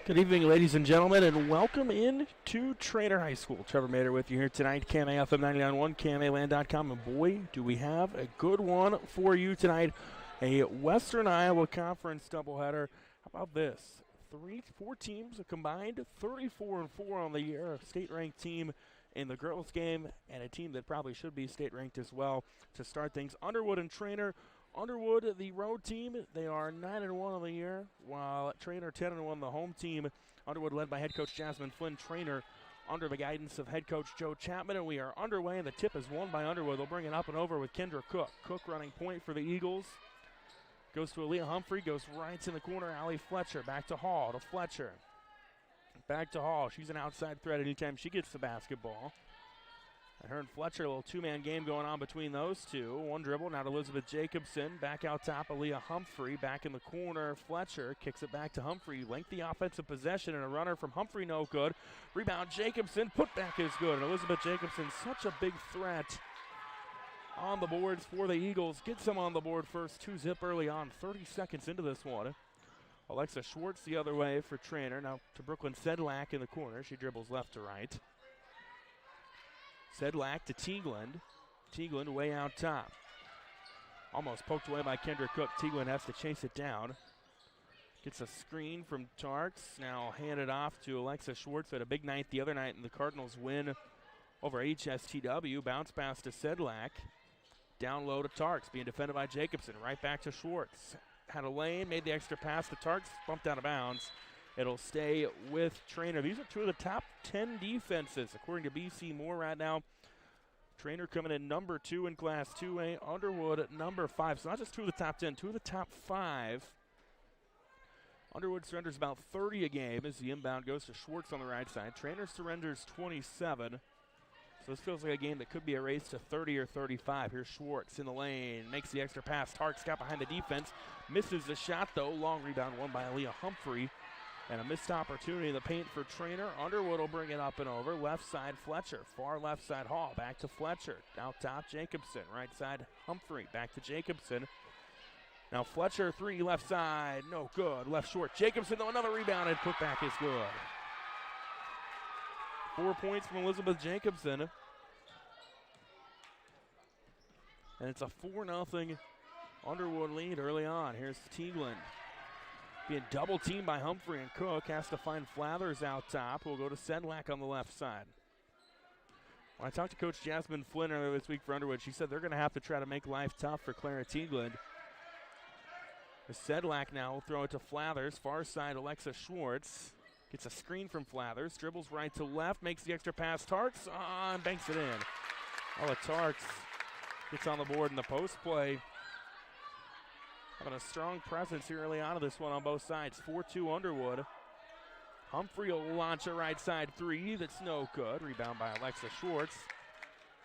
Good evening, ladies and gentlemen, and welcome in to Treynor High School. Trevor Mader with you here tonight, KMAFM 99.1, KMAland.com, and boy, do we have a good one for you tonight. A Western Iowa Conference doubleheader. How about this? Four teams, a combined 34-4 on the year, a state-ranked team in the girls' game, and a team that probably should be state-ranked as well to start things. Underwood and Treynor. Underwood, the road team, they are 9-1 on the year, while Treynor 10-1, the home team. Underwood led by head coach Jasmine Flynn. Treynor under the guidance of head coach Joe Chapman, and we are underway, and the tip is won by Underwood. They'll bring it up and over with Kendra Cook. Cook running point for the Eagles. Goes to Aaliyah Humphrey, goes right in the corner. Allie Fletcher back to Hall, to Fletcher. Back to Hall. She's an outside threat anytime she gets the basketball. And her and Fletcher, a little two-man game going on between those two. One dribble, now to Elizabeth Jacobson. Back out top, Aaliyah Humphrey. Back in the corner, Fletcher kicks it back to Humphrey. Lengthy offensive possession, and a runner from Humphrey, no good. Rebound, Jacobson. Putback is good. And Elizabeth Jacobson, such a big threat on the boards for the Eagles. Gets them on the board first. 2-zip early on, 30 seconds into this one. Alexa Schwartz the other way for Treynor. Now to Brooklyn Sedlak in the corner. She dribbles left to right. Sedlak to Teagland. Teagland way out top. Almost poked away by Kendra Cook. Teagland has to chase it down. Gets a screen from Tarks. Now handed off to Alexa Schwartz. Had a big night the other night in the Cardinals win over HSTW. Bounce pass to Sedlak. Down low to Tarks. Being defended by Jacobson. Right back to Schwartz. Had a lane. Made the extra pass to Tarks. Bumped out of bounds. It'll stay with Treynor. These are two of the top 10 defenses, according to BC Moore right now. Treynor coming in number 2 in Class 2A. Underwood at number 5. So not just two of the top 10, two of the top 5. Underwood surrenders about 30 a game as the inbound goes to Schwartz on the right side. Treynor surrenders 27. So this feels like a game that could be a race to 30 or 35. Here's Schwartz in the lane. Makes the extra pass. Tarks got behind the defense. Misses the shot, though. Long rebound won by Aaliyah Humphrey. And a missed opportunity in the paint for Treynor. Underwood will bring it up and over. Left side, Fletcher. Far left side, Hall. Back to Fletcher. Out top, Jacobson. Right side, Humphrey. Back to Jacobson. Now Fletcher, 3, left side. No good. Left short. Jacobson, though, another rebound, and putback is good. 4 points from Elizabeth Jacobson. And it's a 4-0 Underwood lead early on. Here's Teagland. Being double teamed by Humphrey, and Cook has to find Flathers out top, who will go to Sedlak on the left side. When I talked to Coach Jasmine Flynn earlier this week for Underwood, she said they're going to have to try to make life tough for Clara Teagland. Sedlak now will throw it to Flathers. Far side, Alexa Schwartz. Gets a screen from Flathers. Dribbles right to left. Makes the extra pass. Tarks and banks it in. Ella Tarks gets on the board in the post play. Having a strong presence here early on of this one on both sides. 4-2 Underwood. Humphrey will launch a right side 3. That's no good. Rebound by Alexa Schwartz.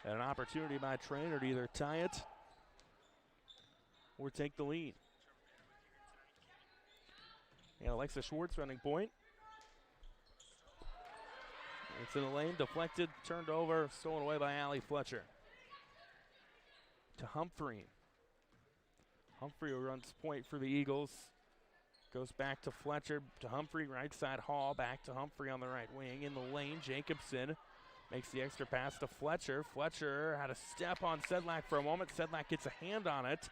And an opportunity by Treynor to either tie it or take the lead. And Alexa Schwartz running point. It's in the lane. Deflected. Turned over. Stolen away by Allie Fletcher. To Humphrey. Humphrey who runs point for the Eagles. Goes back to Fletcher, to Humphrey, right side Hall, back to Humphrey on the right wing. In the lane, Jacobson makes the extra pass to Fletcher. Fletcher had a step on Sedlak for a moment. Sedlak gets a hand on it,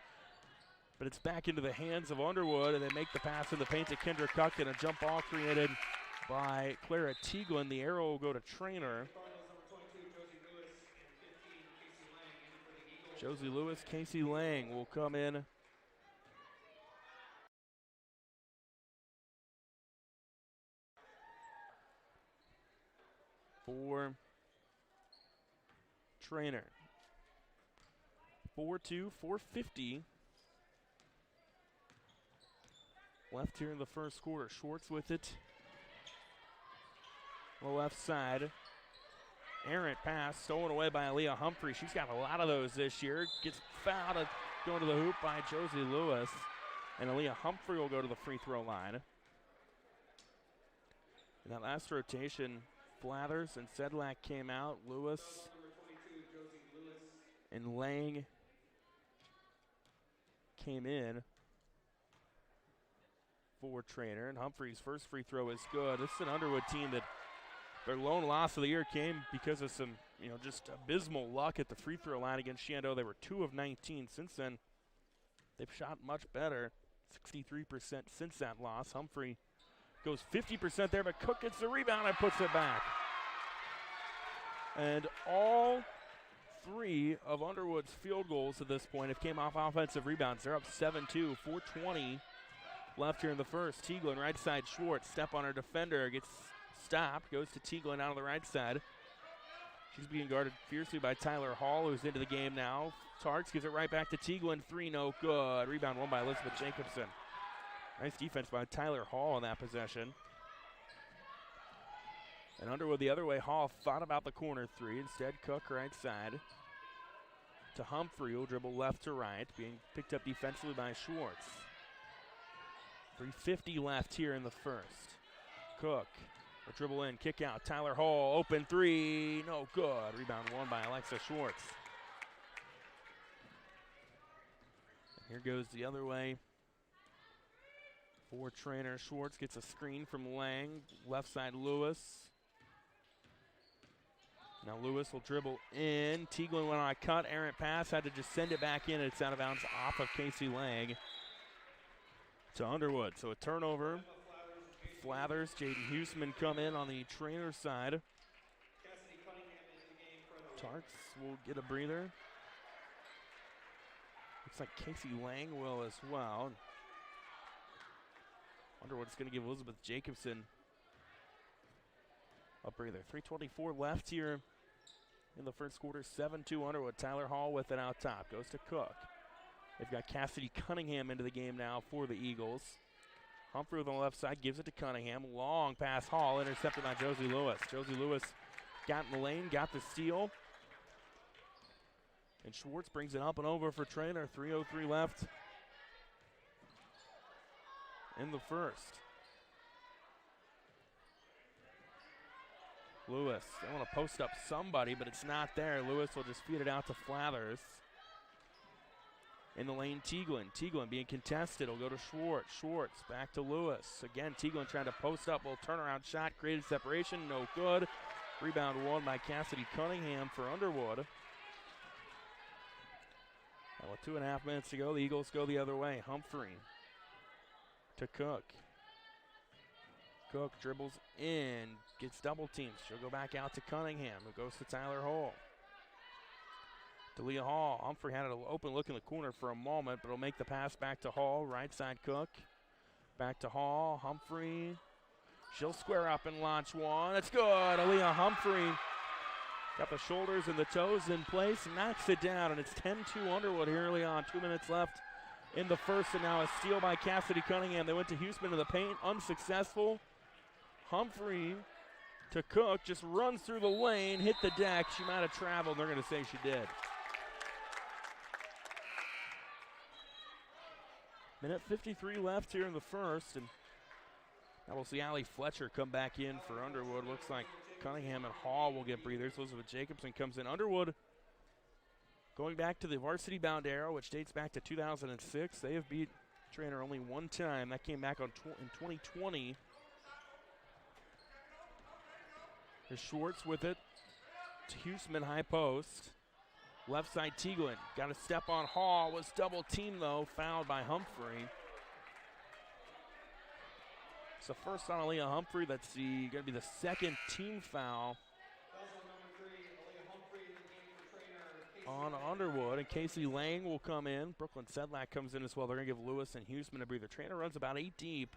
but it's back into the hands of Underwood, and they make the pass in the paint to Kendra Cook, and a jump ball created by Clara Teagland. The arrow will go to Treynor. Josie Lewis, Casey Lang will come in for Treynor. 4-2, 4:50 left here in the first quarter. Schwartz with it. On the left side. Errant pass stolen away by Aaliyah Humphrey. She's got a lot of those this year. Gets fouled going to the hoop by Josie Lewis. And Aaliyah Humphrey will go to the free throw line. In that last rotation, Flathers and Sedlak came out. Lewis and Lang came in for Treynor. And Humphrey's first free throw is good. This is an Underwood team that their lone loss of the year came because of some, just abysmal luck at the free throw line against Shenandoah. They were 2 of 19. Since then, they've shot much better, 63% since that loss. Humphrey goes 50% there, but Cook gets the rebound and puts it back. And all 3 of Underwood's field goals at this point have came off offensive rebounds. They're up 7-2, 4:20 left here in the first. Tieglin, right side, Schwartz, step on her defender, gets stopped, goes to Tieglin out on the right side. She's being guarded fiercely by Tyler Hall, who's into the game now. Tarks gives it right back to Tieglin, 3, no good. Rebound won by Elizabeth Jacobson. Nice defense by Tyler Hall in that possession. And Underwood the other way. Hall thought about the corner 3. Instead, Cook right side to Humphrey, who'll dribble left to right, being picked up defensively by Schwartz. 3:50 left here in the first. Cook will dribble in, kick out. Tyler Hall, open 3, no good. Rebound won by Alexa Schwartz. And here goes the other way for Treynor. Schwartz gets a screen from Lang. Left side, Lewis. Now Lewis will dribble in. Tieglin went on a cut, errant pass, had to just send it back in. It's out of bounds off of Casey Lang to Underwood. So a turnover. Flathers, Jaden Huseman come in on the Treynor side. Tarks will get a breather. Looks like Casey Lang will as well. Underwood's going to give Elizabeth Jacobson a breather. 3:24 left here in the first quarter. 7-2 Underwood. Tyler Hall with it out top. Goes to Cook. They've got Cassidy Cunningham into the game now for the Eagles. Humphrey on the left side gives it to Cunningham. Long pass Hall, intercepted by Josie Lewis. Josie Lewis got in the lane, got the steal. And Schwartz brings it up and over for Treynor. 3:03 left in the first. Lewis, they want to post up somebody, but it's not there. Lewis will just feed it out to Flathers. In the lane, Tieglin. Tieglin being contested. Will go to Schwartz. Schwartz back to Lewis. Again, Tieglin trying to post up. Little turnaround shot. Created separation. No good. Rebound won by Cassidy Cunningham for Underwood. Now with 2.5 minutes to go, the Eagles go the other way. Humphrey to Cook. Cook dribbles in. Gets double teamed. She'll go back out to Cunningham, who goes to Tyler Hall. Delia Hall. Humphrey had an open look in the corner for a moment, but will make the pass back to Hall. Right side Cook. Back to Hall. Humphrey. She'll square up and launch one. It's good. Aaliyah Humphrey got the shoulders and the toes in place. Knocks it down, and it's 10-2 Underwood here early on. 2 minutes left in the first, and now a steal by Cassidy Cunningham. They went to Huseman in the paint. Unsuccessful. Humphrey to Cook. Just runs through the lane. Hit the deck. She might have traveled. They're going to say she did. Minute 53 left here in the first, and now we'll see Allie Fletcher come back in for Underwood. Looks like Cunningham and Hall will get breathers. Elizabeth Jacobson comes in. Underwood going back to the varsity-bound era, which dates back to 2006. They have beat Treynor only one time. That came back in 2020. Here's Schwartz with it to Huseman, high post. Left side, Tieglin. Got a step on Hall. Was double teamed, though. Fouled by Humphrey. It's the first on Aaliyah Humphrey. That's going to be the second team foul on Underwood. And Casey Lang will come in. Brooklyn Sedlak comes in as well. They're going to give Lewis and Huseman a breather. Treynor runs about 8 deep.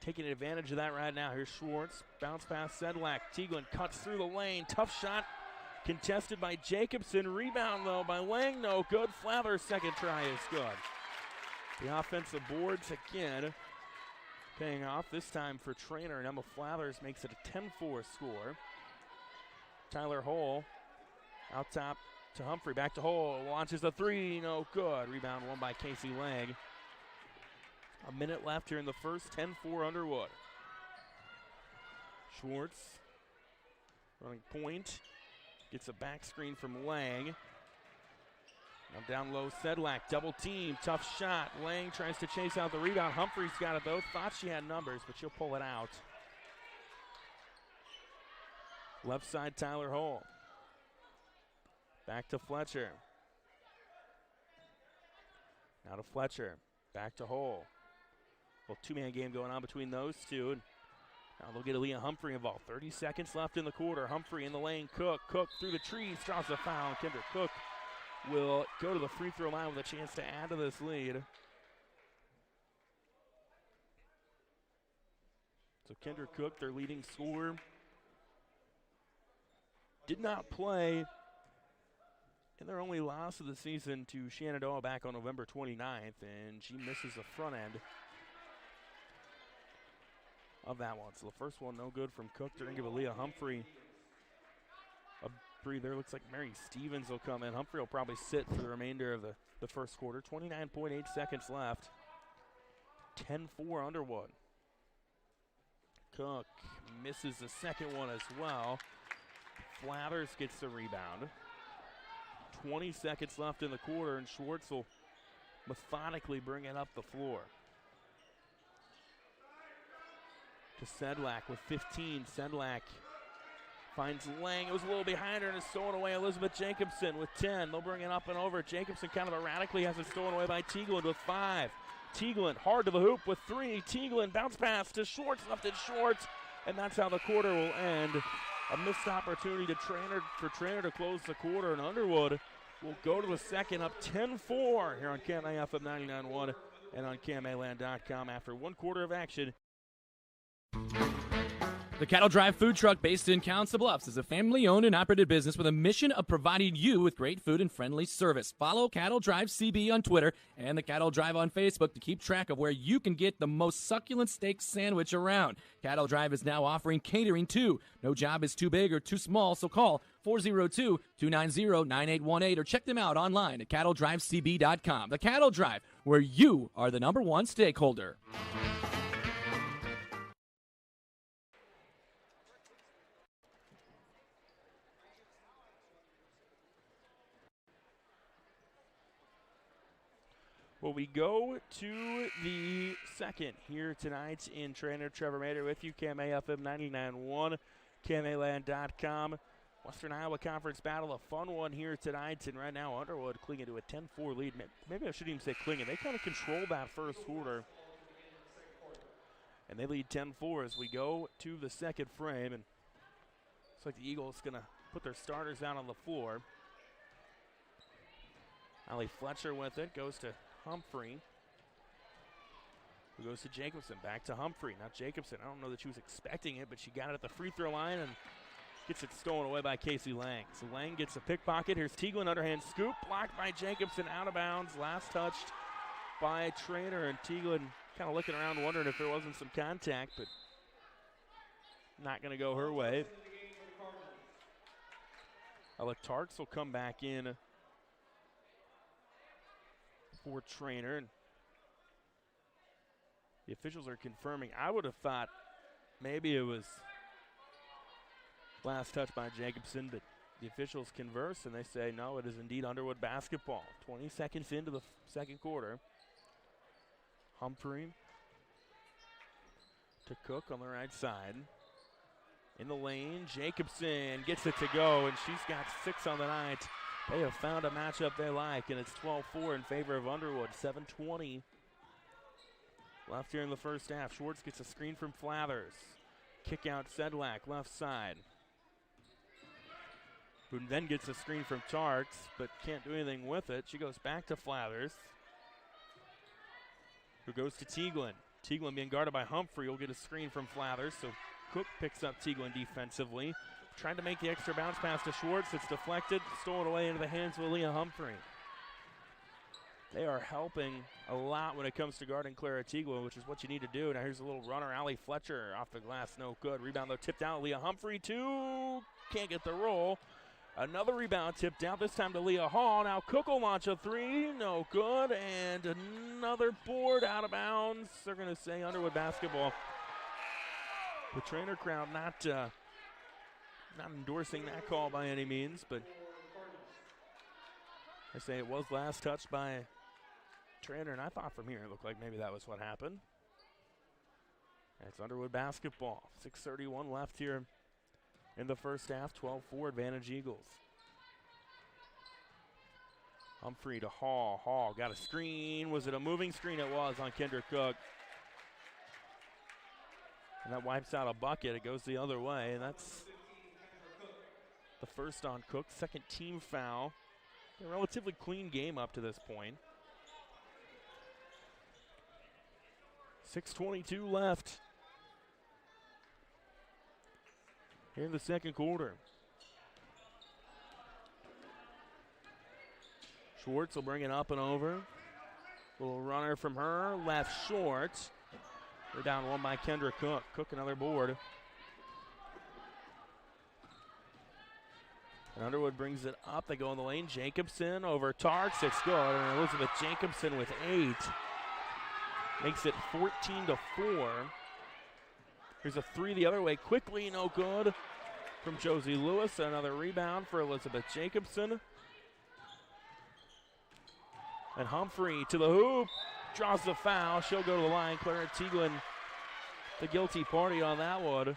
Taking advantage of that right now. Here's Schwartz. Bounce pass Sedlak. Tieglin cuts through the lane. Tough shot. Contested by Jacobson. Rebound, though, by Lang. No good. Flather's second try is good. The offensive boards again paying off, this time for Treynor. And Emma Flathers makes it a 10-4 score. Tyler Hole out top to Humphrey. Back to Hole. Launches a 3. No good. Rebound won by Casey Lang. A minute left here in the first. 10-4 Underwood. Schwartz running point. Gets a back screen from Lang. Now down low, Sedlak, double team, tough shot. Lang tries to chase out the rebound. Humphrey's got it though. Thought she had numbers, but she'll pull it out. Left side, Tyler Hull. Back to Fletcher. Now to Fletcher. Back to Hull. Well, two-man game going on between those two. And now they'll get Aaliyah Humphrey involved. 30 seconds left in the quarter. Humphrey in the lane. Cook through the trees. Draws a foul. Kendra Cook will go to the free throw line with a chance to add to this lead. So Kendra Cook, their leading scorer, did not play in their only loss of the season to Shenandoah back on November 29th, and she misses the front end of that one. So the first one no good from Cook. They're going to give Aaliyah Humphrey a breather. Looks like Mary Stevens will come in. Humphrey will probably sit for the remainder of the first quarter. 29.8 seconds left. 10-4 Underwood. Cook misses the second one as well. Flathers gets the rebound. 20 seconds left in the quarter, and Schwartz will methodically bring it up the floor. To Sedlak with 15. Sedlak finds Lang. It was a little behind her and is stolen away. Elizabeth Jacobson with 10. They'll bring it up and over. Jacobson kind of erratically has it stolen away by Teaglin with 5. Teaglin hard to the hoop with 3. Teaglin bounce pass to Schwartz, left it short, and that's how the quarter will end. A missed opportunity to Treynor to close the quarter, and Underwood will go to the second up 10-4 here on KMAFM 99.1 and on KMAland.com after one quarter of action. The Cattle Drive food truck based in Council Bluffs is a family-owned and operated business with a mission of providing you with great food and friendly service. Follow Cattle Drive CB on Twitter and the Cattle Drive on Facebook to keep track of where you can get the most succulent steak sandwich around. Cattle Drive is now offering catering too. No job is too big or too small, so call 402-290-9818 or check them out online at cattledrivecb.com. The Cattle Drive, where you are the number one stakeholder. Well, we go to the second here tonight in Treynor. Trevor Mader with you, KMAFM 99.1, KMAland.com. Western Iowa Conference battle, a fun one here tonight. And right now, Underwood clinging to a 10-4 lead. Maybe I shouldn't even say clinging. They kind of controlled that first quarter. And they lead 10-4 as we go to the second frame. And looks like the Eagles going to put their starters out on the floor. Allie Fletcher with it, goes to Humphrey, who goes to Jacobson, back to Humphrey. Now Jacobson, I don't know that she was expecting it, but she got it at the free throw line and gets it stolen away by Casey Lang. So Lang gets a pickpocket. Here's Teaglin, underhand scoop, blocked by Jacobson, out of bounds. Last touched by Treynor, and Teaglin kind of looking around wondering if there wasn't some contact, but not going to go her way. Ella Tarks will come back in for Treynor. And the officials are confirming. I would have thought maybe it was last touch by Jacobson, but the officials converse and they say no, it is indeed Underwood basketball. 20 seconds into the second quarter. Humphrey to Cook on the right side. In the lane, Jacobson gets it to go, and she's got 6 on the night. They have found a matchup they like, and it's 12-4 in favor of Underwood. 7:20 left here in the first half. Schwartz gets a screen from Flathers. Kick out Sedlak, left side. Who then gets a screen from Tarks, but can't do anything with it. She goes back to Flathers, who goes to Teaglin. Teaglin being guarded by Humphrey will get a screen from Flathers, so Cook picks up Teaglin defensively. Trying to make the extra bounce pass to Schwartz. It's deflected, stolen away into the hands of Aaliyah Humphrey. They are helping a lot when it comes to guarding Clara Teaglin, which is what you need to do. Now here's a little runner, Allie Fletcher off the glass, no good. Rebound though tipped out, Aaliyah Humphrey can't get the roll. Another rebound tipped out, this time to Leah Hall. Now Cook will launch a 3, no good. And another board out of bounds. They're going to say Underwood basketball. The Treynor crowd not endorsing that call by any means, but I say it was last touched by Treynor, and I thought from here it looked like maybe that was what happened. It's Underwood basketball. 6:31 left here in the first half. 12-4 advantage Eagles. Humphrey to Hall. Hall got a screen. Was it a moving screen? It was on Kendra Cook. And that wipes out a bucket. It goes the other way, and that's the first on Cook. Second team foul. A relatively clean game up to this point. 6:22 left here in the second quarter. Schwartz will bring it up and over. Little runner from her, left short. They're down one by Kendra Cook. Cook another board. And Underwood brings it up. They go in the lane. Jacobson over Tarks. It's good. And Elizabeth Jacobson with 8. Makes it 14-4. Here's a 3 the other way. Quickly, no good from Josie Lewis. Another rebound for Elizabeth Jacobson. And Humphrey to the hoop. Draws the foul. She'll go to the line. Clara Teaglin, the guilty party on that one.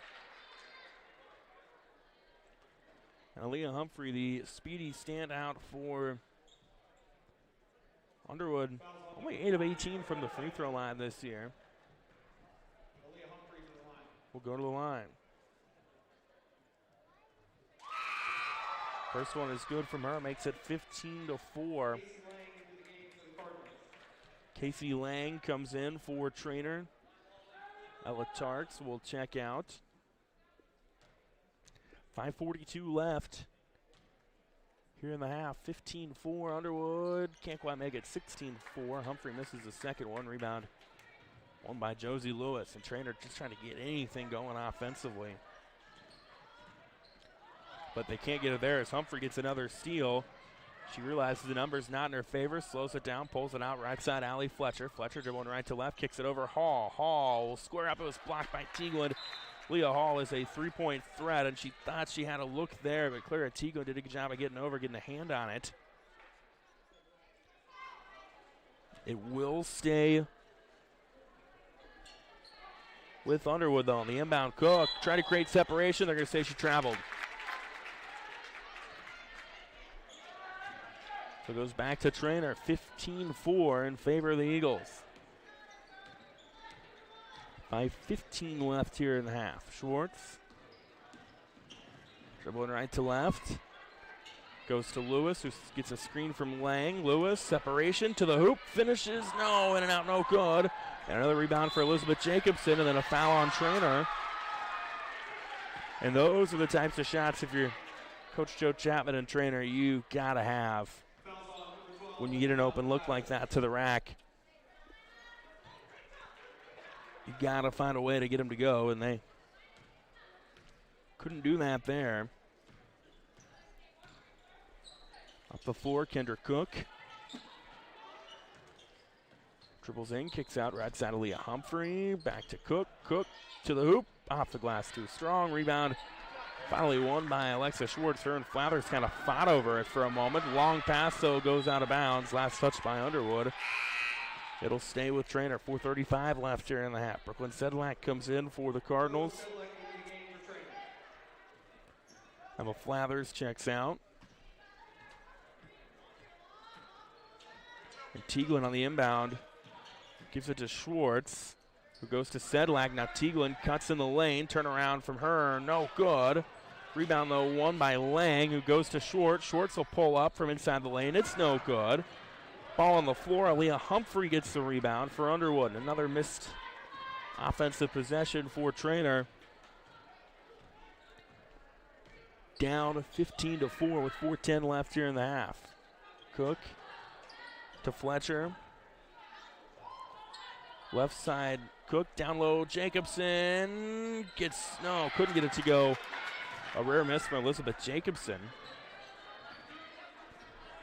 And Aaliyah Humphrey, the speedy standout for Underwood. Only 8 of 18 from the free throw line this year. Will go to the line. First one is good from her. Makes it 15-4. Casey Lang comes in for Treynor. Ella Tarks will check out. 5:42 left here in the half. 15-4 Underwood. Can't quite make it 16-4. Humphrey misses the second one. Rebound won by Josie Lewis. And Treynor just trying to get anything going offensively. But they can't get it there as Humphrey gets another steal. She realizes the number's not in her favor, slows it down, pulls it out right side alley. Fletcher dribbling right to left, kicks it over Hall. Hall will square up. It was blocked by Teaglin. Leah Hall is a three-point threat, and she thought she had a look there, but Clara Teaglin did a good job of getting a hand on it. It will stay with Underwood, though. On the inbound, Cook try to create separation. They're going to say she traveled. So it goes back to Treynor. 15-4 in favor of the Eagles. 5:15 left here in the half. Schwartz dribbling right to left. Goes to Lewis, who gets a screen from Lang. Lewis, separation to the hoop. Finishes, no, in and out, no good. And another rebound for Elizabeth Jacobson, and then a foul on Treynor. And those are the types of shots, if you're Coach Joe Chapman and Treynor, you got to have when you get an open look like that to the rack. You got to find a way to get them to go, and they couldn't do that there. Up the floor, Kendra Cook. Dribbles in, kicks out right side of Leah Humphrey. Back to Cook. Cook to the hoop. Off the glass, too strong. Rebound finally won by Alexa Schwartz. Her and Flathers kind of fought over it for a moment. Long pass, though, goes out of bounds. Last touch by Underwood. It'll stay with Treynor. 4:35 left here in the half. Brooklyn Sedlak comes in for the Cardinals. Emma Flathers checks out. And Teaglin on the inbound gives it to Schwartz, who goes to Sedlak. Now Teaglin cuts in the lane. Turnaround from her, no good. Rebound, though, won by Lang, who goes to Schwartz. Schwartz will pull up from inside the lane. It's no good. Ball on the floor. Aaliyah Humphrey gets the rebound for Underwood. Another missed offensive possession for Treynor. Down 15-4 with 4:10 left here in the half. Cook to Fletcher. Left side, Cook down low. Jacobson couldn't get it to go. A rare miss from Elizabeth Jacobson.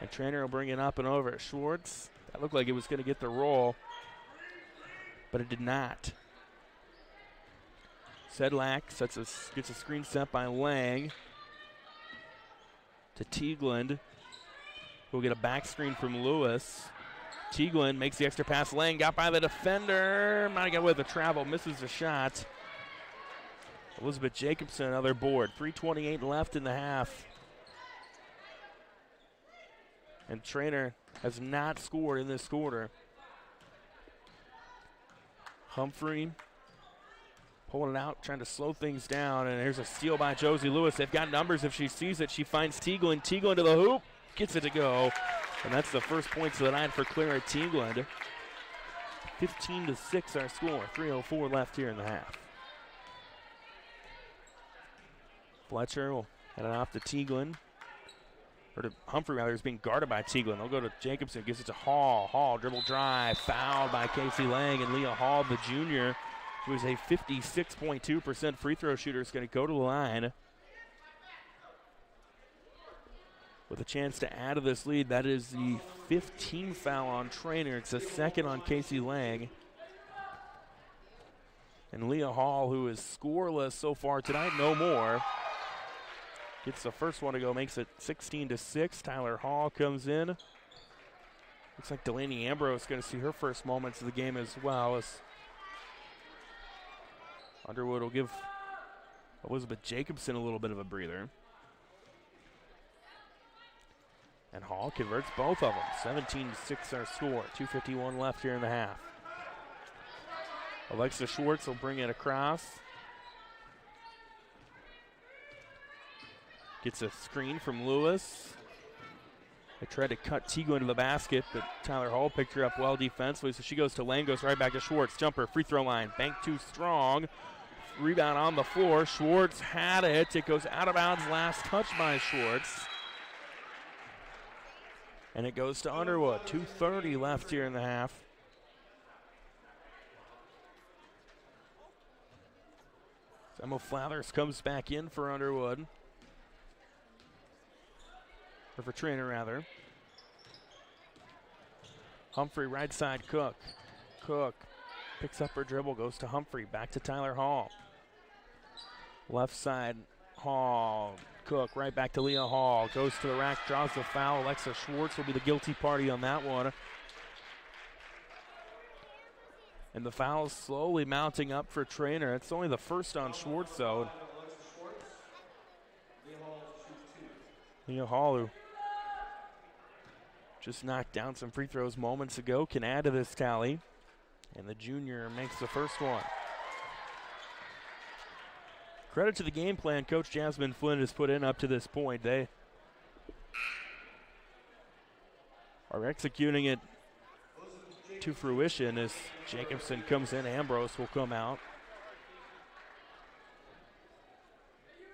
And Treynor will bring it up and over. Schwartz, that looked like it was going to get the roll, but it did not. Sedlak gets a screen set by Lang to Teaglin. We'll get a back screen from Lewis. Teaglin makes the extra pass lane, got by the defender. Might get with the travel, misses the shot. Elizabeth Jacobson, another board. 3:28 left in the half. And Treynor has not scored in this quarter. Humphrey pulling it out, trying to slow things down. And here's a steal by Josie Lewis. They've got numbers. If she sees it, she finds Teaglin. Teaglin to the hoop, gets it to go. And that's the first points of the night for Clara Teaglin. 15-6 our score. 3:04 left here in the half. Fletcher will head it off to Teaglin. Or to Humphrey, rather, is being guarded by Teaglin. They'll go to Jacobson, gives it to Hall. Hall, dribble drive, fouled by Casey Lang. And Leah Hall, the junior, who is a 56.2% free throw shooter, is going to go to the line with a chance to add to this lead. That is the 15th foul on Treynor. It's the second on Casey Lang. And Leah Hall, who is scoreless so far tonight, no more, gets the first one to go, makes it 16-6. Tyler Hall comes in. Looks like Delaney Ambrose is going to see her first moments of the game as well, as Underwood will give Elizabeth Jacobson a little bit of a breather. And Hall converts both of them. 17-6 our score. 2:51 left here in the half. Alexa Schwartz will bring it across. Gets a screen from Lewis. They tried to cut Teaglin to the basket, but Tyler Hall picked her up well defensively, so she goes to Lang, goes right back to Schwartz. Jumper, free throw line, bank too strong. Rebound on the floor. Schwartz had it. It goes out of bounds. Last touch by Schwartz. And it goes to Underwood. 2:30 left here in the half. Emma Flathers comes back in for Underwood. Or for Treynor, rather. Humphrey, right side, Cook. Cook picks up her dribble, goes to Humphrey, back to Tyler Hall. Left side, Hall. Cook, right back to Leah Hall. Goes to the rack, draws the foul. Alexa Schwartz will be the guilty party on that one. And the foul is slowly mounting up for Treynor. It's only the first on Schwartz, though. Leah Hall, who just knocked down some free throws moments ago, can add to this tally. And the junior makes the first one. Credit to the game plan Coach Jasmine Flynn has put in up to this point. They are executing it to fruition as Jacobson comes in. Ambrose will come out.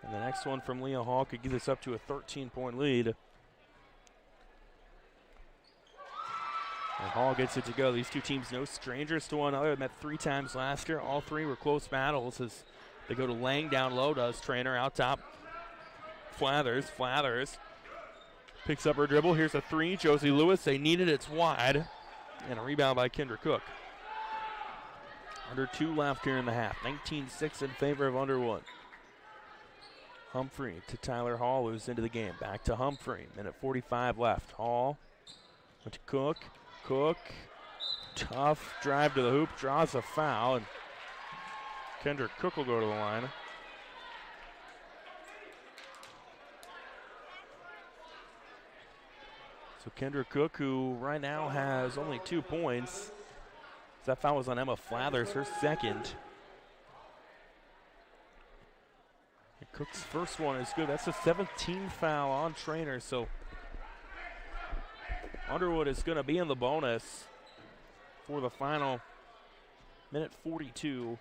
And the next one from Leah Hall could get this up to a 13-point lead. And Hall gets it to go. These two teams no strangers to one another. They met 3 times last year. All 3 were close battles as they go to Lang down low, does Treynor out top. Flathers picks up her dribble. Here's a 3. Josie Lewis, they need it. It's wide. And a rebound by Kendra Cook. Under 2 left here in the half. 19-6 in favor of Underwood. Humphrey to Tyler Hall, who's into the game. Back to Humphrey. Minute 45 left. Hall went to Cook. Cook, tough drive to the hoop, draws a foul, and Kendra Cook will go to the line. So Kendra Cook, who right now has only 2 points. That foul was on Emma Flathers, her second. And Cook's first one is good. That's the 17th foul on Treynor, so Underwood is going to be in the bonus for the final minute 42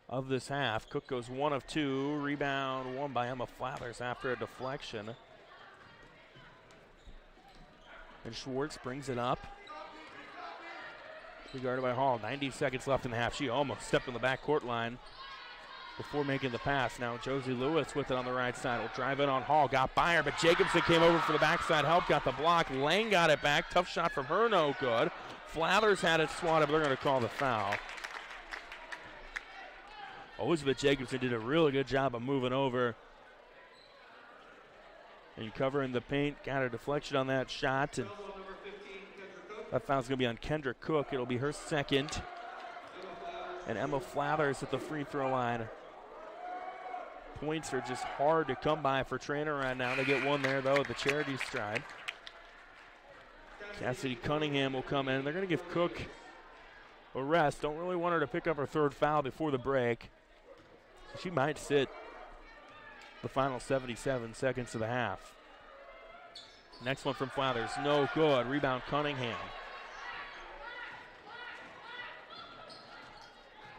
of this half. Cook goes 1 of 2. Rebound won by Emma Flathers after a deflection. And Schwartz brings it up. Guarded by Hall. 90 seconds left in the half. She almost stepped on the backcourt line before making the pass. Now Josie Lewis with it on the right side. Will drive it on Hall. Got by her, but Jacobson came over for the backside help. Got the block. Lang got it back. Tough shot from her. No good. Flathers had it swatted, but they're going to call the foul. Elizabeth Jacobson did a really good job of moving over And you cover in the paint, got a deflection on that shot, and that foul's going to be on Kendra Cook. It'll be her second. And Emma Flathers at the free throw line. Points are just hard to come by for Treynor right now. They get one there, though, at the charity stride. Cassidy Cunningham will come in. They're going to give Cook a rest. Don't really want her to pick up her third foul before the break. She might sit the final 77 seconds of the half. Next one from Flathers, no good. Rebound Cunningham.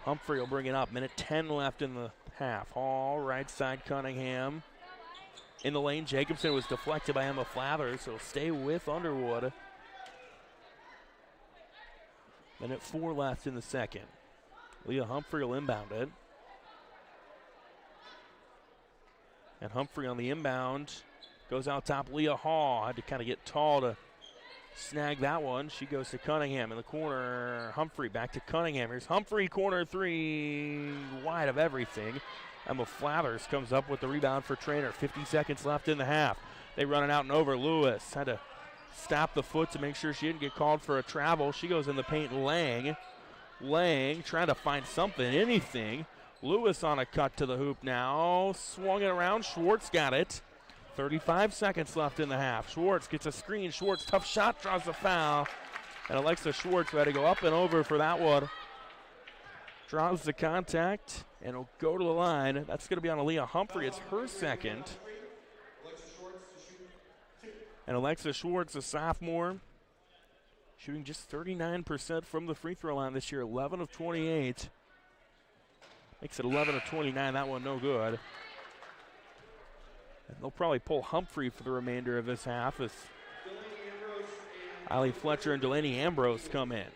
Humphrey will bring it up. Minute 10 left in the half. Hall, right side Cunningham. In the lane, Jacobson was deflected by Emma Flathers, so stay with Underwood. Minute 4 left in the second. Leah Humphrey will inbound it. And Humphrey on the inbound goes out top. Leah Hall had to kind of get tall to snag that one. She goes to Cunningham in the corner. Humphrey back to Cunningham. Here's Humphrey, corner three, wide of everything. Emma Flathers comes up with the rebound for Treynor. 50 seconds left in the half. They run it out and over. Lewis had to stop the foot to make sure she didn't get called for a travel. She goes in the paint. Lang trying to find something, anything. Lewis on a cut to the hoop now. Swung it around. Schwartz got it. 35 seconds left in the half. Schwartz gets a screen. Schwartz, tough shot, draws the foul. And Alexa Schwartz had to go up and over for that one. Draws the contact and will go to the line. That's going to be on Aaliyah Humphrey. It's her second. And Alexa Schwartz, a sophomore, shooting just 39% from the free throw line this year. 11 of 28. Makes it 11 of 29. That one no good. And they'll probably pull Humphrey for the remainder of this half as Allie Fletcher and Delaney Ambrose come in.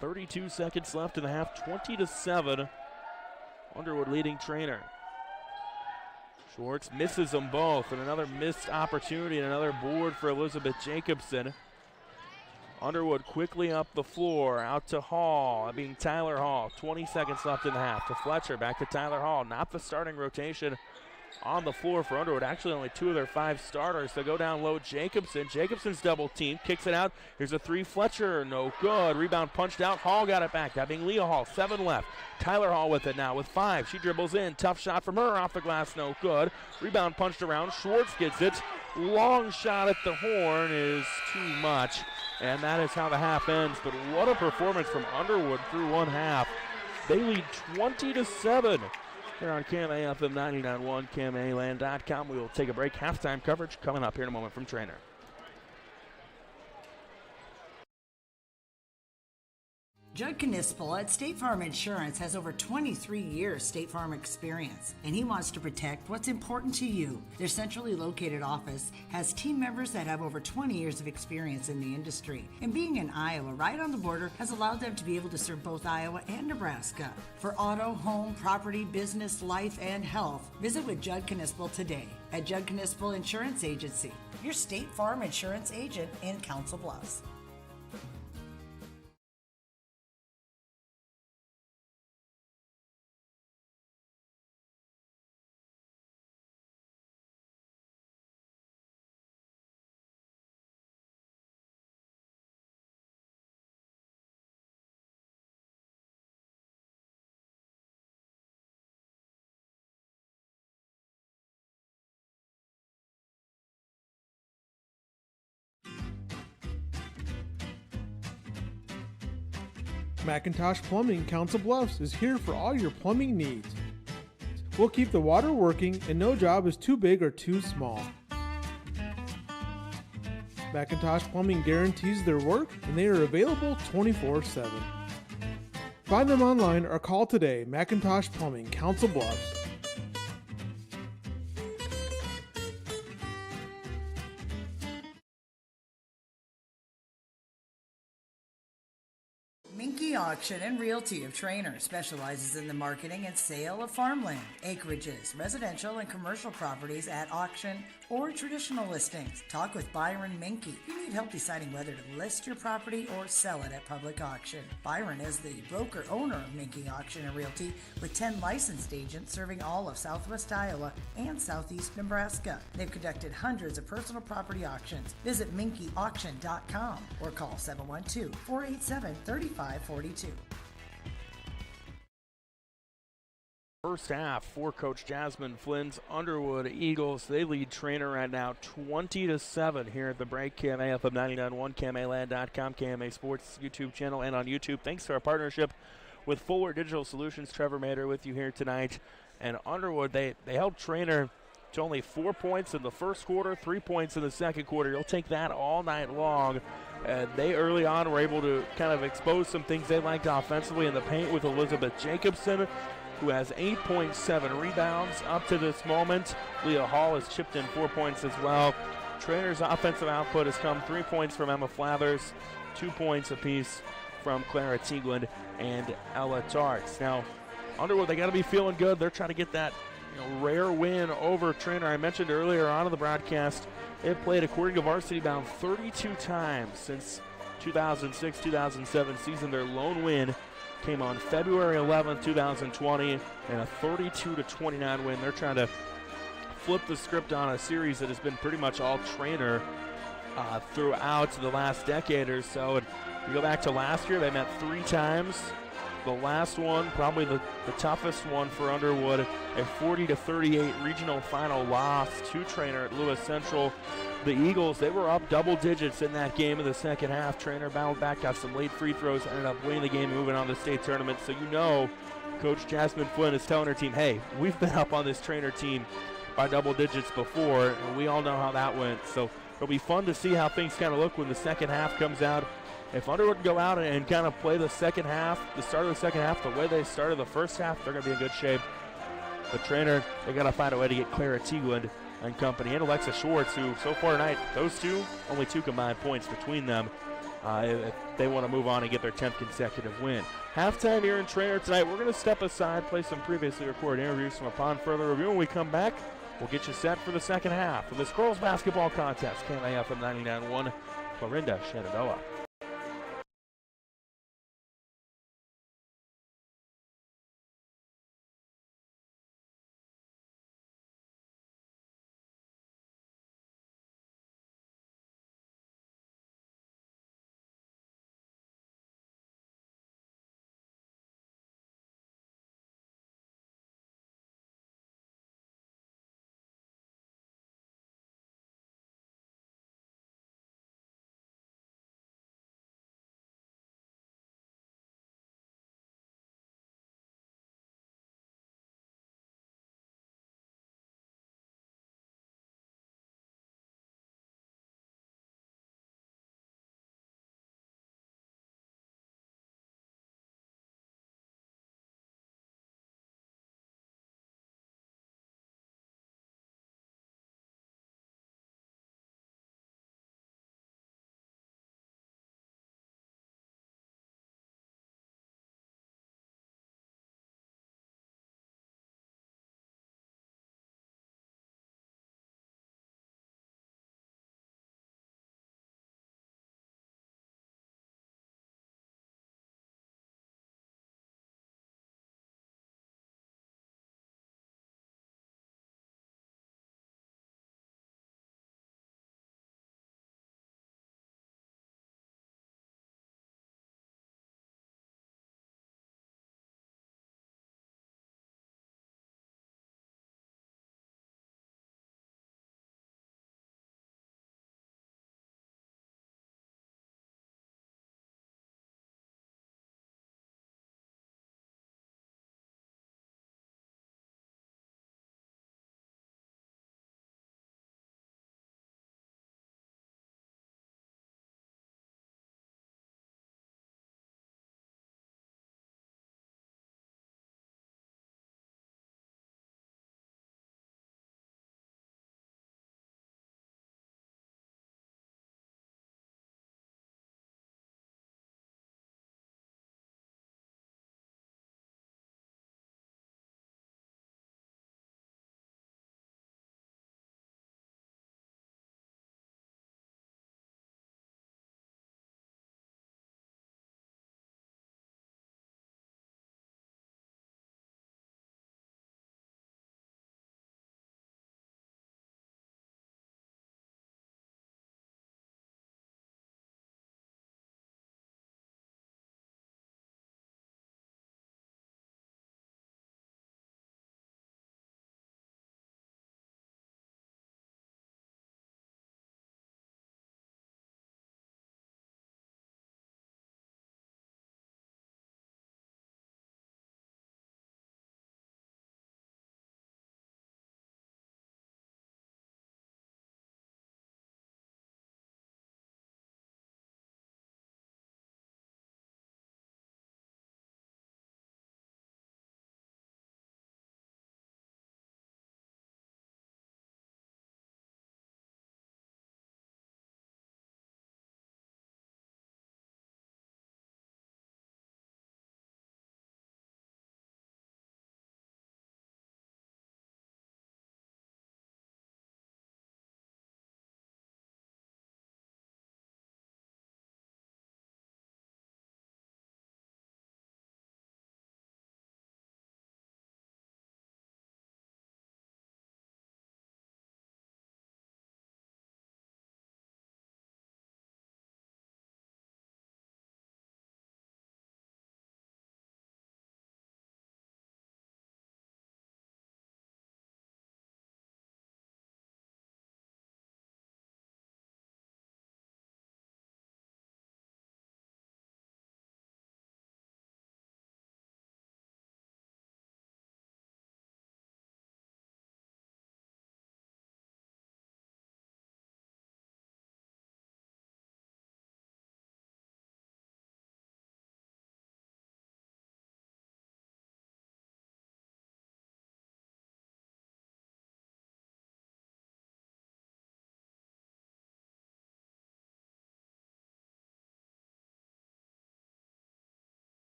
32 seconds left in the half, 20-7. Underwood leading Treynor. Schwartz misses them both, and another missed opportunity and another board for Elizabeth Jacobson. Underwood quickly up the floor, out to Hall, being Tyler Hall. 20 seconds left in the half. To Fletcher, back to Tyler Hall. Not the starting rotation on the floor for Underwood. Actually, only 2 of their 5 starters. They go down low. Jacobson's double team, kicks it out. Here's a 3. Fletcher, no good. Rebound punched out. Hall got it back. That being Leah Hall. 7 left. Tyler Hall with it now with 5. She dribbles in. Tough shot from her off the glass, no good. Rebound punched around. Schwartz gets it. Long shot at the horn is too much. And that is how the half ends. But what a performance from Underwood through one half. They lead 20-7. Here on KMA FM 99.1, KMAland.com. We will take a break. Halftime coverage coming up here in a moment from Treynor. Judd Knispel at State Farm Insurance has over 23 years State Farm experience, and he wants to protect what's important to you. Their centrally located office has team members that have over 20 years of experience in the industry, and being in Iowa, right on the border, has allowed them to be able to serve both Iowa and Nebraska. For auto, home, property, business, life, and health, visit with Judd Knispel today at Judd Knispel Insurance Agency, your State Farm Insurance agent in Council Bluffs. McIntosh Plumbing Council Bluffs is here for all your plumbing needs. We'll keep the water working and no job is too big or too small. McIntosh Plumbing guarantees their work and they are available 24/7. Find them online or call today. McIntosh Plumbing Council Bluffs. Minky Auction and Realty of Treynor specializes in the marketing and sale of farmland, acreages, residential and commercial properties at auction or traditional listings. Talk with Byron Minke. You need help deciding whether to list your property or sell it at public auction. Byron is the broker-owner of Minke Auction and Realty with 10 licensed agents serving all of southwest Iowa and southeast Nebraska. They've conducted hundreds of personal property auctions. Visit minkeauction.com or call 712-487-3542. First half for Coach Jasmine Flynn's Underwood Eagles. They lead Treynor right now 20-7 here at the break. KMA FM 99.1, KMAland.com, KMA Sports YouTube channel, and on YouTube. Thanks to our partnership with Fuller Digital Solutions. Trevor Mader with you here tonight. And Underwood, they held Treynor to only 4 points in the first quarter, 3 points in the second quarter. You'll take that all night long. They early on were able to kind of expose some things they liked offensively in the paint with Elizabeth Jacobson, who has 8.7 rebounds up to this moment. Leah Hall has chipped in 4 points as well. Treynor's offensive output has come 3 points from Emma Flathers, 2 points apiece from Clara Teagland and Ella Tarts. Now, Underwood, they got to be feeling good. They're trying to get that rare win over Treynor. I mentioned earlier on in the broadcast, they've played, according to Varsity Bound, 32 times since 2006-2007 season. Their lone win came on February 11, 2020, and a 32-29 win. They're trying to flip the script on a series that has been pretty much all Treynor throughout the last decade or so. And you go back to last year, they met 3 times. The last one, probably the toughest one for Underwood, a 40-38 regional final loss to Treynor at Lewis Central. The Eagles, they were up double digits in that game in the second half. Treynor battled back, got some late free throws, ended up winning the game, moving on to the state tournament. So you know Coach Jasmine Flynn is telling her team, hey, we've been up on this Treynor team by double digits before, and we all know how that went. So it'll be fun to see how things kind of look when the second half comes out. If Underwood can go out and kind of play the second half, the start of the second half, the way they started the first half, they're going to be in good shape. But Treynor, they got to find a way to get Clara Teagland and company, and Alexa Schwartz, who so far tonight, those two, only 2 combined points between them if they want to move on and get their 10th consecutive win. Halftime here in Treynor tonight. We're going to step aside, play some previously recorded interviews from upon further review. When we come back, we'll get you set for the second half of this girls basketball contest. KMA FM 99.1, Clarinda Shenandoah.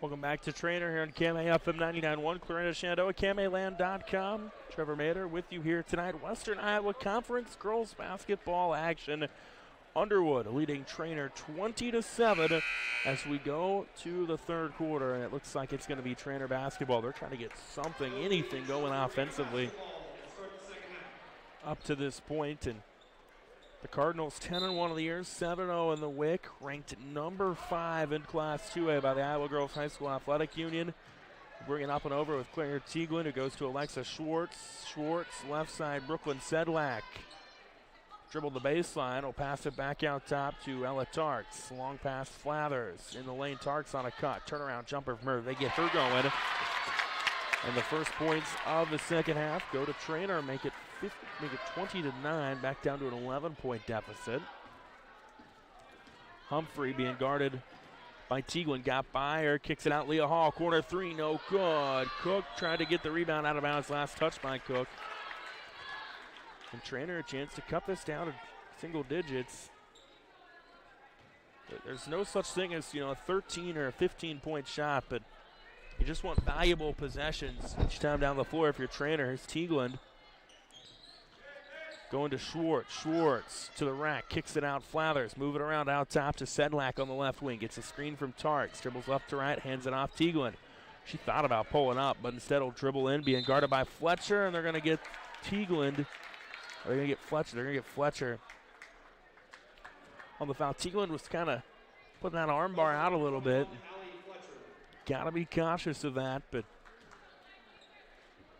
Welcome back to Treynor here on KMAFM 99.1, Clarendon, Shenandoah, KMAland.com. Trevor Mader with you here tonight. Western Iowa Conference girls basketball action. Underwood leading Treynor 20-7 as we go to the third quarter, and it looks like it's going to be Treynor basketball. They're trying to get something, anything going offensively up to this point, and the Cardinals 10-1 on the year, 7-0 in the WIC, ranked number 5 in Class 2A by the Iowa Girls High School Athletic Union. Bring it up and over with Claire Tieglin, who goes to Alexa Schwartz. Schwartz, left side, Brooklyn Sedlak. Dribbled the baseline, will pass it back out top to Ella Tarks. Long pass, Flathers. In the lane, Tarks on a cut. Turnaround jumper from her. They get her going. And the first points of the second half go to Treynor, make it 20-9, back down to an 11-point deficit. Humphrey being guarded by Tieglin, got by her, kicks it out. Leah Hall, corner three, no good. Cook tried to get the rebound out of bounds, last touch by Cook. And Treynor a chance to cut this down to single digits. There's no such thing as, a 13 or a 15-point shot, but you just want valuable possessions each time down the floor if you're Treynor. Here's Tieglin. Going to Schwartz. Schwartz to the rack, kicks it out. Flathers, move it around out top to Sedlak on the left wing. Gets a screen from Tarks, dribbles left to right, hands it off Tieglin. She thought about pulling up, but instead will dribble in, being guarded by Fletcher, and they're going to get Tieglin. They're going to get Fletcher. They're going to get Fletcher on the foul. Tieglin was kind of putting that arm bar out a little bit. Got to be cautious of that, but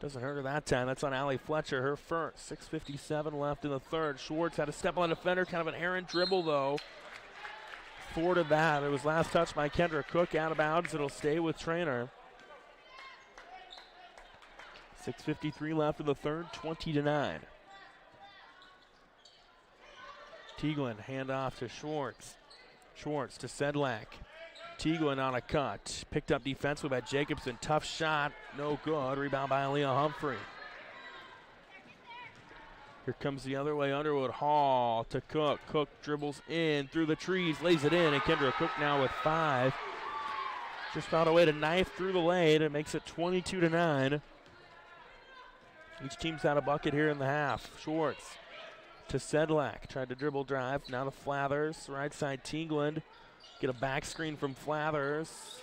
doesn't hurt her that time. That's on Allie Fletcher, her first. 6:57 left in the third. Schwartz had to step on the defender, kind of an errant dribble, though. Thwarted that. It was last touch by Kendra Cook, out of bounds. It'll stay with Treynor. 6:53 left in the third, 20-9. Tieglin, handoff to Schwartz. Schwartz to Sedlak. Tieglin on a cut. Picked up defensively by Jacobson. Tough shot. No good. Rebound by Aaliyah Humphrey. Here comes the other way. Underwood. Hall to Cook. Cook dribbles in through the trees. Lays it in. And Kendra Cook now with 5. Just found a way to knife through the lane. It makes it 22-9. Each team's had a bucket here in the half. Schwartz to Sedlak. Tried to dribble drive. Now to Flathers. Right side Tieglin. Get a back screen from Flathers.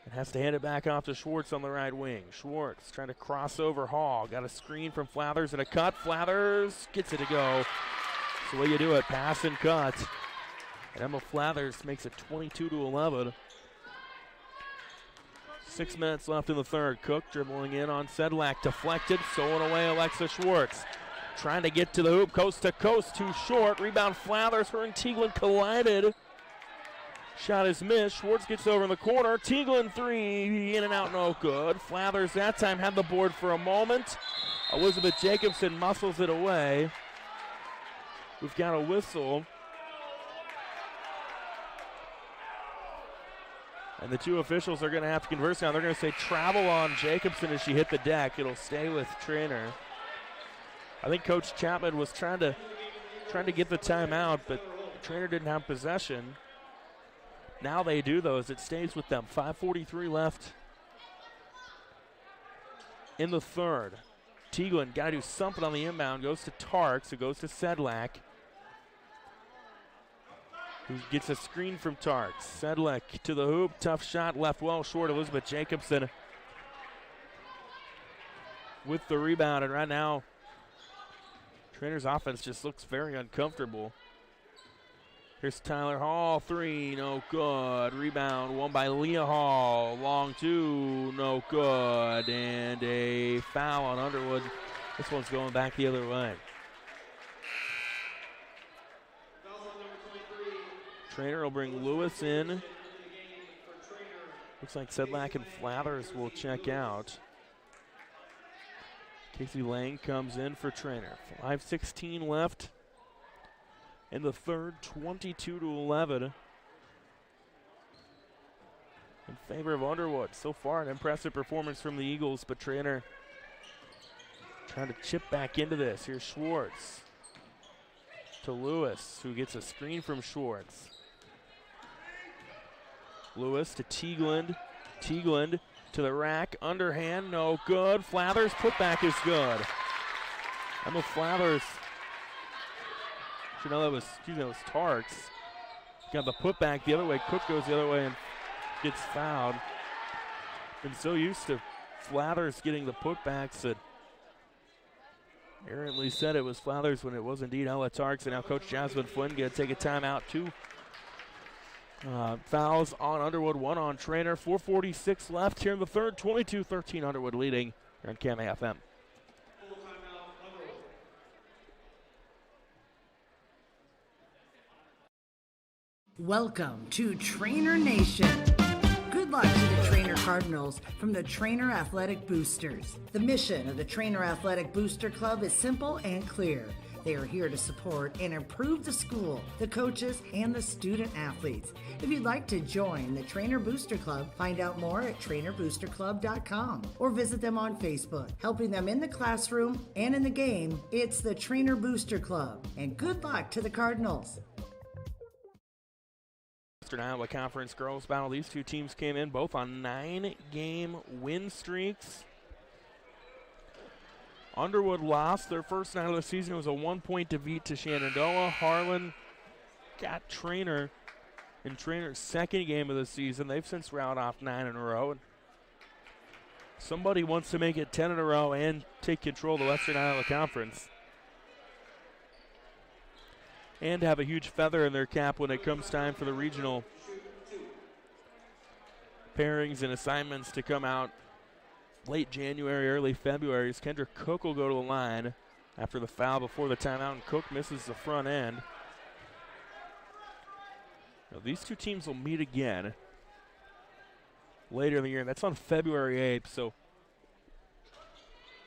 And has to hand it back off to Schwartz on the right wing. Schwartz trying to cross over Hall. Got a screen from Flathers and a cut. Flathers gets it to go. That's the way you do it. Pass and cut. And Emma Flathers makes it 22-11. 6 minutes left in the third. Cook dribbling in on Sedlak. Deflected. Stolen away Alexa Schwartz. Trying to get to the hoop. Coast to coast. Too short. Rebound Flathers. Her and Tieglin collided. Shot is missed. Schwartz gets over in the corner. Tieglin three. In and out, no good. Flathers that time had the board for a moment. Elizabeth Jacobson muscles it away. We've got a whistle. And the two officials are going to have to converse now. They're going to say travel on Jacobson as she hit the deck. It'll stay with Treynor. I think Coach Chapman was trying to get the timeout, but Treynor didn't have possession. Now they do, though, as it stays with them. 5:43 left in the third. Tieglin got to do something on the inbound. Goes to Tarks, who goes to Sedlak, who gets a screen from Tarks. Sedlak to the hoop. Tough shot, left well short. Elizabeth Jacobson with the rebound. And right now, Treynor's offense just looks very uncomfortable. Here's Tyler Hall, three, no good. Rebound, won by Leah Hall. Long two, no good. And a foul on Underwood. This one's going back the other way. Treynor will bring Lewis in. Looks like Sedlak and Flathers will check out. Casey Lang comes in for Treynor. 5:16 left in the third, 22-11 in favor of Underwood. So far, an impressive performance from the Eagles, but Treynor trying to chip back into this. Here's Schwartz to Lewis, who gets a screen from Schwartz. Lewis to Teagland. Teagland to the rack. Underhand, no good. Flathers, putback is good. Emma Flathers. That was Tarks. Got the putback the other way. Cook goes the other way and gets fouled. Been so used to Flathers getting the putbacks that errantly said it was Flathers when it was indeed Ella Tarks. And now Coach Jasmine Flynn going to take a timeout too. Fouls on Underwood, 1 on Treynor. 4:46 left here in the third. 22-13 Underwood leading here on KMAFM. Welcome to Treynor Nation. Good luck to the Treynor Cardinals from the Treynor Athletic Boosters. The mission of the Treynor Athletic Booster Club is simple and clear. They are here to support and improve the school, the coaches, and the student athletes. If you'd like to join the Treynor Booster Club, find out more at TreynorBoosterClub.com or visit them on Facebook. Helping them in the classroom and in the game, it's the Treynor Booster Club. And good luck to the Cardinals. Western Iowa Conference Girls Battle. These two teams came in both on 9-game win streaks. Underwood lost their first night of the season. It was a 1-point defeat to Shenandoah. Harlan got Treynor in Treynor's second game of the season. They've since rattled off 9 in a row. Somebody wants to make it 10 in a row and take control of the Western Iowa Conference. And have a huge feather in their cap when it comes time for the regional pairings and assignments to come out late January, early February. As Kendra Cook will go to the line after the foul before the timeout, and Cook misses the front end. Now, these two teams will meet again later in the year. That's on February 8th, so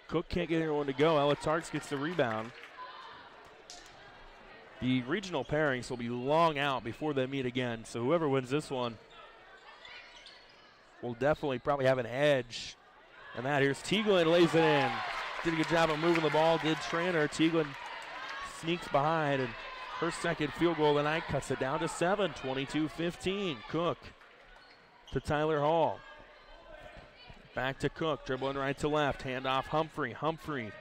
Cook can't get anyone to go. Ella Tarks gets the rebound. The regional pairings will be long out before they meet again, so whoever wins this one will definitely probably have an edge. And that, here's Teagland, lays it in. Did a good job of moving the ball, did Treynor. Teagland sneaks behind, and her second field goal of the night cuts it down to 7, 22-15. Cook to Tyler Hall. Back to Cook, dribbling right to left, handoff Humphrey. Humphrey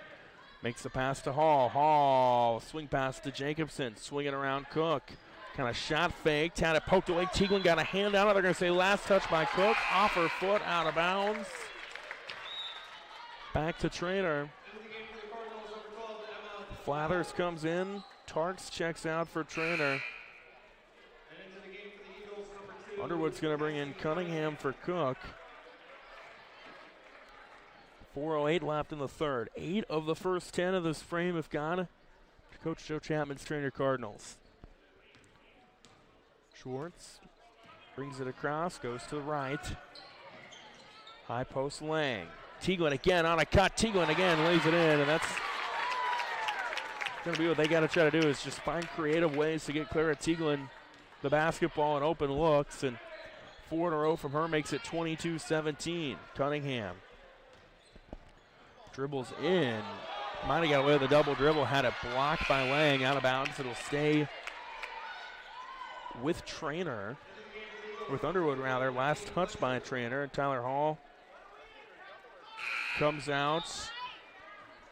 makes the pass to Hall. Hall, swing pass to Jacobson, swinging around Cook. Kind of shot faked, had it poked away. Teagland got a hand out. They're going to say last touch by Cook. Off her foot, out of bounds. Back to Treynor. Flathers comes in. Tarks checks out for Treynor. Underwood's going to bring in Cunningham for Cook. 4:08 left in the third. 8 of the first 10 of this frame have gone to Coach Joe Chapman's Treynor Cardinals. Schwartz brings it across, goes to the right. High post Lang. Teagland again on a cut. Teagland again lays it in, and that's going to be what they got to try to do, is just find creative ways to get Clara Teagland the basketball and open looks, and 4 in a row from her makes it 22-17. Cunningham dribbles in. Might have got away with a double dribble, had it blocked by Lang, out of bounds. It'll stay with Treynor, with Underwood rather. Last touch by Treynor, and Tyler Hall comes out.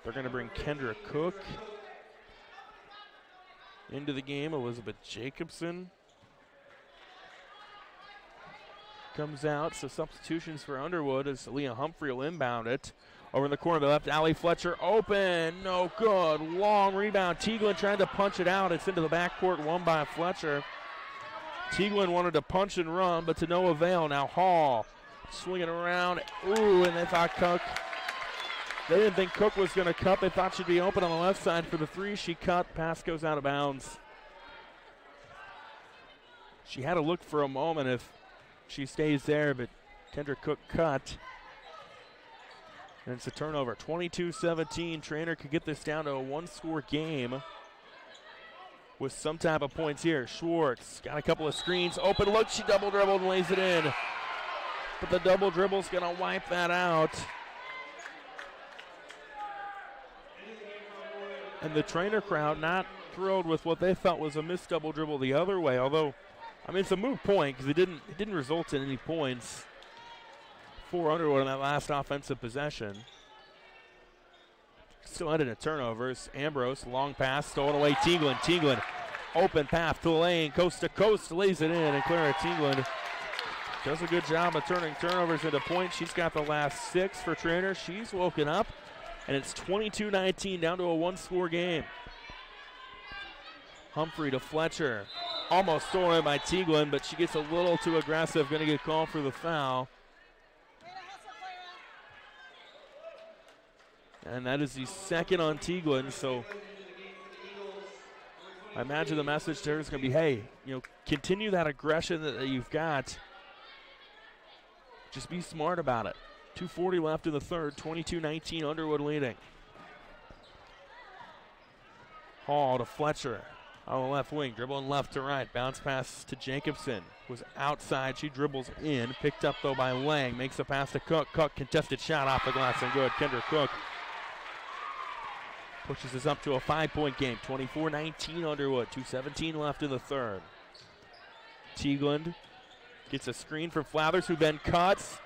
They're going to bring Kendra Cook into the game. Elizabeth Jacobson comes out. So substitutions for Underwood as Leah Humphrey will inbound it. Over in the corner of the left, Allie Fletcher open. No good. Long rebound. Teagland trying to punch it out. It's into the backcourt, won by Fletcher. Teagland wanted to punch and run, but to no avail. Now Hall swinging around. Ooh, and they thought Cook. They didn't think Cook was going to cut. They thought she'd be open on the left side for the three. She cut. Pass goes out of bounds. She had to look for a moment if she stays there, but Kendra Cook cut. And it's a turnover. 22-17. Treynor could get this down to a one-score game with some type of points here. Schwartz got a couple of screens. Open look. She double dribbled and lays it in. But the double dribble's going to wipe that out. And the Treynor crowd not thrilled with what they felt was a missed double dribble the other way, although I mean, it's a moot point because it didn't result in any points for Underwood in that last offensive possession. Still ended in turnovers. Ambrose, long pass, stolen away. Teaglin, open path to the lane, coast to coast, lays it in, and Clara Teaglin does a good job of turning turnovers into points. She's got the last 6 for Treynor. She's woken up, and it's 22-19, down to a one-score game. Humphrey to Fletcher. Almost stolen by Teaglin, but she gets a little too aggressive. Going to get called for the foul. And that is the second on Teaglin, so I imagine the message to her is going to be, hey, continue that aggression that you've got. Just be smart about it. 2:40 left in the third, 22-19, Underwood leading. Hall to Fletcher on the left wing, dribbling left to right. Bounce pass to Jacobson. Was outside, she dribbles in. Picked up, though, by Lang. Makes a pass to Cook. Cook, contested shot off the glass and good. Kendra Cook pushes us up to a 5-point game. 24-19 Underwood. 2:17 left in the third. Teaglin gets a screen from Flathers, who then cuts.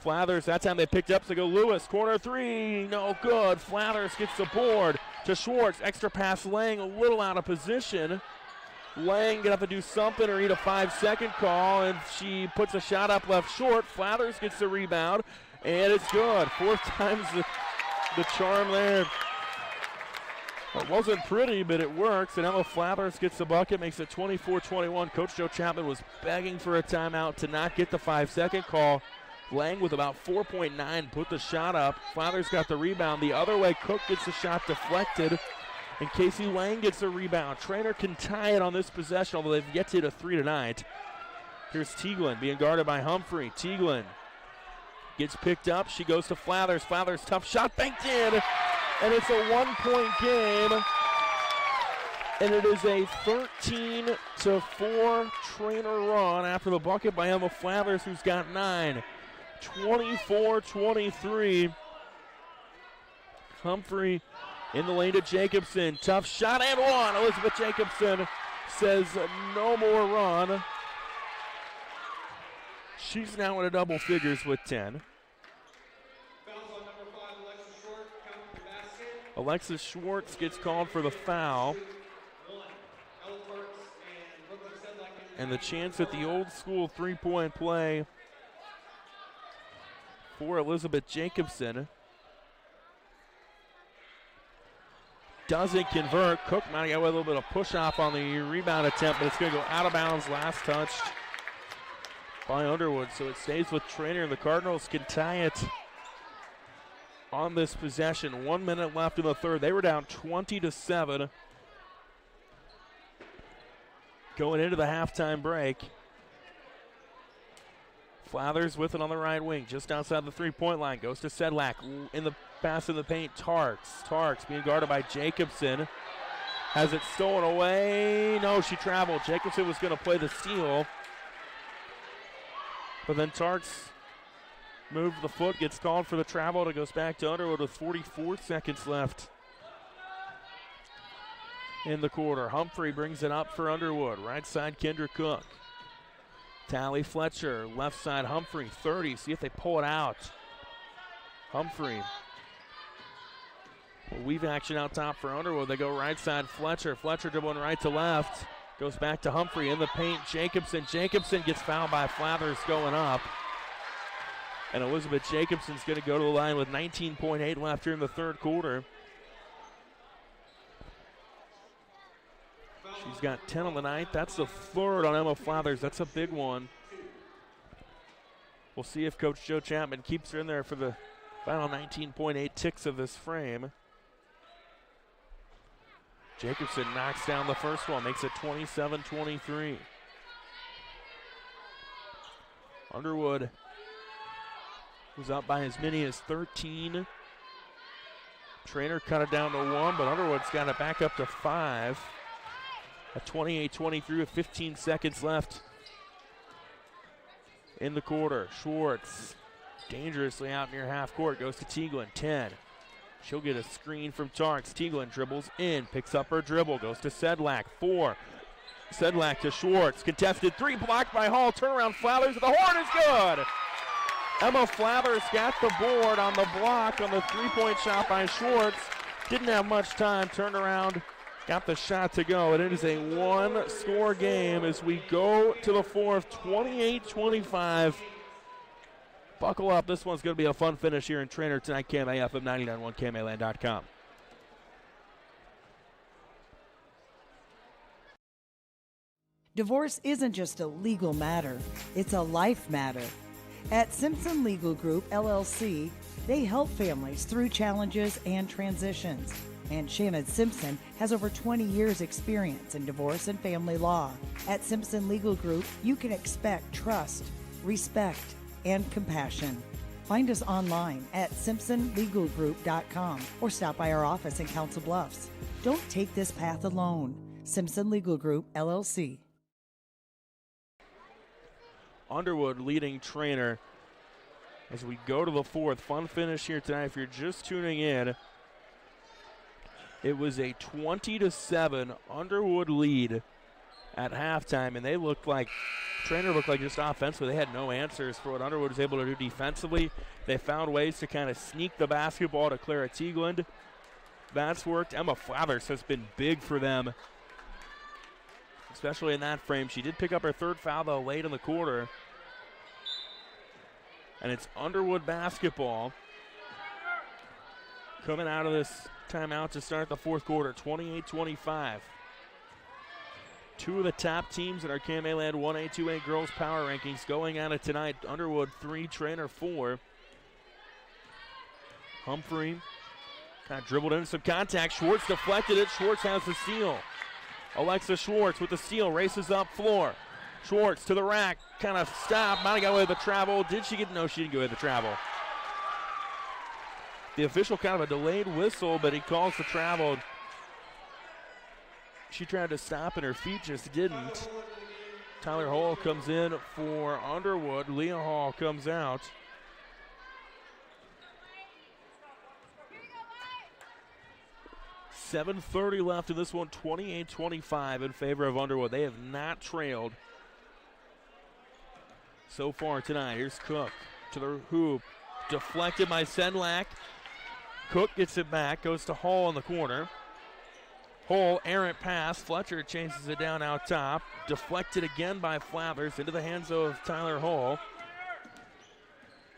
Flathers, that time they picked up, so go Lewis. Corner 3, no good. Flathers gets the board to Schwartz. Extra pass, Lang a little out of position. Lang gonna have to do something or eat a 5-second call, and she puts a shot up left short. Flathers gets the rebound, and it's good. 4th time's the charm there. It wasn't pretty, but it works, and Emma Flathers gets the bucket, makes it 24-21. Coach Joe Chapman was begging for a timeout to not get the 5-second call. Lang with about 4.9 put the shot up. Flathers got the rebound. The other way, Cook gets the shot deflected, and Casey Lang gets the rebound. Treynor can tie it on this possession, although they've yet to hit a 3 tonight. Here's Teaglin being guarded by Humphrey. Teaglin gets picked up. She goes to Flathers. Flathers, tough shot, banked in. And it's a 1-point game, and it is a 13-4 Treynor run after the bucket by Emma Flathers, who's got 9. 24-23. Humphrey in the lane to Jacobson. Tough shot and one. Elizabeth Jacobson says no more run. She's now in a double figures with 10. Alexis Schwartz gets called for the foul. And the chance at the old school 3-point play for Elizabeth Jacobson doesn't convert. Cook might have got a little bit of push off on the rebound attempt, but it's going to go out of bounds. Last touched by Underwood, so it stays with Treynor. The Cardinals can tie it on this possession. 1 minute left in the third. They were down 20-7 going into the halftime break. Flathers with it on the right wing, just outside the 3-point line. Goes to Sedlak in the pass in the paint. Tarks being guarded by Jacobson. Has it stolen away? No, she traveled. Jacobson was going to play the steal, but then Tarks moved the foot, gets called for the travel. It goes back to Underwood with 44 seconds left in the quarter. Humphrey brings it up for Underwood. Right side, Kendra Cook. Tally Fletcher, left side, Humphrey, 30. See if they pull it out. Humphrey. Weave action out top for Underwood. They go right side, Fletcher. Fletcher dribbling right to left. Goes back to Humphrey in the paint. Jacobson gets fouled by Flathers going up. And Elizabeth Jacobson's going to go to the line with 19.8 left here in the third quarter. She's got 10 on the night. That's the third on Emma Flathers. That's a big one. We'll see if Coach Joe Chapman keeps her in there for the final 19.8 ticks of this frame. Jacobson knocks down the first one, makes it 27-23. Underwood was up by as many as 13. Treynor cut it down to 1, but Underwood's got it back up to 5. At 28-23 with 15 seconds left in the quarter. Schwartz dangerously out near half court. Goes to Teaglin, 10. She'll get a screen from Tarks. Teaglin dribbles in, picks up her dribble, goes to Sedlak, 4. Sedlak to Schwartz. Contested three, blocked by Hall. Turnaround, Flathers, and the horn is good. Emma Flathers got the board on the block on the three-point shot by Schwartz. Didn't have much time, turned around, got the shot to go, and it is a one-score game as we go to the fourth, 28-25. Buckle up, this one's going to be a fun finish here in Treynor tonight, KMAFM 99.1, KMAland.com. Divorce isn't just a legal matter, it's a life matter. At Simpson Legal Group, LLC, they help families through challenges and transitions. And Shannon Simpson has over 20 years' experience in divorce and family law. At Simpson Legal Group, you can expect trust, respect, and compassion. Find us online at simpsonlegalgroup.com or stop by our office in Council Bluffs. Don't take this path alone. Simpson Legal Group, LLC. Underwood leading Treynor as we go to the fourth. Fun finish here tonight. If you're just tuning in, it was a 20-7 Underwood lead at halftime, and Treynor looked like just offensively. They had no answers for what Underwood was able to do defensively. They found ways to kind of sneak the basketball to Clara Teagland. That's worked. Emma Flathers has been big for them, especially in that frame. She did pick up her third foul, though, late in the quarter. And it's Underwood basketball coming out of this timeout to start the fourth quarter, 28-25. Two of the top teams in our KMAland 1A, 2A girls power rankings going at it tonight. Underwood 3, Treynor 4. Humphrey kind of dribbled into some contact. Schwartz deflected it. Schwartz has the steal. Alexa Schwartz with the steal, races up floor. Schwartz to the rack, kind of stopped, might have got away with the travel. Did she get, no, she didn't go with the travel. The official kind of a delayed whistle, but he calls the travel. She tried to stop and her feet just didn't. Tyler Hall comes in for Underwood. Leah Hall comes out. .7:30 left in this one, 28-25 in favor of Underwood. They have not trailed so far tonight. Here's Cook to the hoop. Deflected by Sedlak. Cook gets it back, goes to Hall in the corner. Hall, errant pass. Fletcher chases it down out top. Deflected again by Flathers into the hands of Tyler Hall.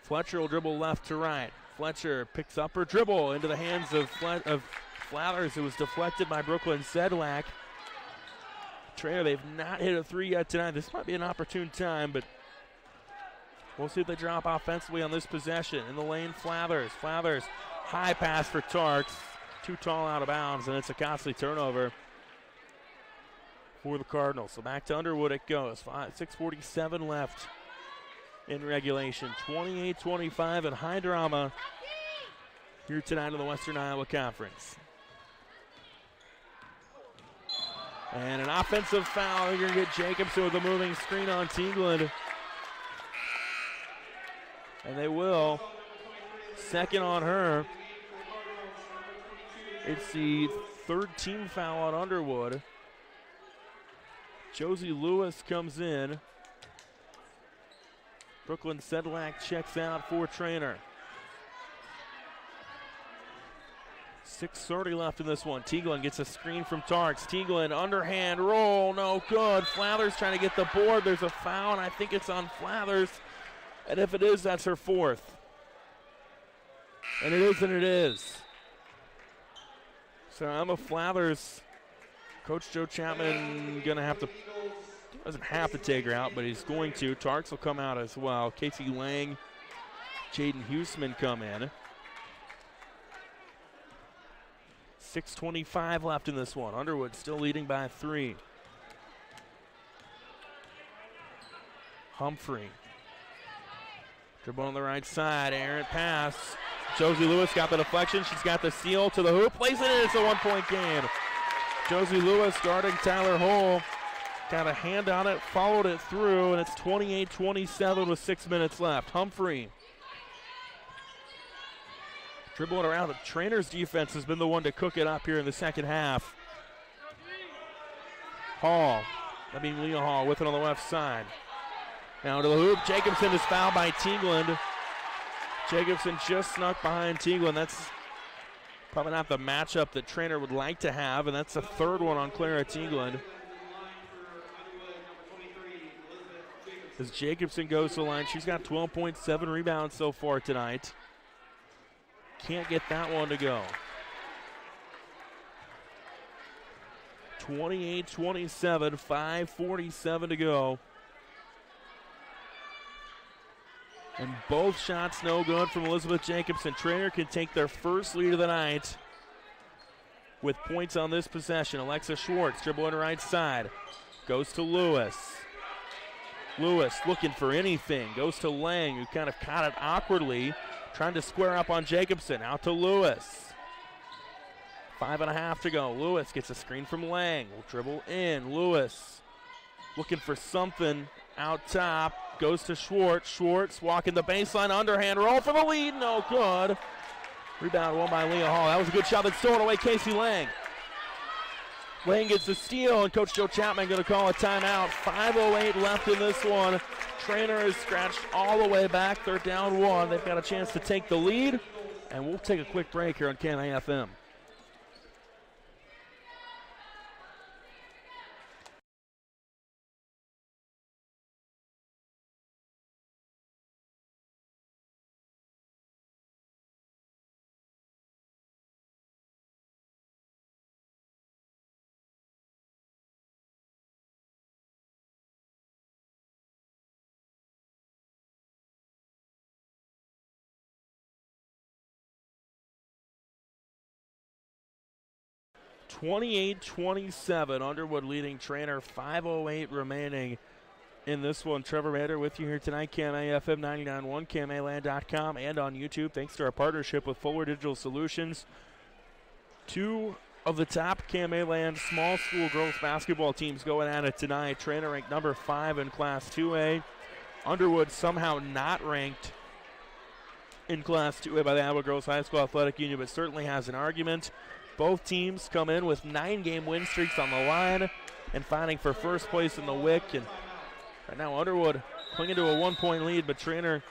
Fletcher will dribble left to right. Fletcher picks up her dribble into the hands of Flathers. It was deflected by Brooklyn Sedlak. Treynor, they've not hit a three yet tonight. This might be an opportune time, but we'll see if they drop offensively on this possession. In the lane, Flathers. Flathers, high pass for Tarks. Too tall out of bounds, and it's a costly turnover for the Cardinals. So back to Underwood it goes. 6:47 left in regulation. 28-25 and high drama here tonight in the Western Iowa Conference. And an offensive foul. You're going to get Jacobson with a moving screen on Teagland. And they will. Second on her. It's the third team foul on Underwood. Josie Lewis comes in. Brooklyn Sedlak checks out for Treynor. 6:30 left in this one. Teagland gets a screen from Tarks. Teagland underhand roll, no good. Flathers trying to get the board. There's a foul, and I think it's on Flathers. And if it is, that's her fourth. And it is, and it is. So Emma Flathers, Coach Joe Chapman gonna have to, doesn't have to take her out, but he's going to. Tarks will come out as well. Casey Lang, Jaden Huseman come in. 6:25 left in this one. Underwood still leading by 3. Humphrey. Dribble on the right side, errant pass. Josie Lewis got the deflection. She's got the steal to the hoop. Plays it in. It's a 1-point game. Josie Lewis guarding Tyler Hall. Got a hand on it, followed it through, and it's 28-27 with 6 minutes left. Humphrey. Dribbling around. The Treynor's defense has been the one to cook it up here in the second half. Hall That being Leah Hall with it on the left side. Now to the hoop. Jacobson is fouled by Teagland. Jacobson just snuck behind Teagland. That's probably not the matchup that Treynor would like to have, and that's the third one on Clara Teagland. As Jacobson goes to the line, she's got 12.7 rebounds so far tonight. Can't get that one to go. 28-27, 5:47 to go. And both shots no good from Elizabeth Jacobson. Treynor can take their first lead of the night with points on this possession. Alexa Schwartz dribbling right side. Goes to Lewis. Lewis looking for anything. Goes to Lang, who kind of caught it awkwardly, trying to square up on Jacobson. Out to Lewis. 5.5 to go. Lewis gets a screen from Lang. Will dribble in. Lewis looking for something out top. Goes to Schwartz. Schwartz walking the baseline. Underhand roll for the lead. No good. Rebound won by Leah Hall. That was a good shot that's stolen away. Casey Lang. Lang gets the steal, and Coach Joe Chapman going to call a timeout. 5:08 left in this one. Treynor is scratched all the way back. They're down one. They've got a chance to take the lead, and we'll take a quick break here on KMAFM. (28-27), Underwood leading Treynor. 5:08 remaining in this one. Trevor Mader with you here tonight. KMAFM 99.1, KMAland.com, and on YouTube. Thanks to our partnership with Fuller Digital Solutions. Two of the top KMAland small school girls basketball teams going at it tonight. Treynor ranked number 5 in Class 2A. Underwood somehow not ranked in Class 2A by the Iowa Girls High School Athletic Union, but certainly has an argument. Both teams come in with 9-game win streaks on the line and fighting for first place in the WIC. And right now Underwood clinging to a 1-point lead, but Treynor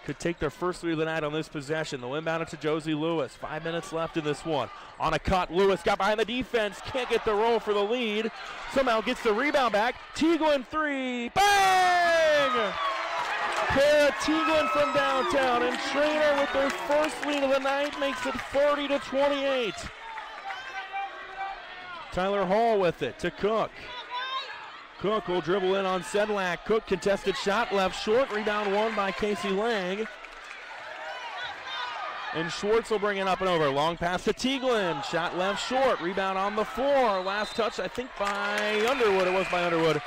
could take their first lead of the night on this possession. They'll inbound it to Josie Lewis. 5 minutes left in this one. On a cut, Lewis got behind the defense. Can't get the roll for the lead. Somehow gets the rebound back. Teagland 3. Bang! Kara Teagland from downtown, and Treynor with their first lead of the night makes it 30-28. Tyler Hall with it to Cook. Cook will dribble in on Sedlak. Cook contested shot left short. Rebound won by Casey Lang. And Schwartz will bring it up and over. Long pass to Teagland. Shot left short. Rebound on the floor. Last touch, I think, by Underwood. It was by Underwood.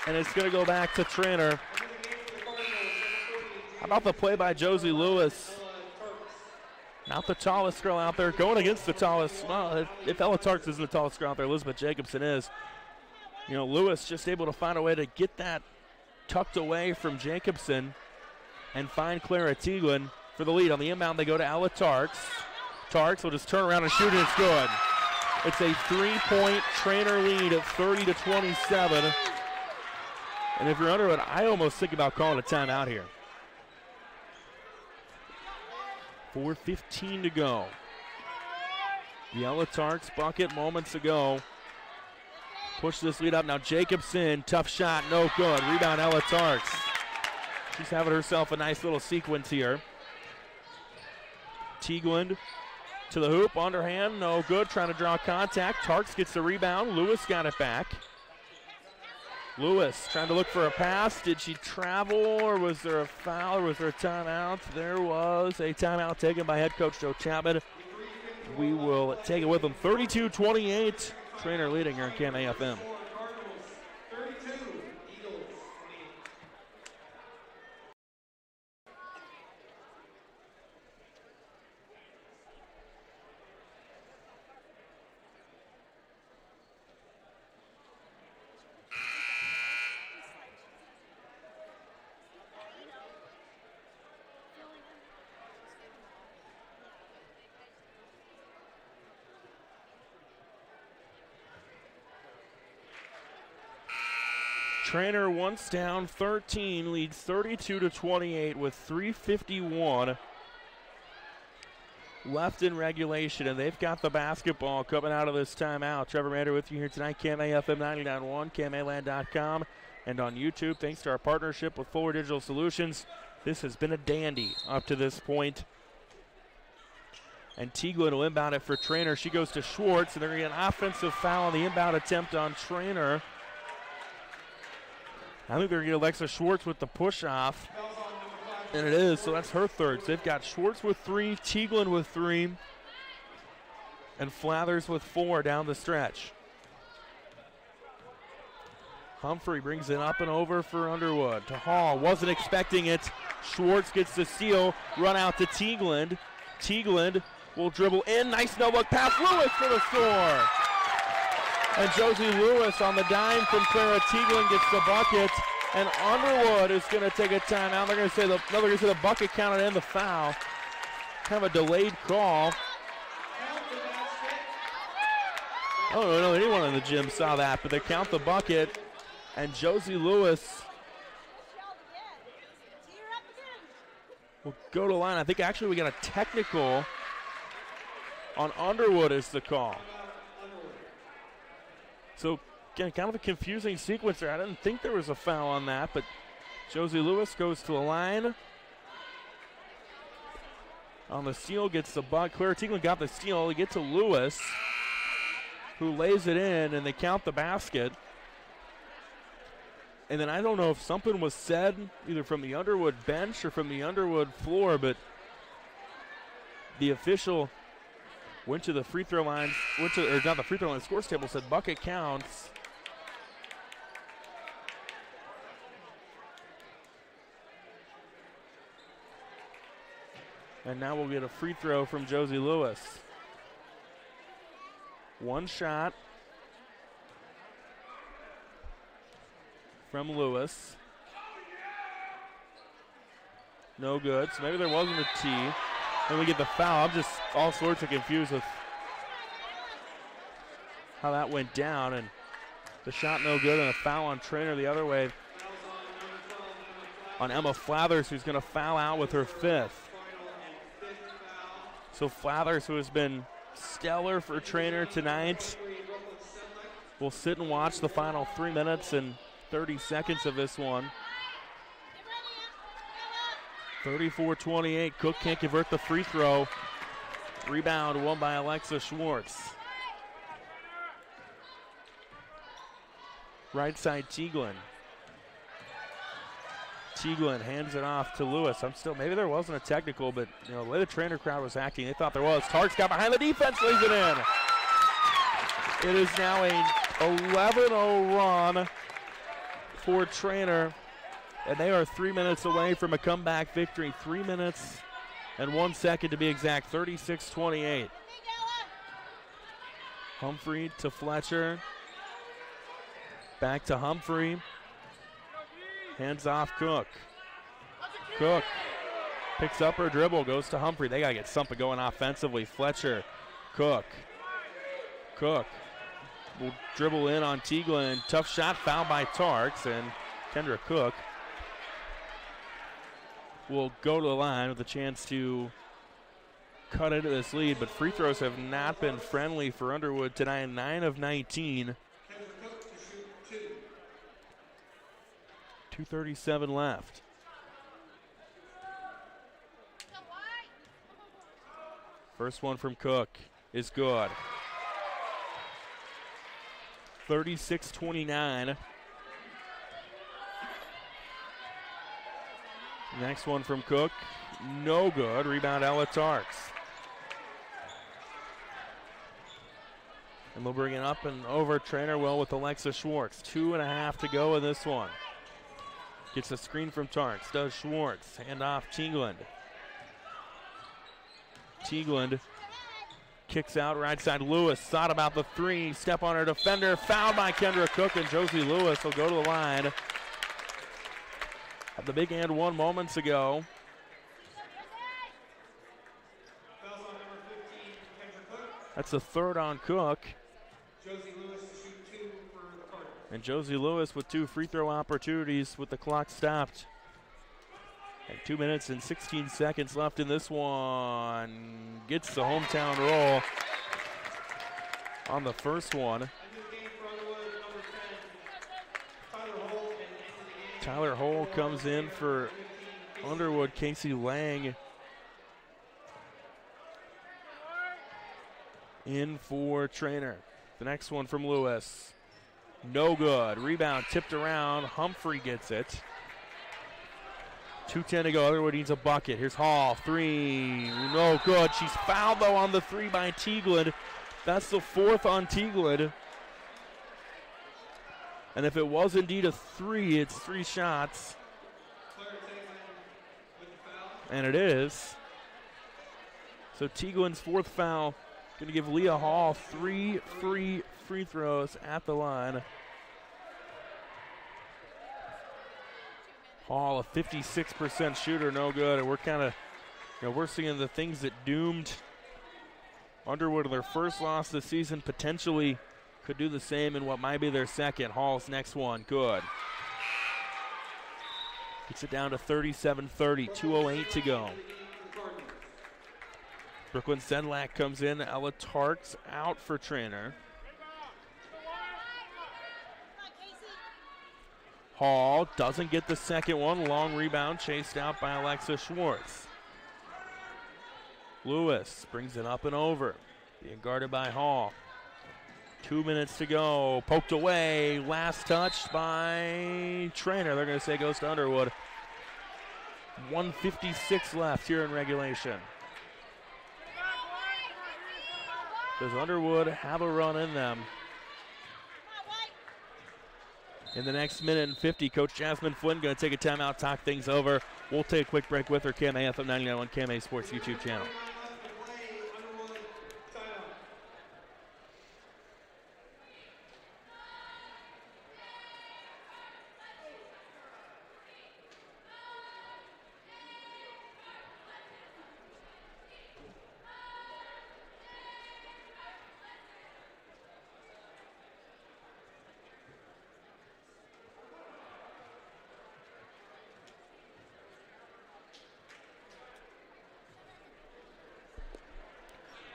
And it's going to go back to Treynor. How about the play by Josie Lewis? Not the tallest girl out there, going against the tallest. Well, if Ella Tarks isn't the tallest girl out there, Elizabeth Jacobson is. You know, Lewis just able to find a way to get that tucked away from Jacobson and find Clara Teagland for the lead. On the inbound, they go to Ella Tarks. Tarks will just turn around and shoot, and it's good. It's a 3-point Treynor lead at 30-27. And if you're Underwood, I almost think about calling a timeout here. 4:15 to go. The Ella Tarks bucket moments ago. Push this lead up. Now Jacobson, tough shot, no good. Rebound Ella Tarks. She's having herself a nice little sequence here. Teagland to the hoop, underhand, no good. Trying to draw contact. Tarks gets the rebound. Lewis got it back. Lewis trying to look for a pass. Did she travel, or was there a foul, or was there a timeout? There was a timeout taken by head coach Joe Chapman. We will take it with them. 32-28. Treynor leading here on KMAFM. Treynor once down 13, leads 32-28 with 3:51 left in regulation, and they've got the basketball coming out of this timeout. Trevor Mander with you here tonight, KMA FM 99.1, KMAland.com, and on YouTube. Thanks to our partnership with Fuller Digital Solutions, this has been a dandy up to this point. And Teaglin will inbound it for Treynor. She goes to Schwartz, and they're going to get an offensive foul on the inbound attempt on Treynor. I think they're going to get Alexa Schwartz with the push-off. And it is, so that's her third. So they've got Schwartz with 3, Teaglin with 3, and Flathers with 4 down the stretch. Humphrey brings it up and over for Underwood. To Hall, wasn't expecting it. Schwartz gets the steal, run out to Teaglin. Teaglin will dribble in, nice no-look pass, Lewis for the score. And Josie Lewis on the dime from Clara Teaglin gets the bucket. And Underwood is going to take a timeout. They're going to say the bucket counted and the foul. Kind of a delayed call. I don't know if anyone in the gym saw that, but they count the bucket. And Josie Lewis will go to line. I think actually we got a technical on Underwood is the call. So again, kind of a confusing sequence there. I didn't think there was a foul on that, but Josie Lewis goes to the line. On the steal, gets the bucket. Clara Teaglin got the steal. They get to Lewis, who lays it in, and they count the basket. And then I don't know if something was said, either from the Underwood bench or from the Underwood floor, but the official went to the free throw line, not the free throw line, the scores table, said bucket counts. And now we'll get a free throw from Josie Lewis. One shot from Lewis. No good. So maybe there wasn't a T. Then we get the foul. I'm just all sorts of confused with how that went down. And the shot no good, and a foul on Treynor the other way on Emma Flathers, who's going to foul out with her 5th. So Flathers, who has been stellar for Treynor tonight, will sit and watch the final 3 minutes and 30 seconds of this one. 34-28. Cook can't convert the free throw. Rebound won by Alexa Schwartz. Right side Teaglin. Teaglin hands it off to Lewis. Maybe there wasn't a technical, but the way the Treynor crowd was acting, they thought there was. Tarks got behind the defense, lays it in. It is now a 11-0 run for Treynor, and they are 3 minutes away from a comeback victory. 3 minutes and 1 second to be exact, 36-28. Humphrey to Fletcher. Back to Humphrey. Hands off Cook. Cook picks up her dribble, goes to Humphrey. They got to get something going offensively. Fletcher, Cook. Cook will dribble in on Teaglin. Tough shot, fouled by Tarks, and Kendra Cook will go to the line with a chance to cut into this lead, but free throws have not been friendly for Underwood tonight. 9 of 19. 2:37 left. First one from Cook is good. 36-29. Next one from Cook, no good. Rebound Ella Tarks. And they'll bring it up and over. Treynor will with Alexa Schwartz. 2.5 to go in this one. Gets a screen from Tarks, does Schwartz. Hand off Teaglin. Teaglin kicks out right side. Lewis thought about the 3. Step on her defender. Fouled by Kendra Cook, and Josie Lewis will go to the line. At the big and 1 moments ago. That's the 3rd on Cook. Josie Lewis to shoot 2 for the Cardinals. And Josie Lewis with 2 free throw opportunities with the clock stopped. And 2 minutes and 16 seconds left in this one. Gets the hometown roll on the first one. Tyler Hole comes in for Underwood. Casey Lang in for Treynor. The next one from Lewis. No good. Rebound tipped around. Humphrey gets it. 2:10 to go. Underwood needs a bucket. Here's Hall. 3. No good. She's fouled, though, on the 3 by Teaglin. That's the 4th on Teaglin. And if it was indeed a 3, it's 3 shots. And it is. So Teaglin's 4th foul. Going to give Leah Hall 3 free throws at the line. Hall, a 56% shooter, no good. And we're kind of, we're seeing the things that doomed Underwood of their first loss this season potentially could do the same in what might be their second. Hall's next one, good. Gets it down to 37-30, 2:08 to go. Brooklyn Sedlak comes in. Ella Tarks out for Treynor. Hall doesn't get the second one. Long rebound chased out by Alexa Schwartz. Lewis brings it up and over. Being guarded by Hall. 2 minutes to go. Poked away. Last touch by Treynor. They're going to say goes to Underwood. 1:56 left here in regulation. Does Underwood have a run in them? In the next minute and 50, Coach Jasmine Flynn going to take a timeout, talk things over. We'll take a quick break with her. KMA FM 99.1 KMA Sports YouTube channel.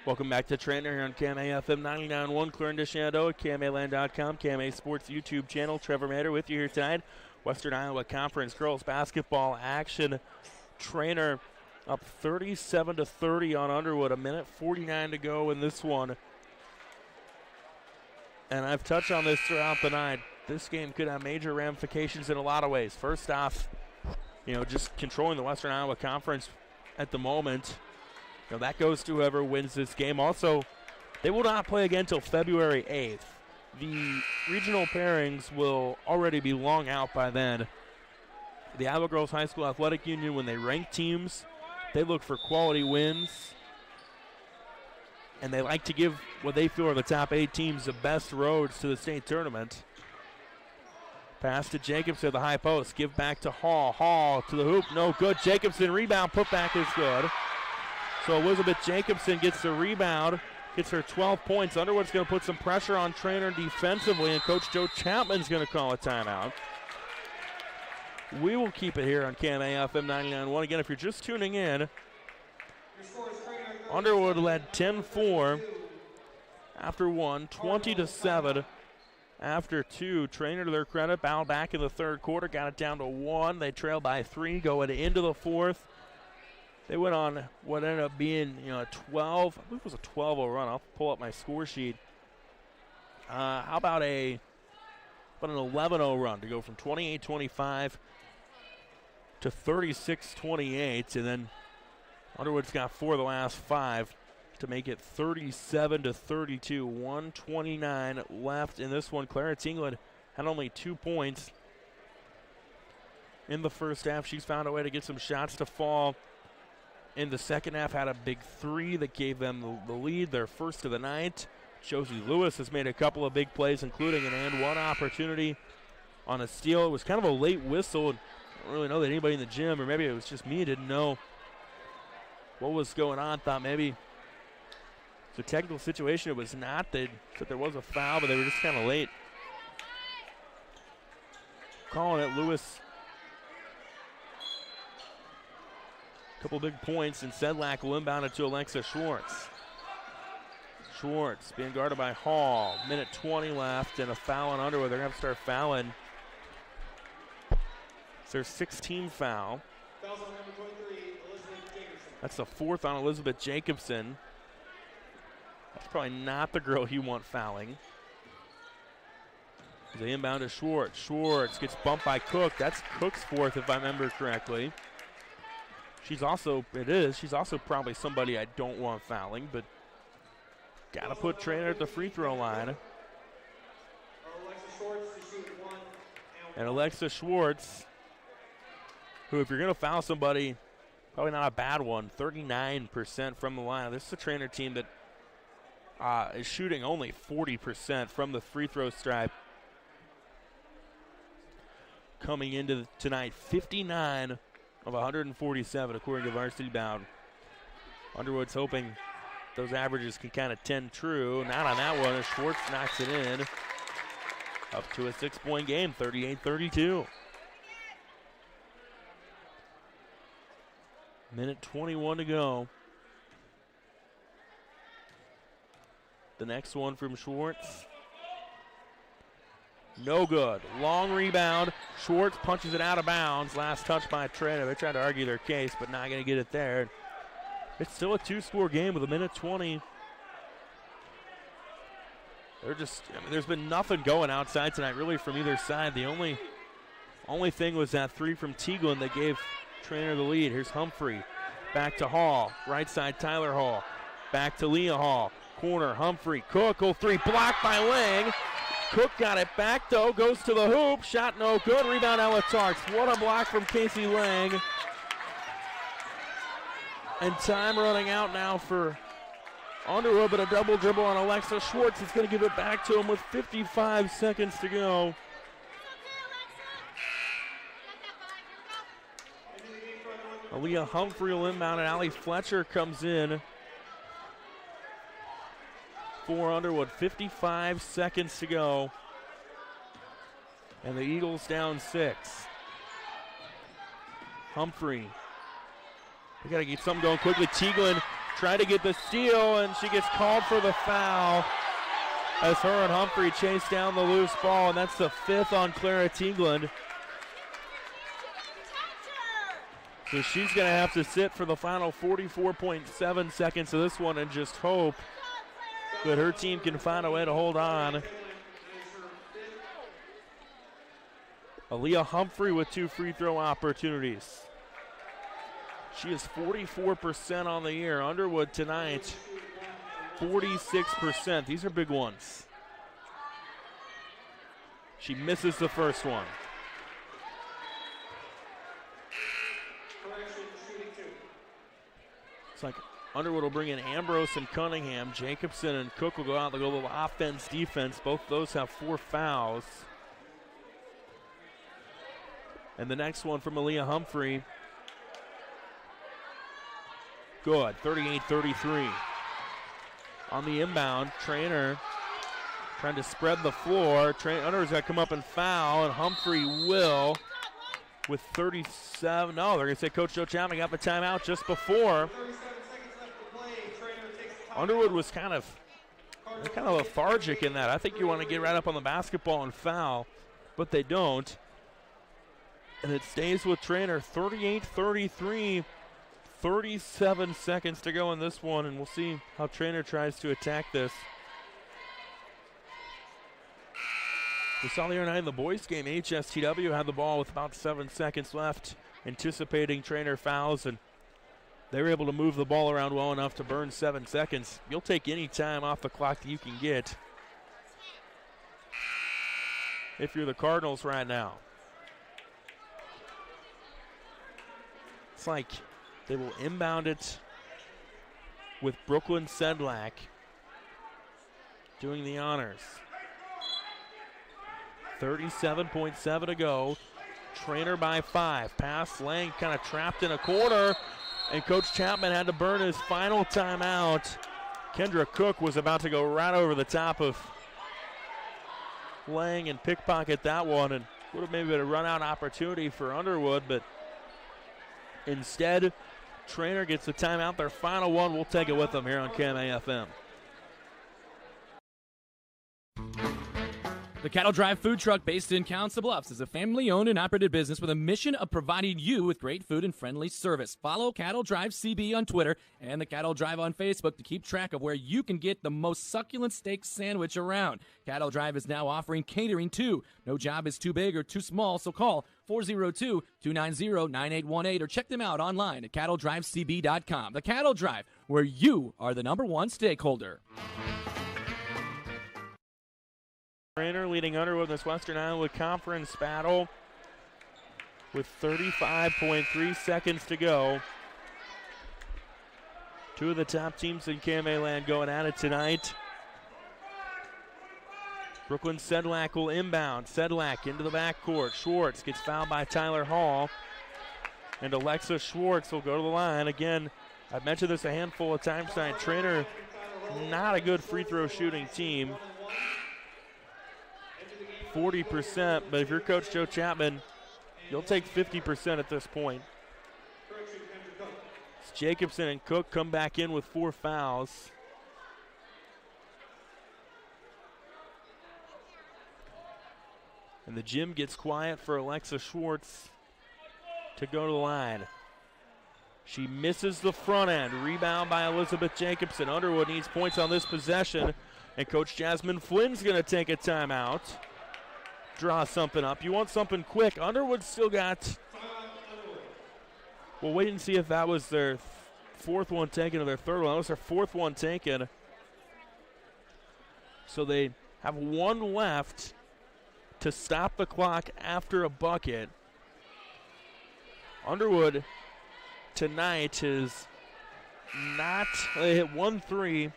Welcome back to Treynor here on KMA FM 99.1, Clarendon, Shenandoah, KMAland.com, KMA Sports YouTube channel. Trevor Mader with you here tonight. Western Iowa Conference girls basketball action. Treynor up 37-30 on Underwood. 1:49 to go in this one. And I've touched on this throughout the night. This game could have major ramifications in a lot of ways. First off, just controlling the Western Iowa Conference at the moment. That goes to whoever wins this game. Also, they will not play again until February 8th. The regional pairings will already be long out by then. The Iowa Girls High School Athletic Union, when they rank teams, they look for quality wins. And they like to give what they feel are the top 8 teams the best roads to the state tournament. Pass to Jacobson, the high post. Give back to Hall. Hall to the hoop. No good. Jacobson rebound. Put back is good. So Elizabeth Jacobson gets the rebound, gets her 12 points. Underwood's going to put some pressure on Treynor defensively, and Coach Joe Chapman's going to call a timeout. We will keep it here on KMA FM 99.1. Again, if you're just tuning in, Underwood led 10-4 after 1, 20-7 after 2. Treynor, to their credit, bowed back in the third quarter, got it down to 1. They trailed by 3 going into the fourth. They went on what ended up being, a 12. I believe it was a 12-0 run. I'll pull up my score sheet. How about an 11-0 run to go from 28-25 to 36-28, and then Underwood's got 4 of the last 5 to make it 37-32. 1:29 left in this one. Clarence England had only 2 points in the first half. She's found a way to get some shots to fall. In the second half, had a big 3 that gave them the lead, their first of the night. Josie Lewis has made a couple of big plays, including an and-one opportunity on a steal. It was kind of a late whistle, and I don't really know that anybody in the gym, or maybe it was just me, didn't know what was going on. Thought maybe it's a technical situation. It was not. They said there was a foul, but they were just kind of late. calling it. Lewis, a couple big points, and Sedlak will inbound it to Alexa Schwartz. Schwartz being guarded by Hall. Minute 20 left, and a foul on Underwood. They're going to have to start fouling. It's their 16th foul. Fouls on number 23, Elizabeth Jacobson. That's the fourth on Elizabeth Jacobson. That's probably not the girl you want fouling. They inbound to Schwartz. Schwartz gets bumped by Cook. That's Cook's fourth, if I remember correctly. She's also probably somebody I don't want fouling, but got to put Treynor at the free throw line. And Alexa Schwartz, who, if you're going to foul somebody, probably not a bad one, 39% from the line. This is a Treynor team that is shooting only 40% from the free throw stripe. Coming into tonight, 59 of 147, according to Varsity Bound. Underwood's hoping those averages can kind of tend true. Not on that one as Schwartz knocks it in. Up to a 6-point game, 38-32. Minute 21 to go. The next one from Schwartz. No good. Long rebound. Schwartz punches it out of bounds. Last touch by Treynor. They tried to argue their case, but not going to get it there. It's still a two-score game with a minute 20. There's been nothing going outside tonight, really, from either side. The only thing was that three from Teaglin that gave Treynor the lead. Here's Humphrey. Back to Hall. Right side, Tyler Hall. Back to Leah Hall. Corner, Humphrey. Cook, 0-3. Blocked by Lang. Cook got it back, though. Goes to the hoop. Shot no good. Rebound, Ella Tarks. What a block from Casey Lang. And time running out now for Underwood, but a double dribble on Alexa Schwartz. It's going to give it back to him with 55 seconds to go. Aaliyah Humphrey will inbound, and Allie Fletcher comes in for Underwood. 55 seconds to go. And the Eagles down 6. Humphrey. We got to get something going quickly. Teaglin tried to get the steal, and she gets called for the foul as her and Humphrey chase down the loose ball, and that's the 5th on Clara Teaglin. So she's going to have to sit for the final 44.7 seconds of this one and just hope that her team can find a way to hold on. Aaliyah Humphrey with 2 free throw opportunities. She is 44% on the year. Underwood tonight, 46%. These are big ones. She misses the first one. It's like Underwood will bring in Ambrose and Cunningham. Jacobson and Cook will go out. They'll go a little offense, defense. Both those have 4 fouls. And the next one from Aaliyah Humphrey. Good, 38-33. On the inbound, Treynor trying to spread the floor. Underwood's got to come up and foul, and Humphrey will with 37. No, they're going to say Coach Joe Chapman got the timeout just before. Underwood was kind of lethargic in that. I think you want to get right up on the basketball and foul, but they don't. And it stays with Treynor, 38-33. 37 seconds to go in this one, and we'll see how Treynor tries to attack this. We saw the other night in the boys' game, HSTW had the ball with about 7 seconds left, anticipating Treynor fouls, and they were able to move the ball around well enough to burn 7 seconds. You'll take any time off the clock that you can get if you're the Cardinals right now. It's like they will inbound it with Brooklyn Sedlak doing the honors. 37.7 to go. Treynor by 5. Pass, Lang kind of trapped in a corner, and Coach Chapman had to burn his final timeout. Kendra Cook was about to go right over the top of Lang and pickpocket that one, and Would have maybe been a run-out opportunity for Underwood, but instead, Treynor gets the timeout. Their final one. We'll take it with them here on KMAFM. The Cattle Drive food truck based in Council Bluffs is a family-owned and operated business with a mission of providing you with great food and friendly service. Follow Cattle Drive CB on Twitter and the Cattle Drive on Facebook to keep track of where you can get the most succulent steak sandwich around. Cattle Drive is now offering catering too. No job is too big or too small, so call 402-290-9818 or check them out online at cattledrivecb.com. The Cattle Drive, where you are the #1 stakeholder. Treynor leading Underwood in this Western Iowa Conference battle with 35.3 seconds to go. Two of the top teams in KMA land going at it tonight. Brooklyn Sedlak will inbound. Sedlak into the backcourt. Schwartz gets fouled by Tyler Hall. And Alexa Schwartz will go to the line. Again, I've mentioned this a handful of times tonight. Treynor, not a good free throw shooting team. 40%, but if you're Coach Joe Chapman, you'll take 50% at this point. It's Jacobson and Cook come back in with 4 fouls. And the gym gets quiet for Alexa Schwartz to go to the line. She misses the front end. Rebound by Elizabeth Jacobson. Underwood needs points on this possession, and Coach Jasmine Flynn's going to take a timeout. Draw something up. You want something quick. Underwood's still got. We'll wait and see if that was their fourth one taken or their third one. That was their fourth one taken. So they have one left to stop the clock after a bucket. Underwood tonight is not. They hit 1-3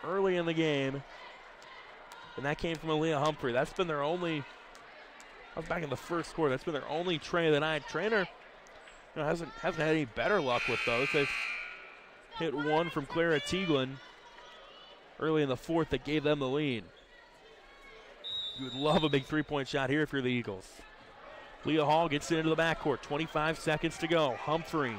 early in the game. And that came from Aaliyah Humphrey. That's been their only, that was back in the first quarter, that's been their only tray of the night. Treynor hasn't had any better luck with those. They've hit one from Clara Tieglin early in the fourth that gave them the lead. You would love a big three-point shot here if you're the Eagles. Leah Hall gets it into the backcourt. 25 seconds to go. Humphrey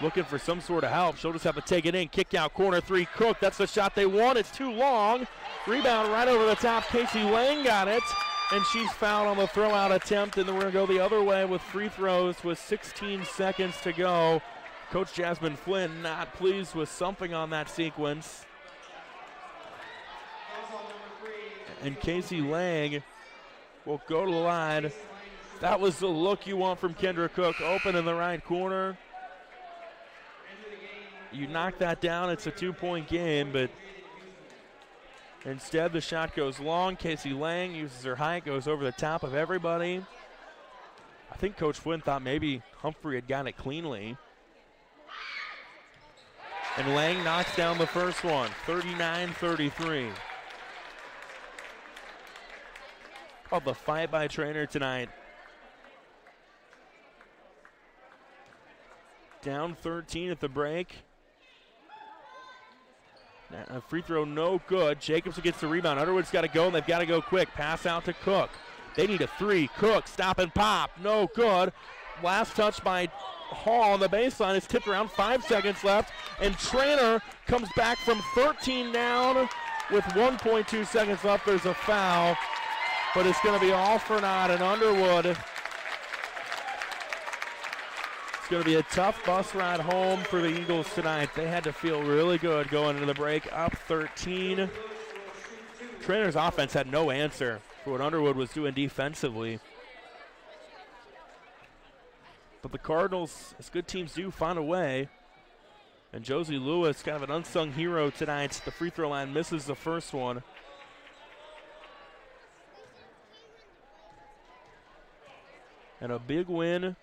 looking for some sort of help. She'll just have to take it in. Kick out corner three. Cook. That's the shot they want. It's too long. Rebound right over the top. Casey Lang got it. And she's fouled on the throw-out attempt. And then we're going to go the other way with free throws with 16 seconds to go. Coach Jasmine Flynn not pleased with something on that sequence. And Casey Lang will go to the line. That was the look you want from Kendra Cook. Open in the right corner. You knock that down, it's a 2-point game, but instead the shot goes long. Casey Lang uses her height, goes over the top of everybody. I think Coach Flynn thought maybe Humphrey had gotten it cleanly. And Lang knocks down the first one, 39-33. Called the fight by Treynor tonight. Down 13 at the break. A free throw no good. Jacobson gets the rebound. Underwood's got to go, and they've got to go quick. Pass out to Cook. They need a three. Cook, stop and pop. No good. Last touch by Hall on the baseline. It's tipped around. 5 seconds left. And Treynor comes back from 13 down with 1.2 seconds left. There's a foul. But it's going to be all for naught. And Underwood, it's going to be a tough bus ride home for the Eagles tonight. They had to feel really good going into the break, up 13. Treynor's offense had no answer for what Underwood was doing defensively. But the Cardinals, as good teams do, find a way. And Josie Lewis, kind of an unsung hero tonight. The free throw line misses the first one. And a big win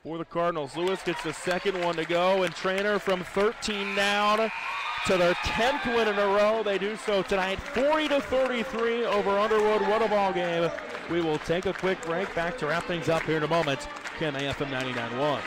for the Cardinals. Lewis gets the second one to go, and Treynor from 13 down to their 10th win in a row. They do so tonight, 40-33 over Underwood. What a ball game. We will take a quick break. Back to wrap things up here in a moment. KMAFM 99.1.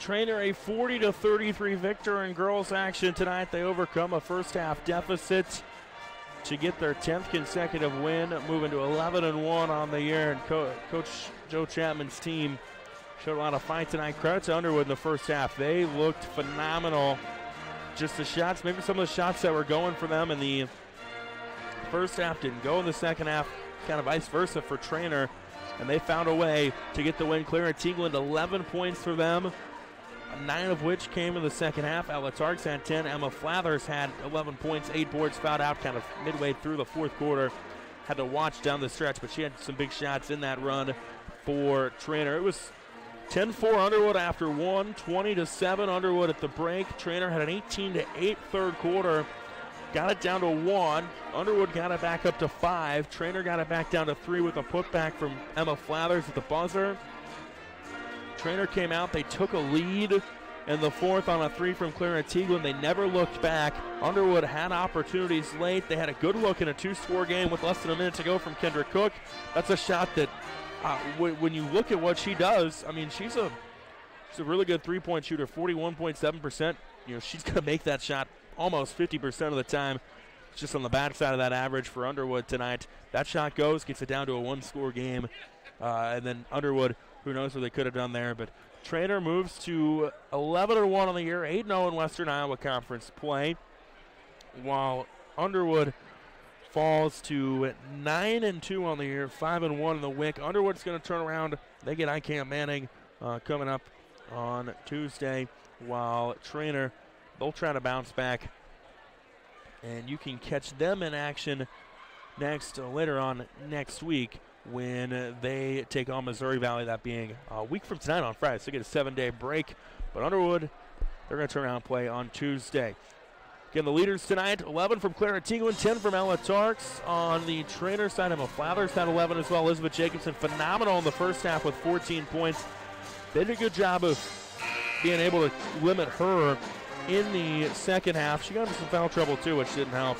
Treynor a 40-33 victor in girls action tonight. They overcome a first half deficit to get their 10th consecutive win, moving to 11-1 on the year. And Coach Joe Chapman's team showed a lot of fight tonight. Credit to Underwood in the first half. They looked phenomenal. Just the shots, maybe some of the shots that were going for them in the first half didn't go in the second half, kind of vice versa for Treynor. And they found a way to get the win. Clarence Eagland, 11 points for them, 9 of which came in the second half. Ella Tarks had 10. Emma Flathers had 11 points, 8 boards, fouled out kind of midway through the fourth quarter. Had to watch down the stretch, but she had some big shots in that run for Treynor. It was 10-4 Underwood after one, 20-7 Underwood at the break. Treynor had an 18-8 third quarter. Got it down to 1. Underwood got it back up to 5. Treynor got it back down to 3 with a putback from Emma Flathers at the buzzer. Treynor came out. They took a lead in the fourth on a 3 from Clarence Eagland. They never looked back. Underwood had opportunities late. They had a good look in a 2-score game with less than a minute to go from Kendra Cook. That's a shot that, when you look at what she does, I mean, she's a really good three-point shooter, 41.7%. You know, she's going to make that shot almost 50% of the time. It's just on the bad side of that average for Underwood tonight. That shot goes, gets it down to a 1-score game. And then Underwood, who knows what they could have done there. But Treynor moves to 11-1 on the year, 8-0 in Western Iowa Conference play, while Underwood falls to 9-2 on the year, 5-1 in the WIC. Underwood's going to turn around. They get ICAM Manning coming up on Tuesday, while Treynor, they'll try to bounce back. And you can catch them in action later on next week when they take on Missouri Valley, that being a week from tonight on Friday. So they get a 7-day break. But Underwood, they're going to turn around and play on Tuesday. Again, the leaders tonight, 11 from Clarence Eagland, 10 from Ella Tarks. On the Treynor side, Emma Flathers had 11 as well. Elizabeth Jacobson, phenomenal in the first half with 14 points. They did a good job of being able to limit her in the second half. She got into some foul trouble too, which didn't help.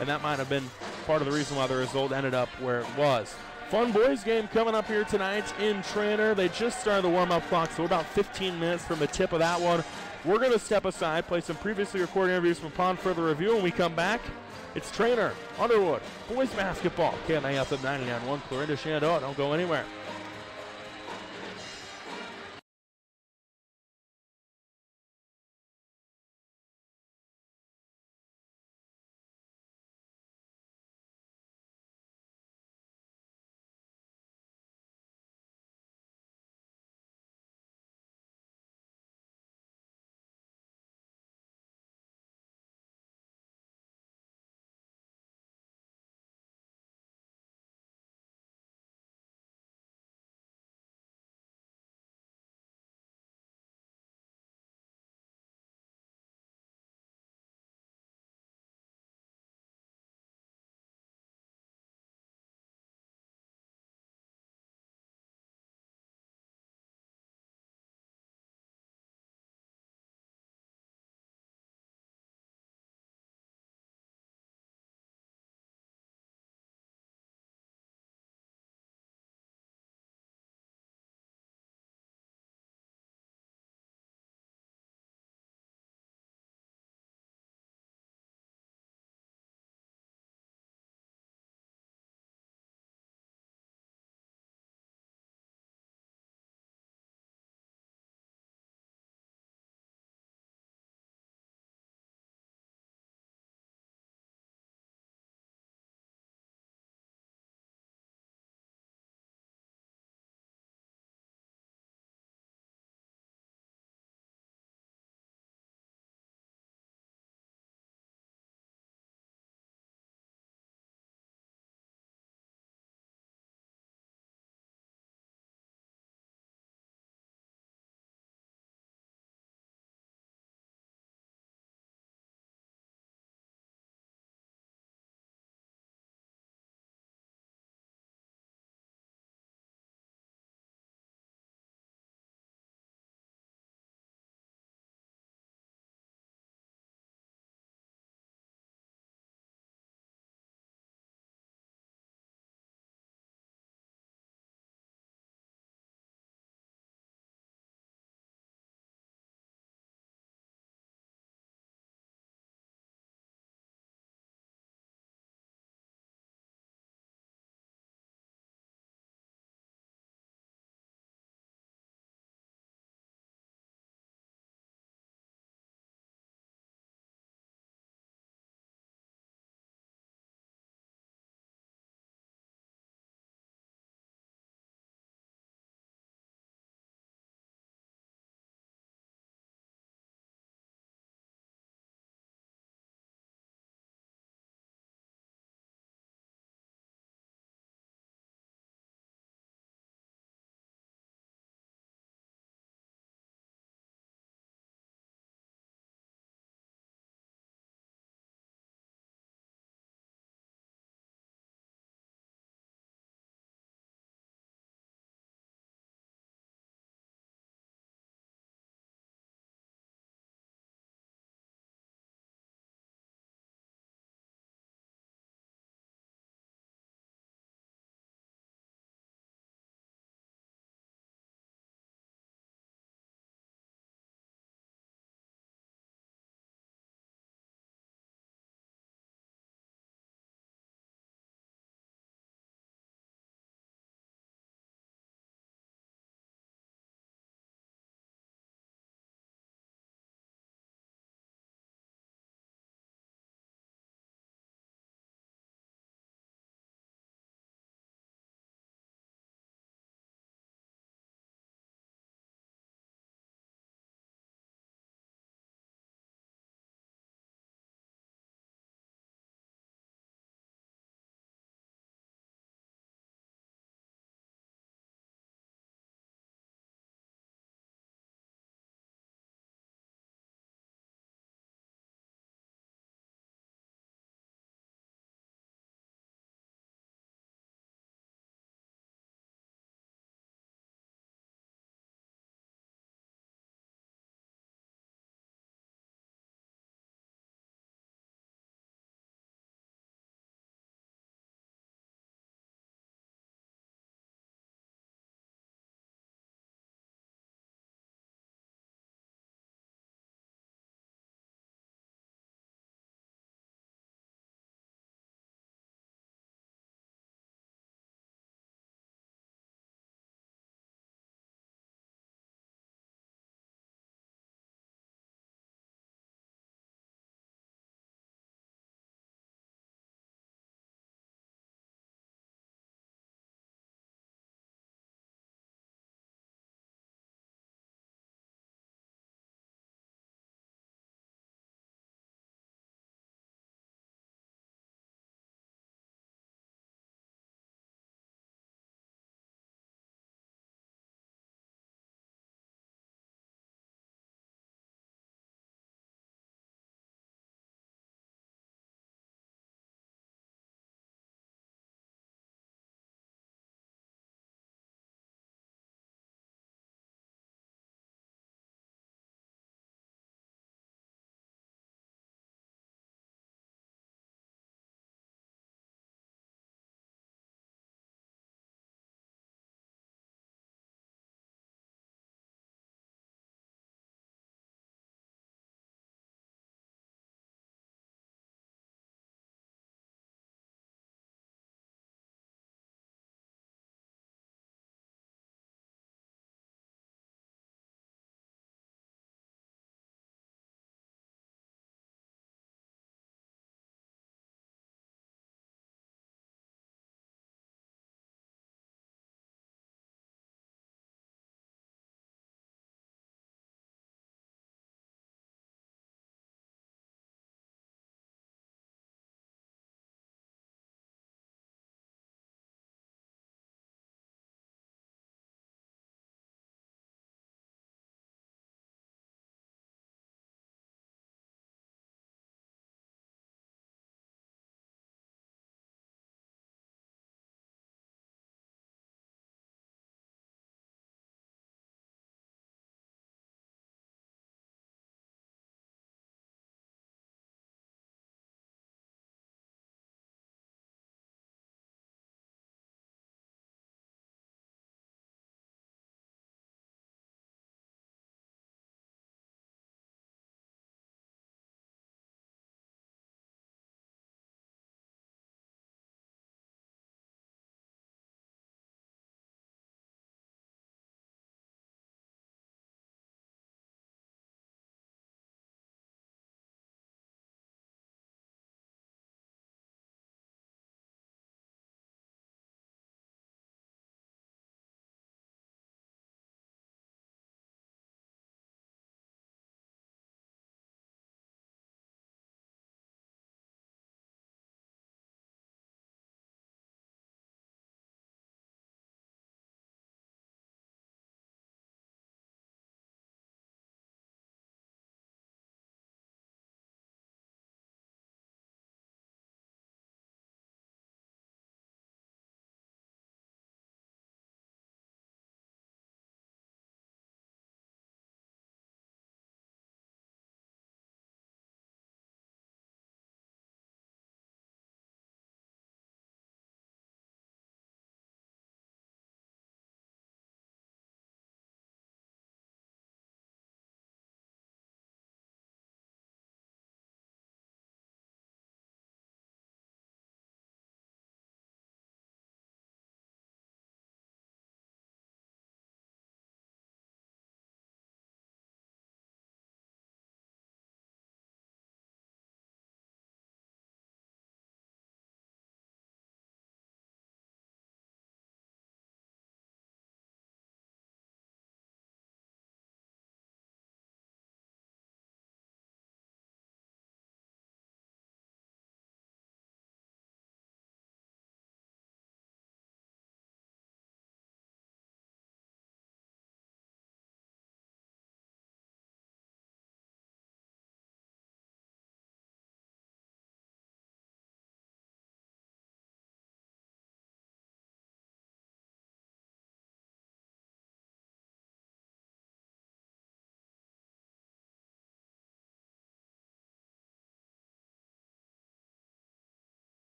And that might have been part of the reason why the result ended up where it was. Fun boys game coming up here tonight in Treynor. They just started the warm-up clock, so we're about 15 minutes from the tip of that one. We're going to step aside, play some previously recorded interviews from upon further review. When we come back, it's Treynor, Underwood, boys basketball. KMA FM 99.1, Clarinda Shenandoah. Don't go anywhere.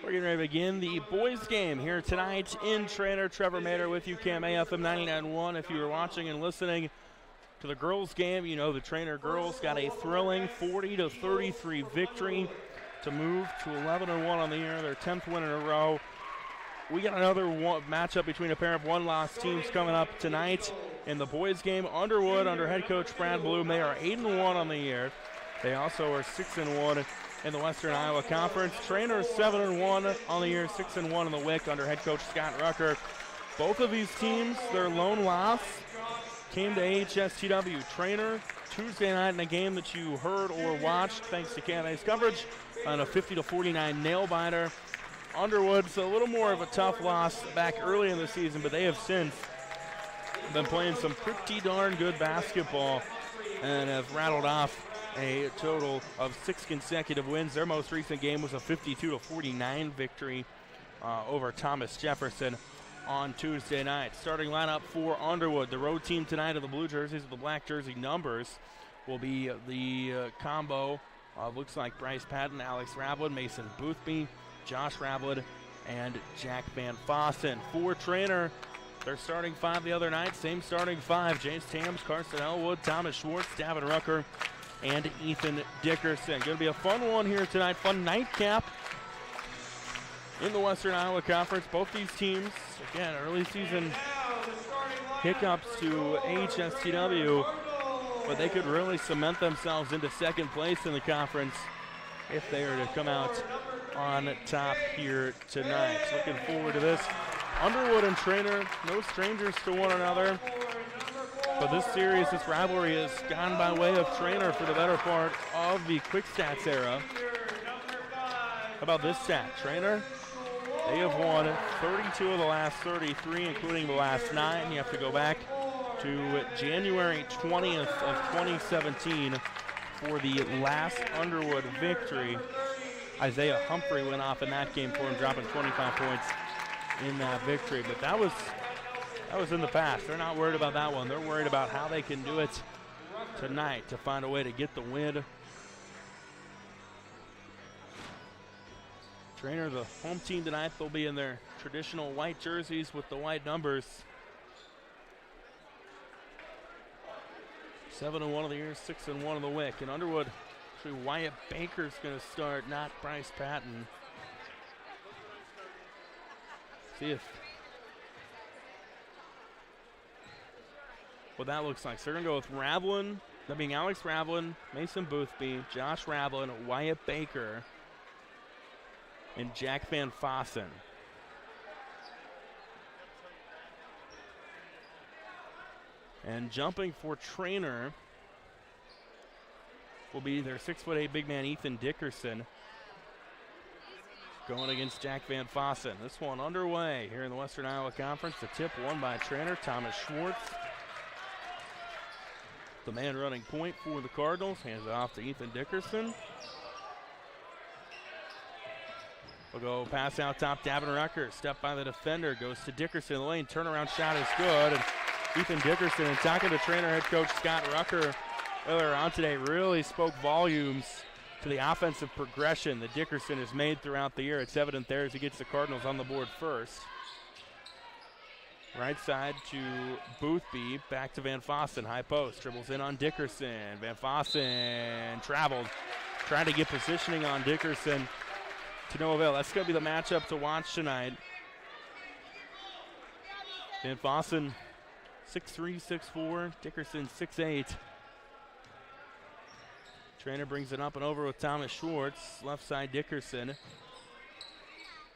We're getting ready to begin the boys' game here tonight in Treynor. Trevor Mader with you, KMAFM 99.1. If you were watching and listening to the girls' game, you know the Treynor girls got a thrilling 40-33 victory to move to 11-1 on the year, their 10th win in a row. We got another matchup between a pair of one-loss teams coming up tonight in the boys' game. Underwood, under head coach Brad Bloom, they are 8-1 on the year. They also are 6-1 in the Western Iowa Conference. Treynor 7-1 on the year, 6-1 in the WIC under head coach Scott Rucker. Both of these teams, their lone loss came to AHSTW. Treynor Tuesday night in a game that you heard or watched thanks to KMA's coverage on a 50-49 nail-biter. Underwood's a little more of a tough loss back early in the season, but they have since been playing some pretty darn good basketball and have rattled off a total of 6 consecutive wins. Their most recent game was a 52-49 victory over Thomas Jefferson on Tuesday night. Starting lineup for Underwood, the road team tonight of the blue jerseys with the black jersey numbers, will be the combo of looks like Bryce Patton, Alex Ravlin, Mason Boothby, Josh Ravlin, and Jack Van Fossen. For Treynor, their starting 5 the other night, same starting 5, James Tams, Carson Elwood, Thomas Schwartz, Davin Rucker, and Ethan Dickerson. Going to be a fun one here tonight, fun nightcap in the Western Iowa Conference. Both these teams, again, early season hiccups to AHSTW, but they could really cement themselves into second place in the conference if they are to come out on top here tonight. So looking forward to this. Underwood and Treynor, no strangers to one another. But this series, this rivalry has gone by way of Treynor for the better part of the quick stats era. How about this stat? Treynor, they have won 32 of the last 33, including the last 9. You have to go back to January 20th of 2017 for the last Underwood victory. Isaiah Humphrey went off in that game for him, dropping 25 points in that victory. But that was in the past. They're not worried about that one. They're worried about how they can do it tonight to find a way to get the win. Treynor, the home team tonight, they'll be in their traditional white jerseys with the white numbers. 7-1 of the year, 6-1 of the WIC. And Underwood, actually Wyatt Baker's going to start, not Bryce Patton. See if what that looks like. So they're going to go with Ravlin, that being Alex Ravlin, Mason Boothby, Josh Ravlin, Wyatt Baker, and Jack Van Fossen. And jumping for Treynor will be their 6'8" big man Ethan Dickerson, going against Jack Van Fossen. This one underway here in the Western Iowa Conference. The tip won by Treynor, Thomas Schwartz. The man running point for the Cardinals, hands it off to Ethan Dickerson. We'll go pass out top, Davin Rucker, step by the defender, goes to Dickerson in the lane, turnaround shot is good. And Ethan Dickerson, and talking to Treynor head coach Scott Rucker earlier on today, really spoke volumes to the offensive progression that Dickerson has made throughout the year. It's evident there as he gets the Cardinals on the board first. Right side to Boothby, back to Van Fossen, high post, dribbles in on Dickerson. Van Fossen traveled, trying to get positioning on Dickerson to no avail. That's going to be the matchup to watch tonight. Van Fossen 6'3", 6'4", Dickerson 6'8". Treynor brings it up and over with Thomas Schwartz, left side Dickerson.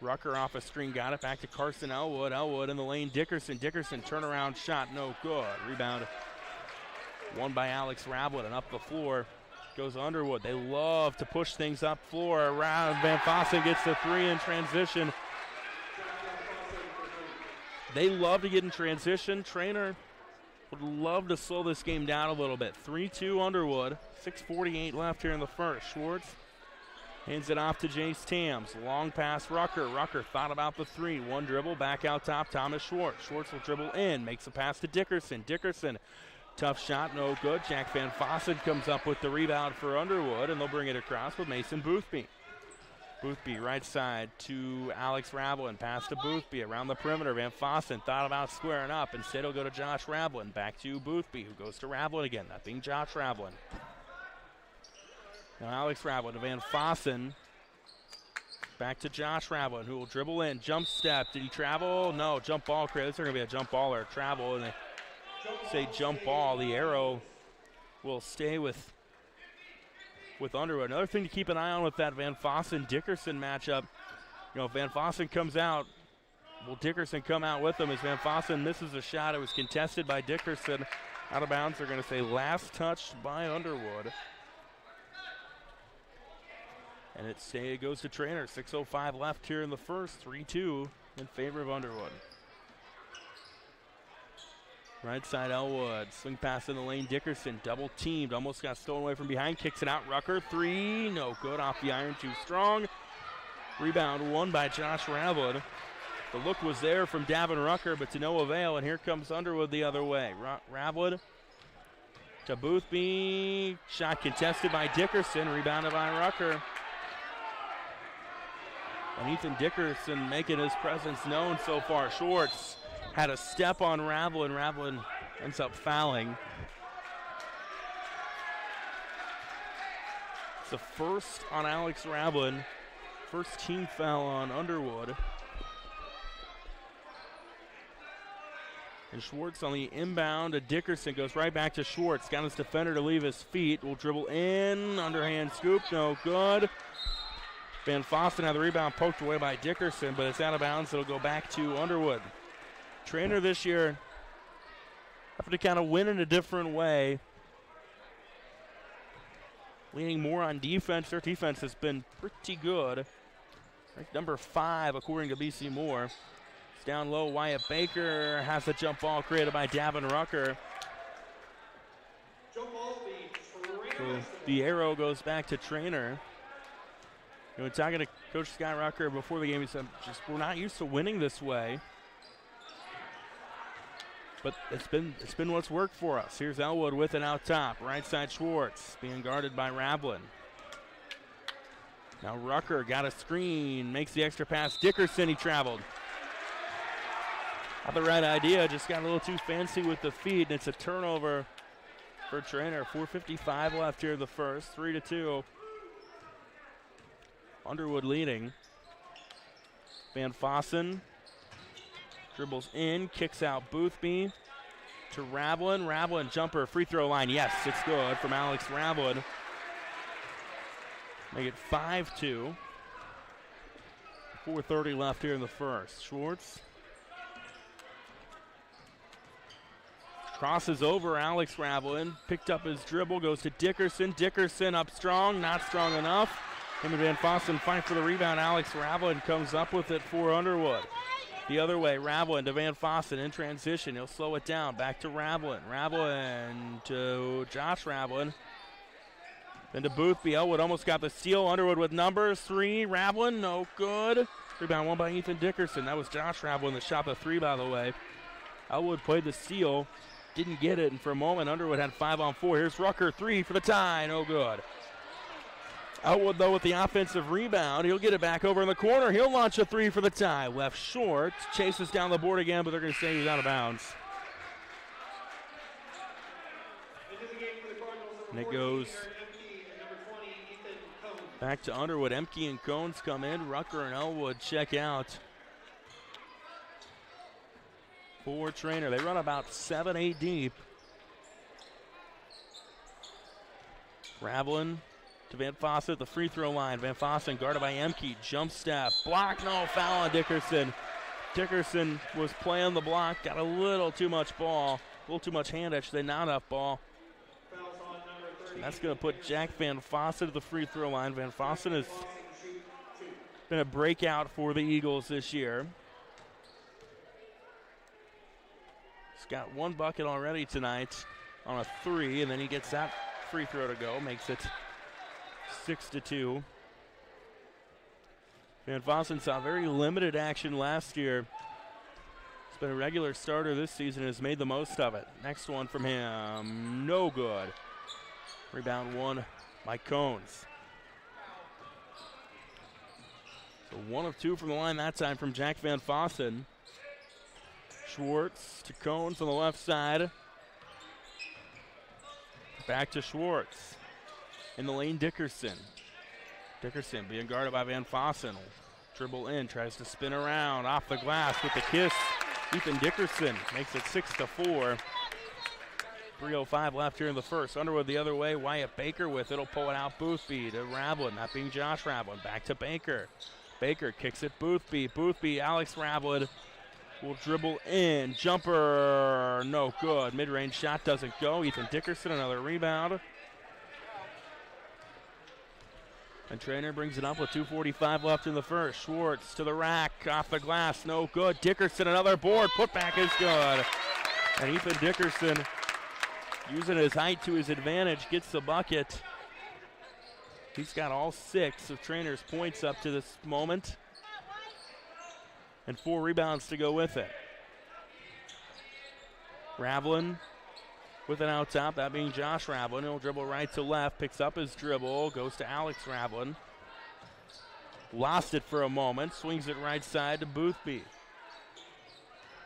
Rucker off a screen, got it back to Carson Elwood. Elwood in the lane, Dickerson. Dickerson turnaround shot, no good. Rebound won by Alex Ravlin, and up the floor goes Underwood. They love to push things up floor around. Van Fossen gets the 3 in transition. They love to get in transition. Treynor would love to slow this game down a little bit. 3-2 Underwood, 6:48 left here in the first. Schwartz hands it off to Jace Tams. Long pass, Rucker. Rucker thought about the 3. One dribble, back out top, Thomas Schwartz. Schwartz will dribble in, makes a pass to Dickerson. Dickerson, tough shot, no good. Jack Van Fossen comes up with the rebound for Underwood, and they'll bring it across with Mason Boothby. Boothby right side to Alex Ravelin. Pass to Boothby around the perimeter. Van Fossen thought about squaring up. Instead, he'll go to Josh Ravelin. Back to Boothby, who goes to Ravelin again. That being Josh Ravelin. Now Alex Ravelin to Van Fossen. Back to Josh Ravelin, who will dribble in. Jump step. Did he travel? No. Jump ball. This is going to be a jump ball or a travel. And they say jump ball. The arrow will stay with Underwood. Another thing to keep an eye on with that Van Fossen-Dickerson matchup, if Van Fossen comes out, will Dickerson come out with him? As Van Fossen misses a shot, it was contested by Dickerson. Out of bounds, they're going to say last touched by Underwood. And it goes to Treynor. 6:05 left here in the first. 3-2 in favor of Underwood. Right side, Elwood. Swing pass in the lane. Dickerson double teamed. Almost got stolen away from behind. Kicks it out. Rucker, 3. No good. Off the iron. Too strong. Rebound won by Josh Ravelin. The look was there from Davin Rucker, but to no avail. And here comes Underwood the other way. Ravelin to Boothby. Shot contested by Dickerson. Rebounded by Rucker. And Ethan Dickerson making his presence known so far. Schwartz had a step on Ravelin. Ravelin ends up fouling. It's the first on Alex Ravelin. First team foul on Underwood. And Schwartz on the inbound to Dickerson. Goes right back to Schwartz. Got his defender to leave his feet. Will dribble in. Underhand scoop. No good. Van Fossen had the rebound poked away by Dickerson, but it's out of bounds. It'll go back to Underwood. Treynor this year having to kind of win in a different way. Leaning more on defense. Their defense has been pretty good. Ranked number 5 according to BC Moore. It's down low. Wyatt Baker has the jump ball created by Davin Rucker. So the arrow goes back to Treynor. Talking to Coach Scott Rucker before the game, he said, we're not used to winning this way. But it's been what's worked for us. Here's Elwood with it out top. Right side Schwartz being guarded by Ravelin. Now Rucker got a screen, makes the extra pass. Dickerson, he traveled. Had the right idea, just got a little too fancy with the feed, and it's a turnover for Treynor. 4:55 left here in the first, 3-2. Underwood leading. Van Fossen dribbles in, kicks out Boothby to Ravelin. Ravelin jumper, free throw line. Yes, it's good from Alex Ravelin. Make it 5-2. 4:30 left here in the first. Schwartz crosses over Alex Ravelin. Picked up his dribble, goes to Dickerson. Dickerson up strong, not strong enough. Him and Van Fossen fight for the rebound. Alex Ravelin comes up with it for Underwood. The other way, Ravelin to Van Fossen in transition. He'll slow it down. Back to Ravelin. Ravelin to Josh Ravelin. Then to Boothby. Elwood almost got the steal. Underwood with numbers. 3. Ravelin, no good. Rebound won by Ethan Dickerson. That was Josh Ravelin that shot the 3, by the way. Elwood played the steal. Didn't get it. And for a moment, Underwood had 5 on 4. Here's Rucker. 3 for the tie. No good. Elwood, though, with the offensive rebound. He'll get it back over in the corner. He'll launch a 3 for the tie. Left short. Chases down the board again, but they're going to say he's out of bounds. And it goes back to Underwood. Emke and Cones come in. Rucker and Elwood check out for Treynor. They run about 7-8 deep. Ravelin to Van Fossen at the free throw line. Van Fossen guarded by Emke. Jump step. Block. No foul on Dickerson. Dickerson was playing the block. Got a little too much ball. A little too much hand, actually. Not enough ball. And that's going to put Jack Van Fossen at the free throw line. Van Fossen has been a breakout for the Eagles this year. He's got 1 bucket already tonight on a 3, and then he gets that free throw to go. Makes it 6-2. Van Fossen saw very limited action last year. He's been a regular starter this season and has made the most of it. Next one from him, no good. Rebound won by Cones. So 1 of 2 from the line that time from Jack Van Fossen. Schwartz to Cones on the left side. Back to Schwartz. In the lane, Dickerson. Dickerson being guarded by Van Fossen. Dribble in, tries to spin around, off the glass with the kiss. Ethan Dickerson makes it 6-4. 3:05 left here in the first. Underwood the other way, Wyatt Baker with it. He'll pull it out Boothby to Ravlin, that being Josh Ravlin. Back to Baker. Baker kicks it Boothby. Boothby, Alex Ravlin will dribble in. Jumper, no good. Mid-range shot doesn't go. Ethan Dickerson, another rebound. And Treynor brings it up with 2:45 left in the first. Schwartz to the rack, off the glass, no good. Dickerson, another board, putback is good. And Ethan Dickerson, using his height to his advantage, gets the bucket. He's got all 6 of Treynor's points up to this moment. And 4 rebounds to go with it. Ravlin with an out top, that being Josh Ravlin. He'll dribble right to left, picks up his dribble, goes to Alex Ravlin. Lost it for a moment, swings it right side to Boothby.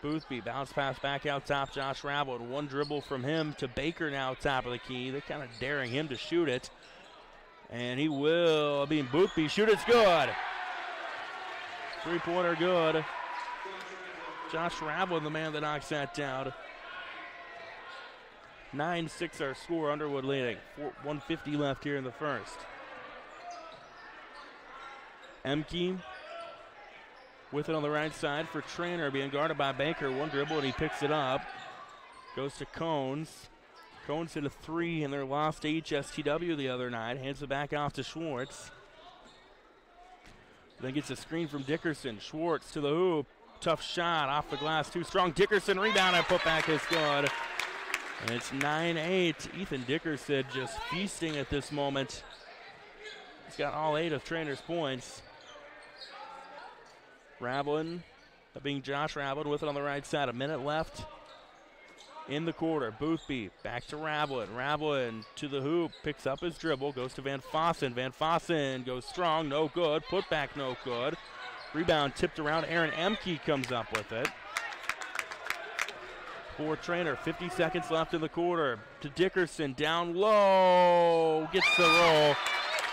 Boothby, bounce pass back out top, Josh Ravlin. 1 dribble from him to Baker now top of the key. They're kind of daring him to shoot it. And he will, Boothby, shoot it's good. 3-pointer good. Josh Ravlin, the man that knocks that down. 9-6 our score, Underwood leading. 1:50 left here in the first. Emke with it on the right side for Treynor, being guarded by Baker. 1 dribble and he picks it up. Goes to Cones. Cones hit a 3 in their loss to HSTW the other night. Hands it back off to Schwartz. Then gets a screen from Dickerson. Schwartz to the hoop. Tough shot off the glass, too strong. Dickerson rebound and putback is good. And it's 9-8. Ethan Dickerson just feasting at this moment. He's got all 8 of Treynor's points. Ravlin, that being Josh Ravlin with it on the right side. A minute left in the quarter. Boothby back to Ravlin. Ravlin to the hoop, picks up his dribble, goes to Van Fossen. Van Fossen goes strong, no good. Putback, no good. Rebound tipped around. Aaron Emke comes up with it. For Treynor, 50 seconds left in the quarter. To Dickerson, down low, gets the roll.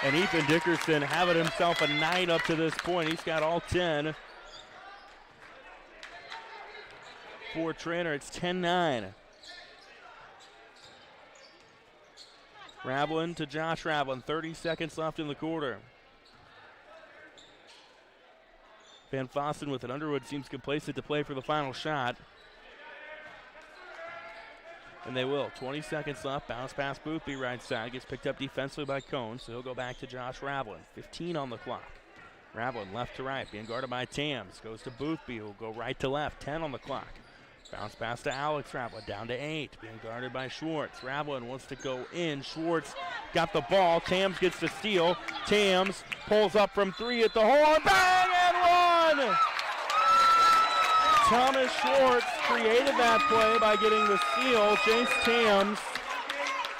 And Ethan Dickerson having himself a night up to this point. He's got all 10. For Treynor, it's 10-9. Ravlin to Josh Ravlin, 30 seconds left in the quarter. Van Fossen with it. Underwood seems complacent to play for the final shot. And they will. 20 seconds left. Bounce pass Boothby right side. Gets picked up defensively by Cohn, so he'll go back to Josh Ravlin. 15 on the clock. Ravlin left to right, being guarded by Tams. Goes to Boothby, who'll go right to left. 10 on the clock. Bounce pass to Alex Ravlin, down to 8, being guarded by Schwartz. Ravlin wants to go in. Schwartz got the ball. Tams gets the steal. Tams pulls up from 3 at the hole. Bang and one! Thomas Schwartz created that play by getting the steal. Jace Tams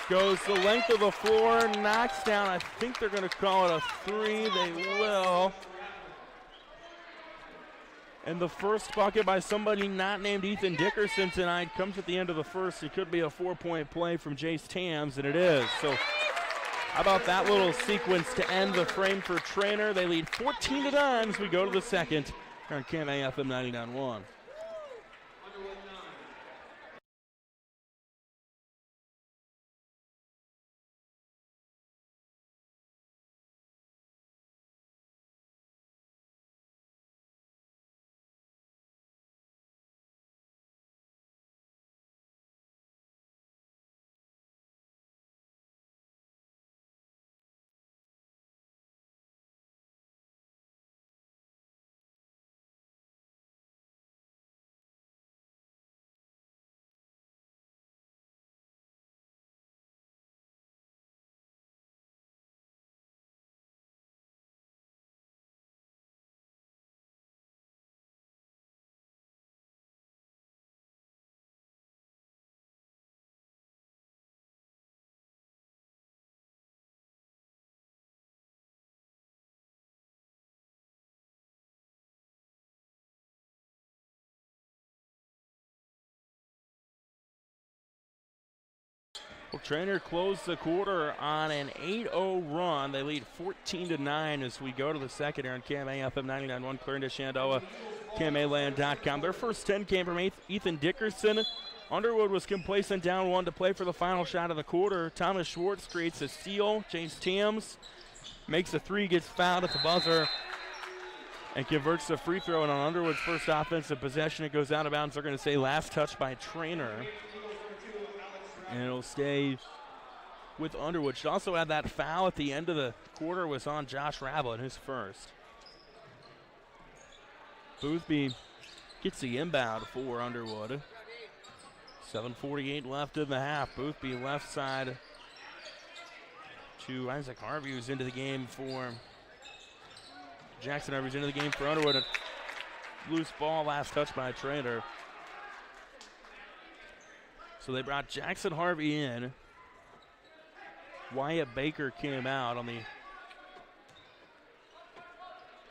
goes the length of the floor, knocks down. I think they're going to call it a 3. They will. And the first bucket by somebody not named Ethan Dickerson tonight comes at the end of the first. It could be a 4-point play from Jace Tams, and it is. So how about that little sequence to end the frame for Treynor? They lead 14-9 as we go to the second here on KMAFM 99.1. Well, Treynor closed the quarter on an 8-0 run. They lead 14-9 as we go to the second here on KMA FM 99.1 Clarendon, Shenandoah, KMAland.com. Their first 10 came from Ethan Dickerson. Underwood was complacent, down one to play for the final shot of the quarter. Thomas Schwartz creates a steal. James Tams makes a three, gets fouled at the buzzer, and converts the free throw. And on Underwood's first offensive possession, it goes out of bounds. They're going to say last touch by Treynor. And it'll stay with Underwood. Should also add that foul at the end of the quarter was on Josh Ravlin, his first. Boothby gets the inbound for Underwood. 7:48 left in the half. Boothby left side to Isaac Harvey, who's into the game for Jackson Harvey's into the game for Underwood. A loose ball, last touch by Treynor. So they brought Jackson Harvey in. Wyatt Baker came out on the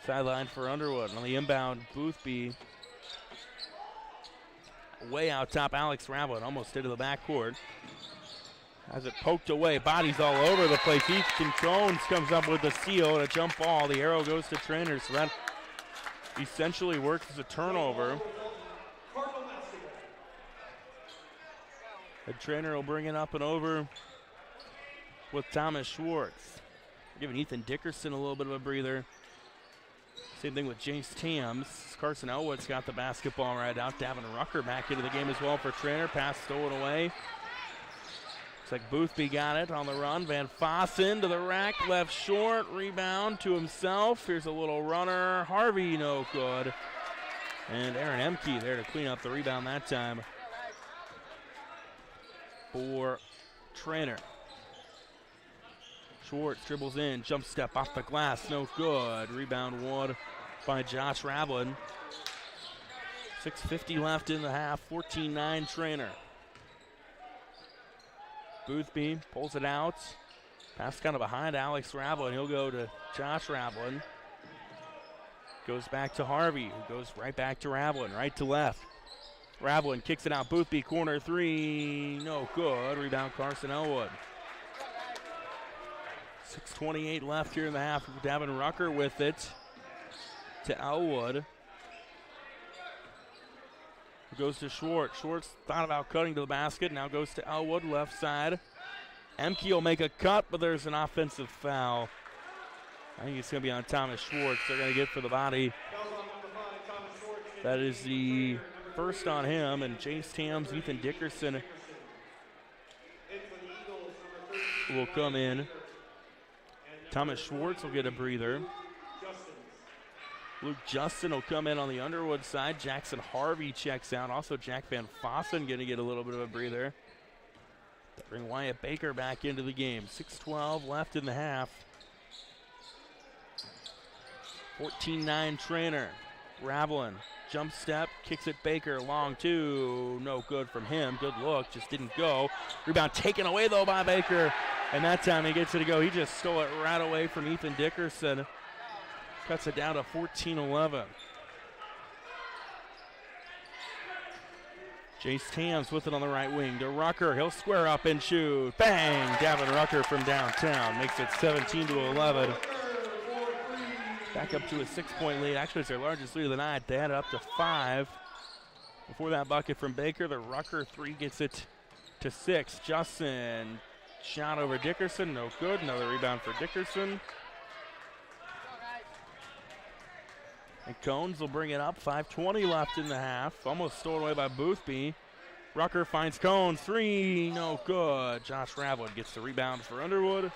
sideline for Underwood. On the inbound, Boothby way out top. Alex Ravlin almost into the backcourt. Has it poked away. Bodies all over the place. Ethan Cones comes up with the steal and a jump ball. The arrow goes to Treynor, so that essentially works as a turnover. And Treynor will bring it up and over with Thomas Schwartz. Giving Ethan Dickerson a little bit of a breather. Same thing with James Tams. Carson Elwood's got the basketball right out. Davin Rucker back into the game as well for Treynor. Pass stolen away. Looks like Boothby got it on the run. Van Fossen to the rack, left short. Rebound to himself. Here's a little runner. Harvey, no good. And Aaron Emke there to clean up the rebound that time for Treynor. Schwartz dribbles in, jump step off the glass, no good. Rebound won by Josh Ravlin. 6:50 left in the half, 14-9 Treynor. Boothby pulls it out. Pass kind of behind Alex Ravlin. He'll go to Josh Ravlin. Goes back to Harvey, who goes right back to Ravlin, right to left. Ravlin kicks it out, Boothby, corner three, no good. Rebound Carson Elwood. 6:28 left here in the half. Davin Rucker with it to Elwood. Goes to Schwartz. Schwartz thought about cutting to the basket. Now goes to Elwood, left side. Emke will make a cut, but there's an offensive foul. I think it's going to be on Thomas Schwartz. They're going to get for the body. That is the first on him, and James Tams, Ethan Dickerson will come in. Thomas Schwartz will get a breather. Luke Justin will come in on the Underwood side. Jackson Harvey checks out. Also Jack Van Fossen going to get a little bit of a breather. Bring Wyatt Baker back into the game. 6:12 left in the half. 14-9 Treynor. Ravlin, jump step, kicks it Baker, long two, no good from him. Good look, just didn't go. Rebound taken away though by Baker. And that time he gets it to go. He just stole it right away from Ethan Dickerson. Cuts it down to 14-11. Jace Tams with it on the right wing to Rucker. He'll square up and shoot. Bang! Davin Rucker from downtown makes it 17-11. Back up to a 6-point lead. Actually, it's their largest lead of the night. They had it up to 5. Before that bucket from Baker, the Rucker three gets it to 6. Justin. Shot over Dickerson, no good. Another rebound for Dickerson. And Cones will bring it up. 5:20 left in the half. Almost stolen away by Boothby. Rucker finds Cones. Three, no good. Josh Ravlin gets the rebound for Underwood.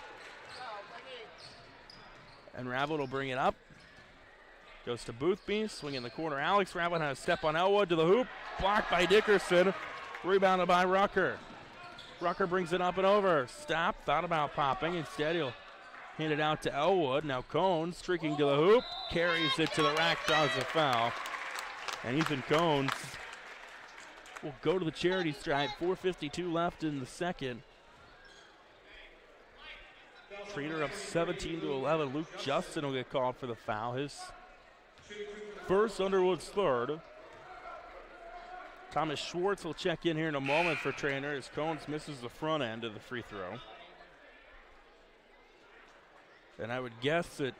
And Ravlin will bring it up. Goes to Boothby. Swing in the corner. Alex Ravlin has a step on Elwood to the hoop. Blocked by Dickerson. Rebounded by Rucker. Rucker brings it up and over. Stop. Thought about popping. Instead, he'll hand it out to Elwood. Now Cones streaking to the hoop. Carries it to the rack. Draws a foul. And Ethan Cones will go to the charity stripe. 4:52 left in the second. Treynor up 17-11. Luke Justin will get called for the foul. His first, Underwood's third. Thomas Schwartz will check in here in a moment for Treynor as Cones misses the front end of the free throw. And I would guess that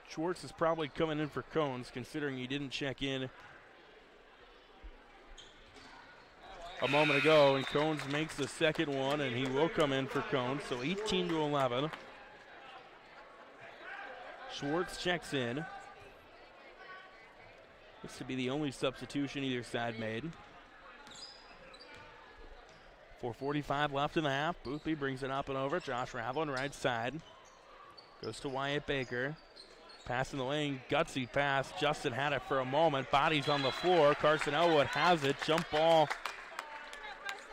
Schwartz is probably coming in for Cones, considering he didn't check in a moment ago, and Cones makes the second one, and he will come in for Cones, so 18-11. Schwartz checks in. This would be the only substitution either side made. 4:45 left in the half. Boothby brings it up and over. Josh Ravlin right side. Goes to Wyatt Baker. Pass in the lane. Gutsy pass. Justin had it for a moment. Bodies on the floor. Carson Elwood has it. Jump ball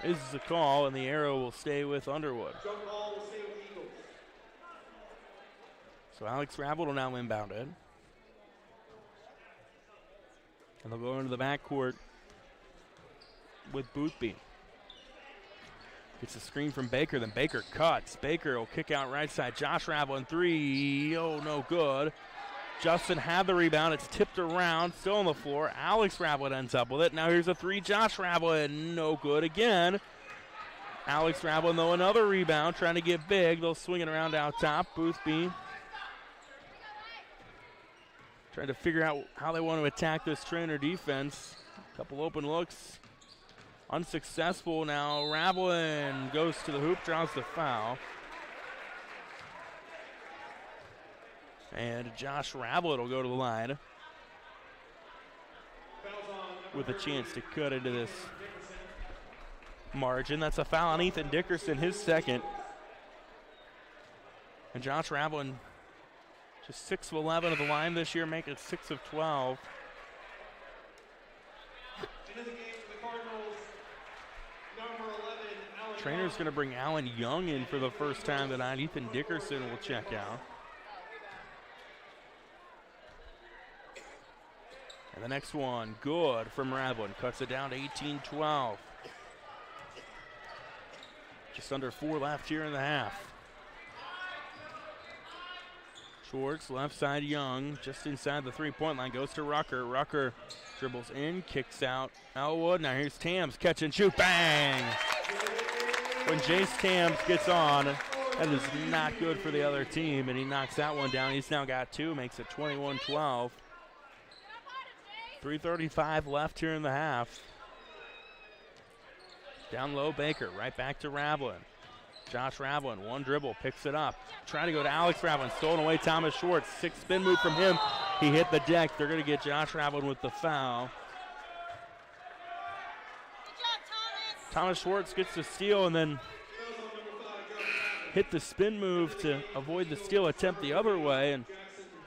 is the call, and the arrow will stay with Underwood. Jump ball will stay with Eagles. So Alex Ravlin will now inbound it. And they'll go into the backcourt with Boothby. Gets a screen from Baker, then Baker cuts. Baker will kick out right side. Josh Ravlin, three. Oh, no good. Justin had the rebound. It's tipped around, still on the floor. Alex Ravlin ends up with it. Now here's a three. Josh Ravlin, no good again. Alex Ravlin, though, another rebound, trying to get big. They'll swing it around out top. Boothby trying to figure out how they want to attack this Treynor defense. A couple open looks. Unsuccessful now. Ravlin goes to the hoop, draws the foul. And Josh Ravlin will go to the line with a chance to cut into this margin. That's a foul on Ethan Dickerson, his second. And Josh Ravlin just 6 of 11 of the line this year, making it 6 of 12. Into the game for the Cardinals, number 11, Alan Treynor's going to bring Alan Young in for the first time tonight. Ethan Dickerson will check out. And the next one, good from Ravlin. Cuts it down to 18-12. Just under 4 left here in the half. Schwartz, left side Young, just inside the three-point line, goes to Rucker. Rucker dribbles in, kicks out Elwood. Now here's Tams, catch and shoot, bang! When Jace Tams gets on, that is not good for the other team, and he knocks that one down. He's now got 2, makes it 21-12. 3:35 left here in the half. Down low, Baker, right back to Ravlin. Josh Ravlin, one dribble, picks it up. Trying to go to Alex Ravlin, stolen away Thomas Schwartz. 6 spin move from him. He hit the deck. They're going to get Josh Ravlin with the foul. Thomas Schwartz gets the steal and then hit the spin move to avoid the steal attempt the other way. And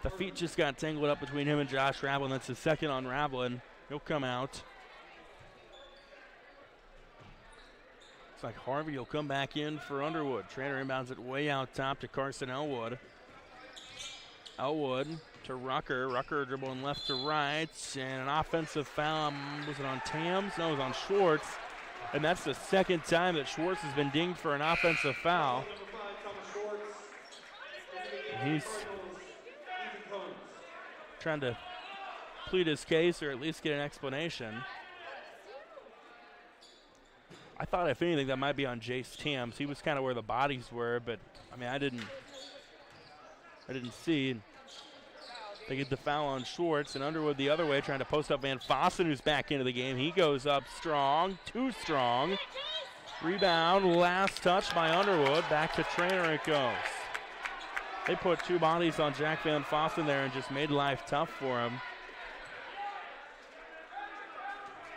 the feet just got tangled up between him and Josh Ravlin. That's the second on Ravlin. He'll come out. Looks like Harvey will come back in for Underwood. Treynor inbounds it way out top to Carson Elwood. Elwood to Rucker. Rucker dribbling left to right. And an offensive foul. Was it on Tams? No, it was on Schwartz. And that's the second time that Schwartz has been dinged for an offensive foul. He's trying to plead his case or at least get an explanation. I thought, if anything, that might be on Jace Tams. He was kind of where the bodies were, but I mean, I didn't see. They get the foul on Schwartz, and Underwood the other way, trying to post up Van Fossen, who's back into the game. He goes up strong, too strong. Rebound, last touch by Underwood. Back to Treynor it goes. They put 2 bodies on Jack Van Fossen there and just made life tough for him.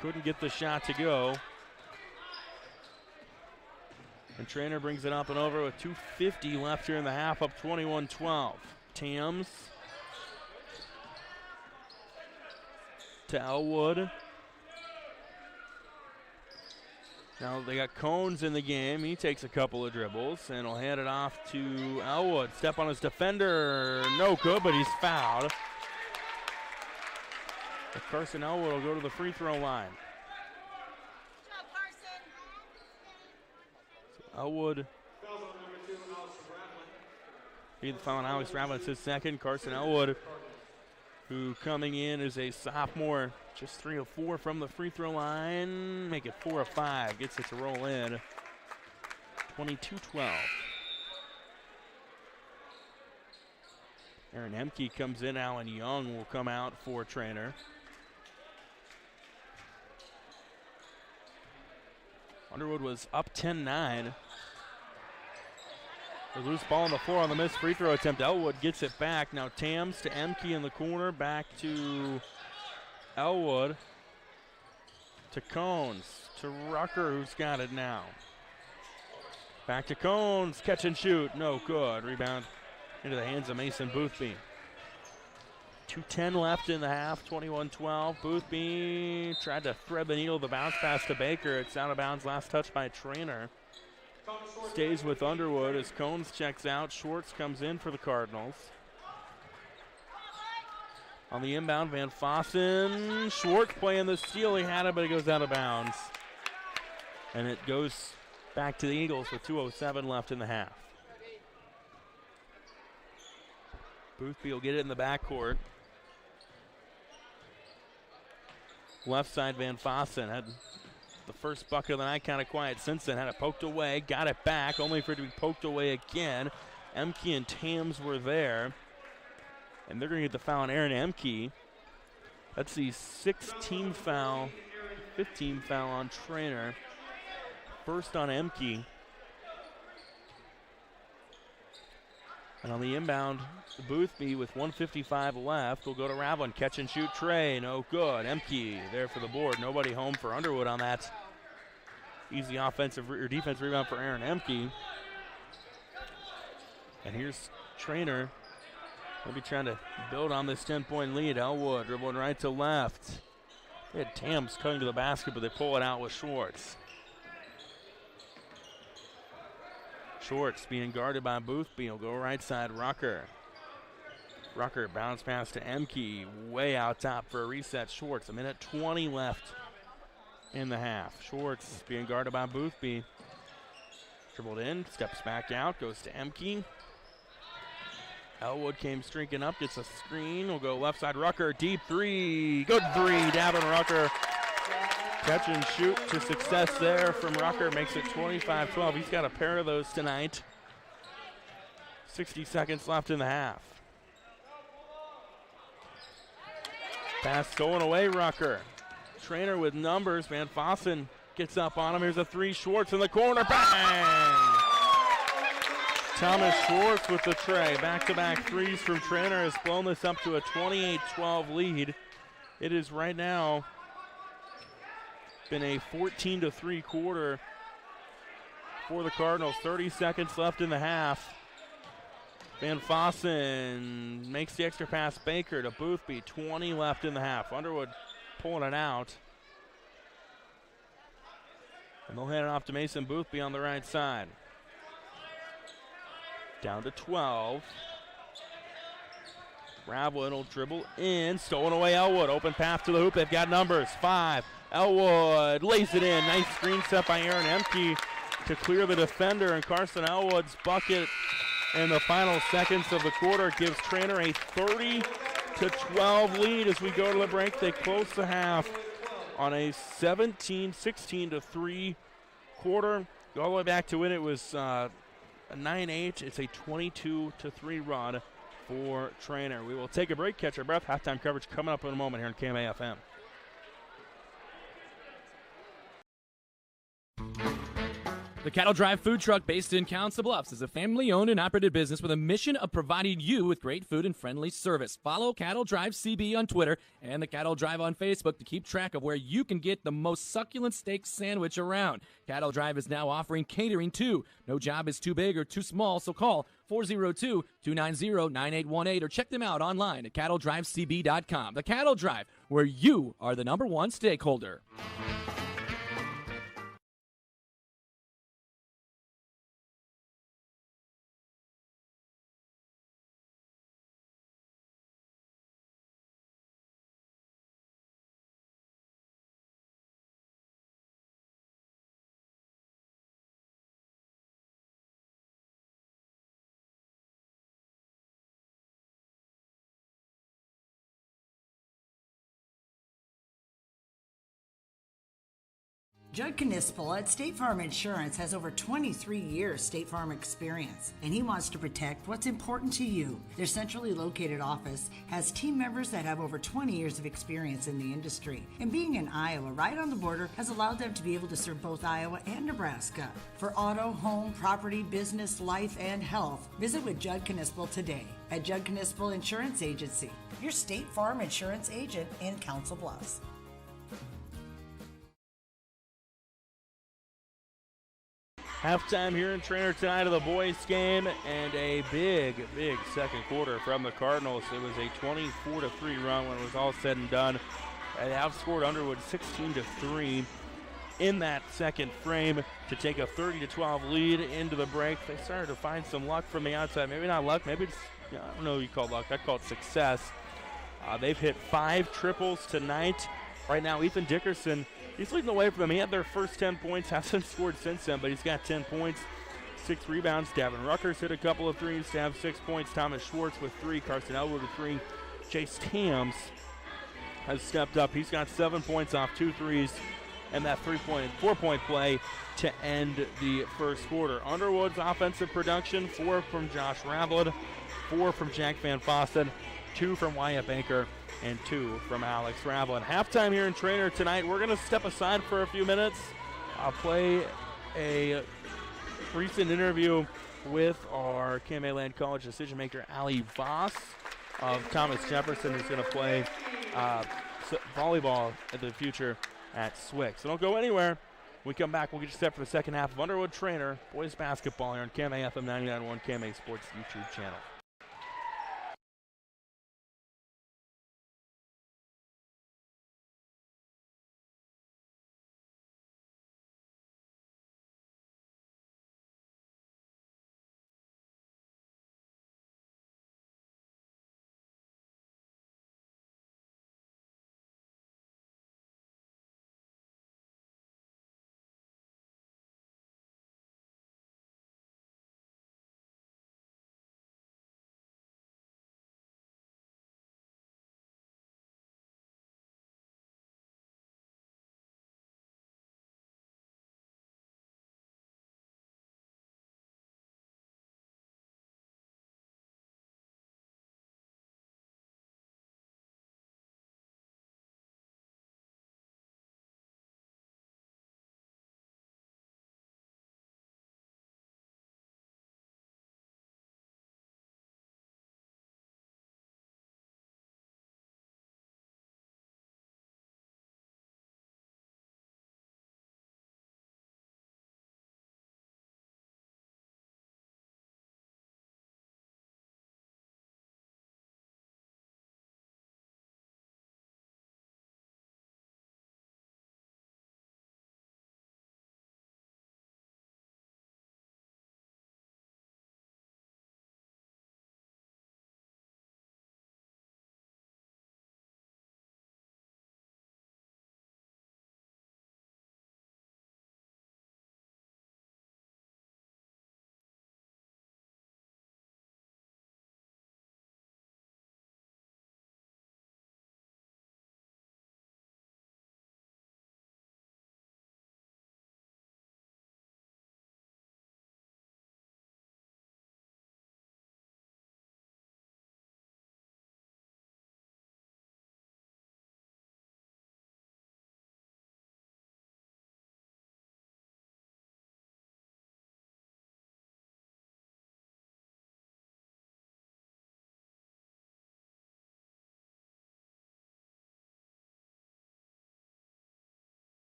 Couldn't get the shot to go. And Treynor brings it up and over with 2:50 left here in the half, up 21-12. Tams to Elwood. Now they got Cones in the game. He takes a couple of dribbles and will hand it off to Elwood. Step on his defender. No good, but he's fouled. But Carson Elwood will go to the free throw line. So Elwood. He the foul on Alex Ravlin. It's his second. Carson Elwood who coming in is a sophomore, just 3 of 4 from the free throw line. Make it 4 of 5, gets it to roll in. 22-12. Aaron Hemke comes in. Alan Young will come out for Treynor. Underwood was up 10-9. The loose ball on the floor on the missed free throw attempt. Elwood gets it back. Now Tams to Emke in the corner. Back to Elwood. To Cones. To Rucker, who's got it now. Back to Cones. Catch and shoot. No good. Rebound into the hands of Mason Boothby. 2:10 left in the half. 21-12. Boothby tried to thread the needle. The bounce pass to Baker. It's out of bounds. Last touch by Treynor. Stays with Underwood as Cones checks out. Schwartz comes in for the Cardinals. On the inbound, Van Fossen. Schwartz playing the steal. He had it, but it goes out of bounds. And it goes back to the Eagles with 2:07 left in the half. Boothby will get it in the backcourt. Left side, Van Fossen had the first bucket of the night, kind of quiet since then. Had it poked away, got it back, only for it to be poked away again. Emke and Tams were there. And they're going to get the foul on Aaron Emke. That's the 6th foul, 15th foul on Treynor. First on Emke. And on the inbound, Boothby with 1:55 left will go to Ravlin. Catch and shoot Trey, no good. Emke there for the board. Nobody home for Underwood on that. Easy offensive or defense rebound for Aaron Emke. And here's Treynor. They'll be trying to build on this 10-point lead. Elwood dribbling right to left. They had Tams cutting to the basket, but they pull it out with Schwartz. Schwartz being guarded by Boothby. He'll go right side, Rucker. Rucker bounce pass to Emke. Way out top for a reset. Schwartz, 1:20 left in the half. Schwartz being guarded by Boothby. Dribbled in, steps back out, goes to Emke. Elwood came streaking up, gets a screen. We'll go left side, Rucker, deep three. Good three, Davin Rucker. Catch and shoot to success there from Rucker. Makes it 25-12. He's got a pair of those tonight. 60 seconds left in the half. Pass stolen away, Rucker. Treynor with numbers. Van Fossen gets up on him. Here's a three. Schwartz in the corner. Bang! Thomas Schwartz with the tray. Back-to-back threes from Treynor has blown this up to a 28-12 lead. It is right now been a 14-3 quarter for the Cardinals. 30 seconds left in the half. Van Fossen makes the extra pass. Baker to Boothby. 20 left in the half. Underwood pulling it out. And they'll hand it off to Mason Boothby on the right side. Down to 12. Ravlin will dribble in. Stolen away Elwood. Open path to the hoop. They've got numbers. 5. Elwood lays it in. Nice screen set by Aaron Emke to clear the defender. And Carson Elwood's bucket in the final seconds of the quarter gives Treynor a 30-12 lead as we go to the break. They close the half on a 16-3 quarter. Go all the way back to when it was a 9-8. It's a 22-3 run for Treynor. We will take a break, catch our breath. Halftime coverage coming up in a moment here on KMA-FM. The Cattle Drive food truck based in Council Bluffs is a family-owned and operated business with a mission of providing you with great food and friendly service. Follow Cattle Drive CB on Twitter and the Cattle Drive on Facebook to keep track of where you can get the most succulent steak sandwich around. Cattle Drive is now offering catering too. No job is too big or too small, so call 402-290-9818 or check them out online at cattledrivecb.com. The Cattle Drive, where you are the #1 stakeholder. Judd Knispel at State Farm Insurance has over 23 years State Farm experience, and he wants to protect what's important to you. Their centrally located office has team members that have over 20 years of experience in the industry, and being in Iowa, right on the border, has allowed them to be able to serve both Iowa and Nebraska. For auto, home, property, business, life, and health, visit with Judd Knispel today at Judd Knispel Insurance Agency, your State Farm Insurance agent in Council Bluffs. Halftime here in Treynor tonight of the boys game, and a big second quarter from the Cardinals. It was a 24-3 run when it was all said and done. They outscored Underwood 16-3 in that second frame to take a 30-12 lead into the break. They started to find some luck from the outside. Maybe not luck, maybe it's, I don't know what you call luck. I call it success. They've hit 5 triples tonight. Right now, Ethan Dickerson, he's leading the way for them. He had their first 10 points, hasn't scored since then, but he's got 10 points, 6 rebounds. Davin Ruckers hit a couple of threes to have 6 points. Thomas Schwartz with 3, Carson Elwood with 3. Chase Tams has stepped up. He's got 7 points off 2 threes, and that 4-point play to end the first quarter. Underwood's offensive production, 4 from Josh Ravlin, 4 from Jack Van Fossen, 2 from Wyatt Baker, and 2 from Alex Ravlin. Halftime here in Treynor tonight. We're going to step aside for a few minutes. I'll play a recent interview with our KMA Land College decision maker, Ali Voss of Thomas Jefferson, who's going to play volleyball in the future at Swick. So don't go anywhere. When we come back, we'll get you set for the second half of Underwood Treynor boys basketball here on KMA FM 99.1 KMA Sports YouTube channel.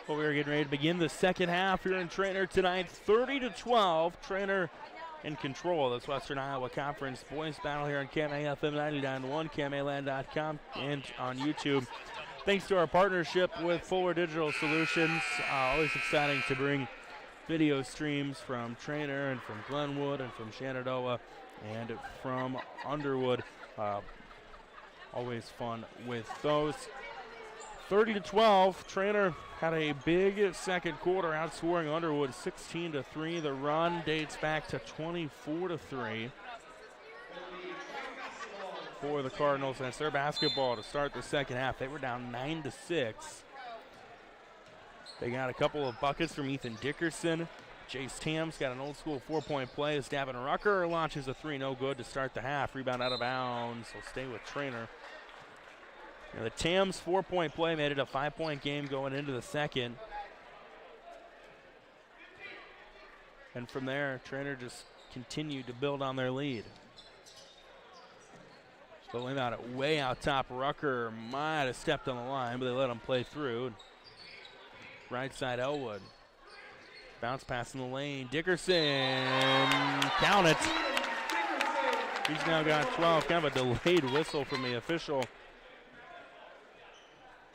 Well, we're getting ready to begin the second half here in Treynor tonight. 30-12. Treynor in control of this Western Iowa Conference boys battle here on KMAFM 99.1, KMAland.com, and on YouTube. Thanks to our partnership with Fuller Digital Solutions. Always exciting to bring video streams from Treynor and from Glenwood and from Shenandoah and from Underwood. Always fun with those. 30-12. Treynor had a big second quarter, outscoring Underwood 16-3. The run dates back to 24-3 for the Cardinals. And it's their basketball to start the second half. They were down 9-6. They got a couple of buckets from Ethan Dickerson. Jace Tams got an old school 4-point play as Davin Rucker launches a three, no good to start the half. Rebound out of bounds. Will stay with Treynor. Now the Tams 4-point play made it a 5-point game going into the second. And from there, Treynor just continued to build on their lead. Spilling out it way out top. Rucker might have stepped on the line, but they let him play through. Right side Elwood. Bounce pass in the lane. Dickerson, count it. He's now got 12. Kind of a delayed whistle from the official.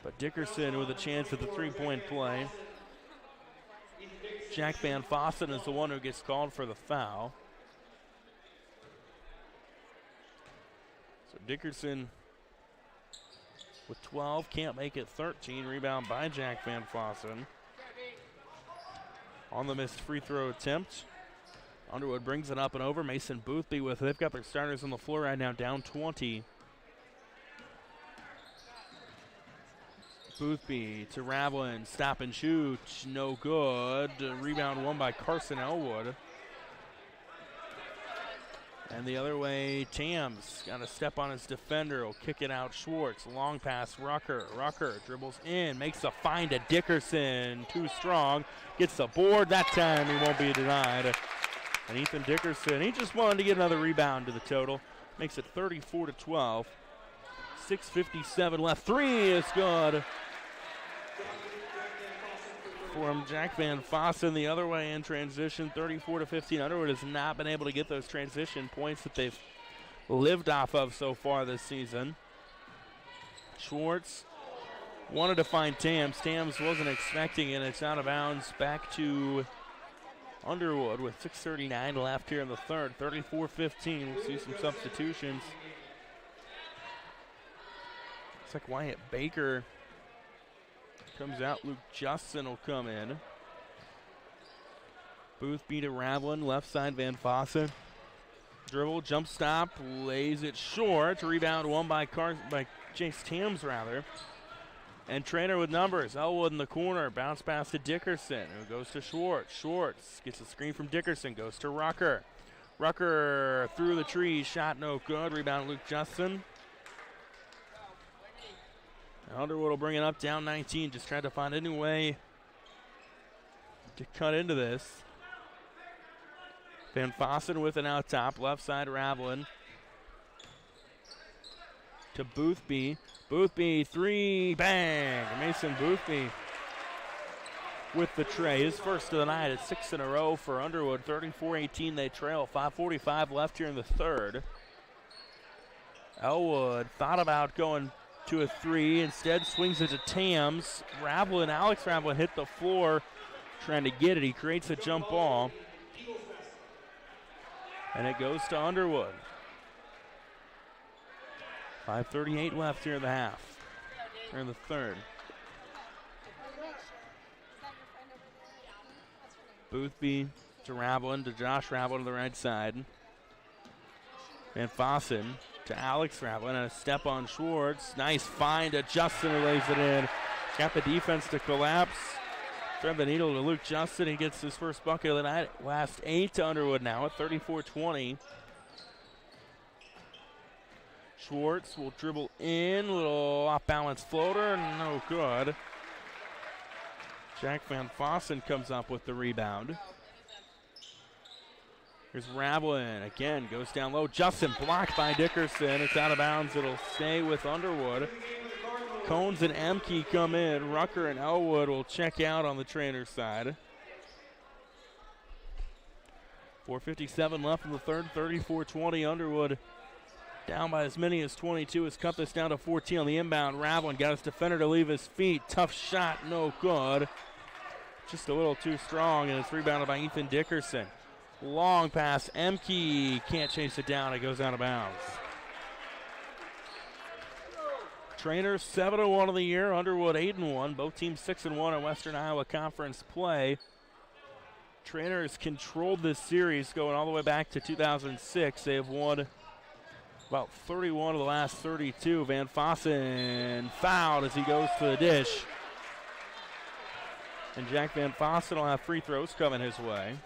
But Dickerson with a chance at the three-point play. Jack Van Fossen is the one who gets called for the foul. So Dickerson with 12, can't make it 13. Rebound by Jack Van Fossen. On the missed free throw attempt. Underwood brings it up and over. Mason Boothby with it. They've got their starters on the floor right now, down 20. Boothby to Ravlin, stop and shoot, no good. Rebound won by Carson Elwood. And the other way, Tams got a step on his defender, will kick it out Schwartz. Long pass, Rucker. Rucker dribbles in, makes a find at Dickerson, too strong. Gets the board, that time he won't be denied. And Ethan Dickerson, he just wanted to get another rebound to the total. Makes it 34-12. 6:57 left, three is good. From Jack Van Fossen the other way in transition, 34-15. Underwood has not been able to get those transition points that they've lived off of so far this season. Schwartz wanted to find Tams. Tams wasn't expecting it. It's out of bounds back to Underwood with 6:39 left here in the third. 34-15. We'll see some substitutions. Looks like Wyatt Baker comes out. Luke Justin will come in. Boothby to Ravlin, left side Van Fossen. Dribble, jump stop, lays it short. Rebound won by Jace Tams rather. And Treynor with numbers. Elwood in the corner. Bounce pass to Dickerson, who goes to Schwartz. Schwartz gets a screen from Dickerson, goes to Rucker. Rucker through the trees, shot no good. Rebound Luke Justin. Underwood will bring it up, down 19. Just tried to find any way to cut into this. Van Fossen with an out top. Left side, Ravlin. To Boothby. Boothby, three, bang! Mason Boothby with the tray. His first of the night. It's 6 in a row for Underwood. 34-18, they trail. 5:45 left here in the third. Elwood thought about going to a three, instead swings it to Tams. Alex Ravlin hit the floor trying to get it. He creates a jump ball. And it goes to Underwood. 5:38 left here in the half. Or in the third. Boothby to Ravlin, to Josh Ravlin to the right side. Van Fossen to Alex Ravlin, and a step on Schwartz. Nice find to Justin, who lays it in. Got the defense to collapse. Thread the needle to Luke Justin. He gets his first bucket of the night. Last 8 to Underwood now at 34-20. Schwartz will dribble in. Little off-balance floater. No good. Jack Van Fossen comes up with the rebound. Here's Ravlin again, goes down low. Justin blocked by Dickerson. It's out of bounds. It'll stay with Underwood. Cones and Emke come in. Rucker and Elwood will check out on the Treynor side. 4:57 left in the third, 34-20. Underwood down by as many as 22. Has cut this down to 14 on the inbound. Ravlin got his defender to leave his feet. Tough shot, no good. Just a little too strong, and it's rebounded by Ethan Dickerson. Long pass, Emke can't chase it down. It goes out of bounds. Treynor 7-1 of the year. Underwood 8-1. Both teams 6-1 in Western Iowa Conference play. Treynor has controlled this series going all the way back to 2006. They have won about 31 of the last 32. Van Fossen fouled as he goes to the dish. And Jack Van Fossen will have free throws coming his way.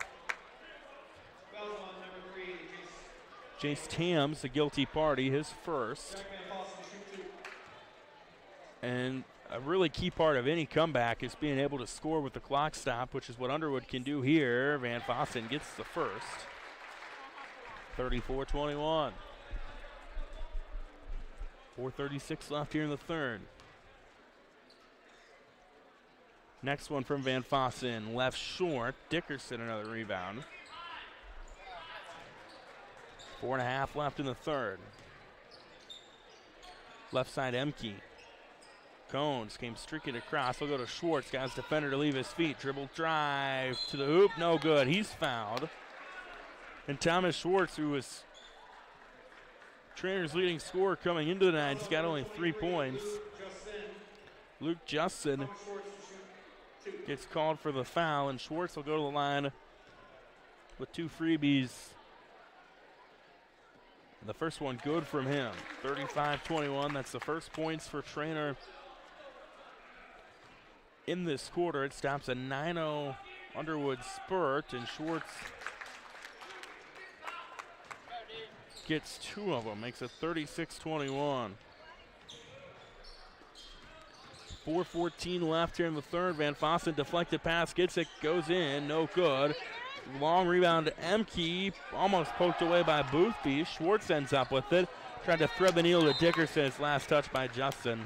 Jace Tams, the guilty party, his first. And a really key part of any comeback is being able to score with the clock stop, which is what Underwood can do here. Van Fossen gets the first. 34-21. 4:36 left here in the third. Next one from Van Fossen, left short. Dickerson another rebound. 4.5 left in the third. Left side Emke. Cones came streaking across. He'll go to Schwartz. Got his defender to leave his feet. Dribble drive to the hoop. No good. He's fouled. And Thomas Schwartz, who was Treynor's leading scorer coming into the night, he's got only 3 points. Luke Justin gets called for the foul, and Schwartz will go to the line with 2 freebies. The first one good from him. 35-21. That's the first points for Treynor in this quarter. It stops a 9-0 Underwood spurt, and Schwartz gets 2 of them, makes it 36-21. 4:14 left here in the third. Van Fossen deflected pass, gets it, goes in, no good. Long rebound to Emke, almost poked away by Boothby. Schwartz ends up with it. Tried to thread the needle to Dickerson. His last touch by Justin.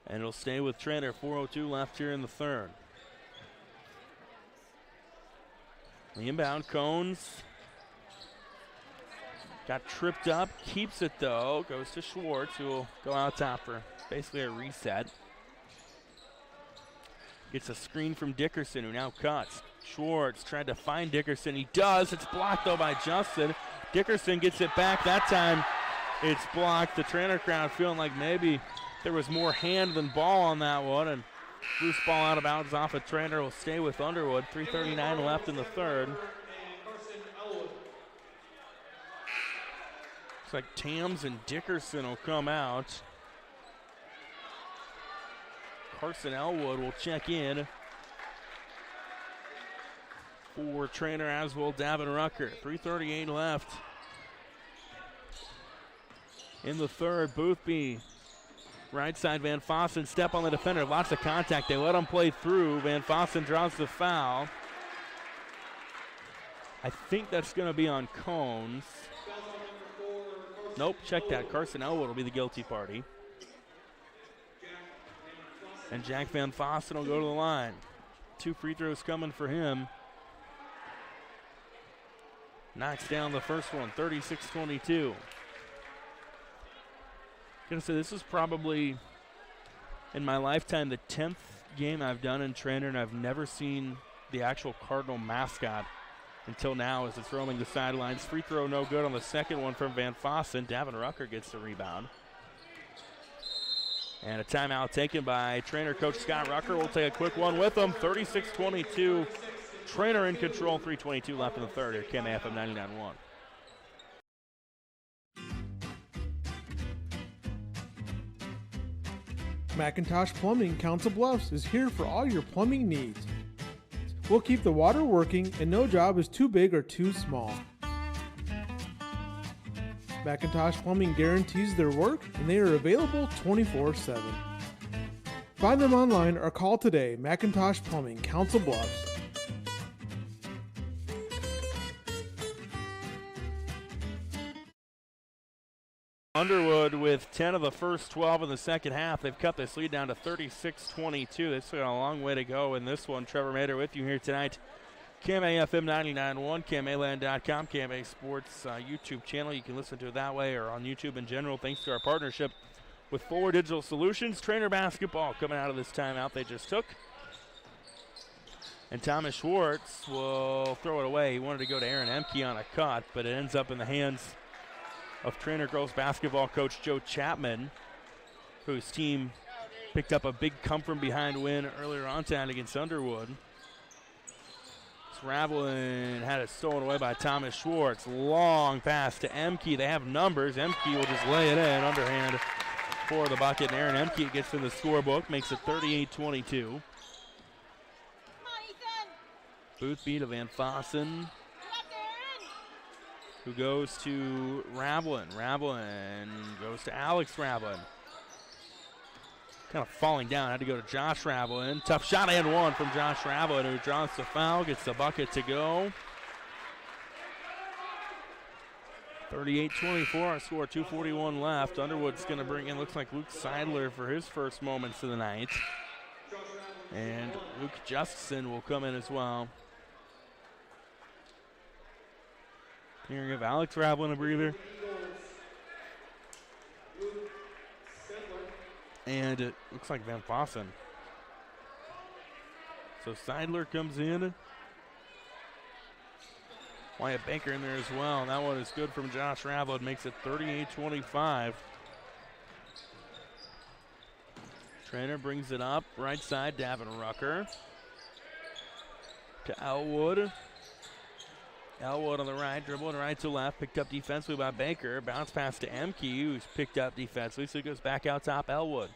And it'll stay with Treynor. 4:02 left here in the third. The inbound, Cones. Got tripped up, keeps it though. Goes to Schwartz, who will go out top for basically a reset. Gets a screen from Dickerson, who now cuts. Schwartz tried to find Dickerson. He does. It's blocked, though, by Justin. Dickerson gets it back. That time it's blocked. The Treynor crowd feeling like maybe there was more hand than ball on that one. And loose ball out of bounds off of Treynor will stay with Underwood. 3:39 left in the third. Looks like Tams and Dickerson will come out. Carson Elwood will check in for Treynor, as will Davin Rucker. 3:38 left in the third. Boothby, right side, Van Fossen, step on the defender. Lots of contact. They let him play through. Van Fossen draws the foul. I think that's going to be on Cones. Nope, check that. Carson Elwood will be the guilty party. And Jack Van Fossen will go to the line. 2 free throws coming for him. Knocks down the first one, 36-22. Gonna say this is probably, in my lifetime, the 10th game I've done in Treynor, and I've never seen the actual Cardinal mascot until now as it's roaming the sidelines. Free throw no good on the second one from Van Fossen. Davin Rucker gets the rebound. And a timeout taken by Treynor coach Scott Rucker. We'll take a quick one with him. 36-22. Treynor in control. 3:22 left in the third here. KMAFM 99.1. McIntosh Plumbing, Council Bluffs is here for all your plumbing needs. We'll keep the water working and no job is too big or too small. McIntosh Plumbing guarantees their work and they are available 24/7. Find them online or call today. McIntosh Plumbing, Council Bluffs. Underwood with 10 of the first 12 in the second half. They've cut this lead down to 36-22. They've still got a long way to go in this one. Trevor Mader with you here tonight. KMA FM 99.1, KMAland.com, KMA Sports YouTube channel. You can listen to it that way or on YouTube in general, thanks to our partnership with Forward Digital Solutions. Treynor basketball coming out of this timeout they just took. And Thomas Schwartz will throw it away. He wanted to go to Aaron Emke on a cut, but it ends up in the hands of Treynor girls basketball coach Joe Chapman, whose team picked up a big come-from-behind win earlier on tonight against Underwood. Ravelin had it stolen away by Thomas Schwartz. Long pass to Emke. They have numbers. Emke will just lay it in underhand for the bucket. And Aaron Emke gets in the scorebook, makes it 38-22. Boothby to Van Fossen, who goes to Ravelin. Ravelin goes to Alex Ravelin. Kind of falling down, had to go to Josh Ravelin. Tough shot and one from Josh Ravelin, who draws the foul, gets the bucket to go. 38-24, our score, 2:41 left. Underwood's going to bring in, looks like Luke Seidler for his first moments of the night. And Luke Justson will come in as well. Here we give Alex Ravelin a breather. And it looks like Van Fossen. So Seidler comes in. Wyatt Baker in there as well. And that one is good from Josh Ravelin. Makes it 38-25. Treynor brings it up. Right side, Davin Rucker. To Elwood. Elwood on the right, dribbling right to left, picked up defensively by Baker. Bounce pass to Emke, who's picked up defensively, so he goes back out top, Elwood.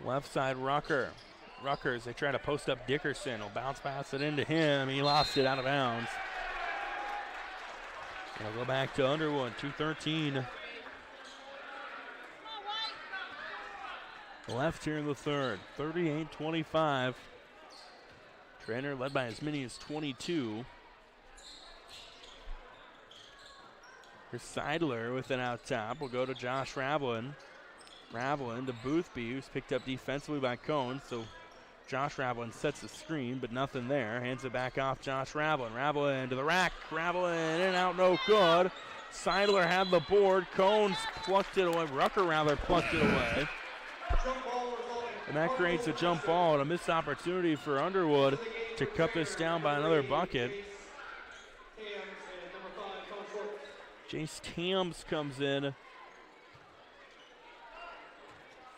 Left side, Rucker. Rucker, as they try to post up Dickerson, will bounce pass it into him. He lost it out of bounds. We'll go back to Underwood, 2:13 left here in the third, 38-25. Treynor led by as many as 22. Here's Seidler with it out top. We'll go to Josh Ravelin. Ravelin to Boothby, who's picked up defensively by Cohn. So Josh Ravelin sets the screen, but nothing there. Hands it back off Josh Ravelin. Ravelin to the rack. Ravelin in and out, no good. Seidler had the board. Cohn plucked it away. Rucker rather plucked it away. And that creates a jump ball and a missed opportunity for Underwood to cut this down by another bucket. Jace Tams comes in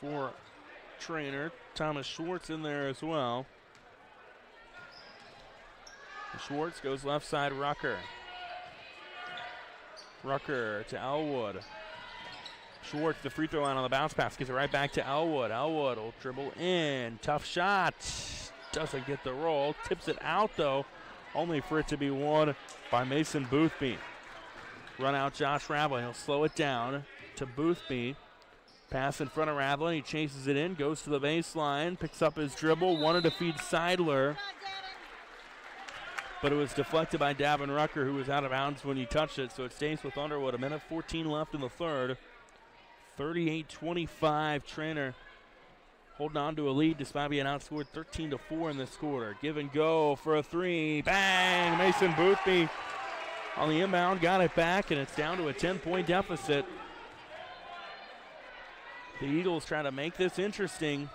for Treynor. Thomas Schwartz in there as well. And Schwartz goes left side, Rucker. Rucker to Elwood. Schwartz, the free throw line on the bounce pass, gets it right back to Elwood. Elwood will dribble in. Tough shot. Doesn't get the roll. Tips it out, though, only for it to be won by Mason Boothby. Run out Josh Ravelin. He'll slow it down to Boothby. Pass in front of Ravelin. He chases it in, goes to the baseline, picks up his dribble, wanted to feed Seidler, but it was deflected by Davin Rucker, who was out of bounds when he touched it, so it stays with Underwood. 1:14 left in the third. 38-25, Treynor holding on to a lead despite being outscored 13-4 in this quarter. Give and go for a three. Bang! Mason Boothby on the inbound, got it back, and it's down to a 10-point deficit. The Eagles try to make this interesting.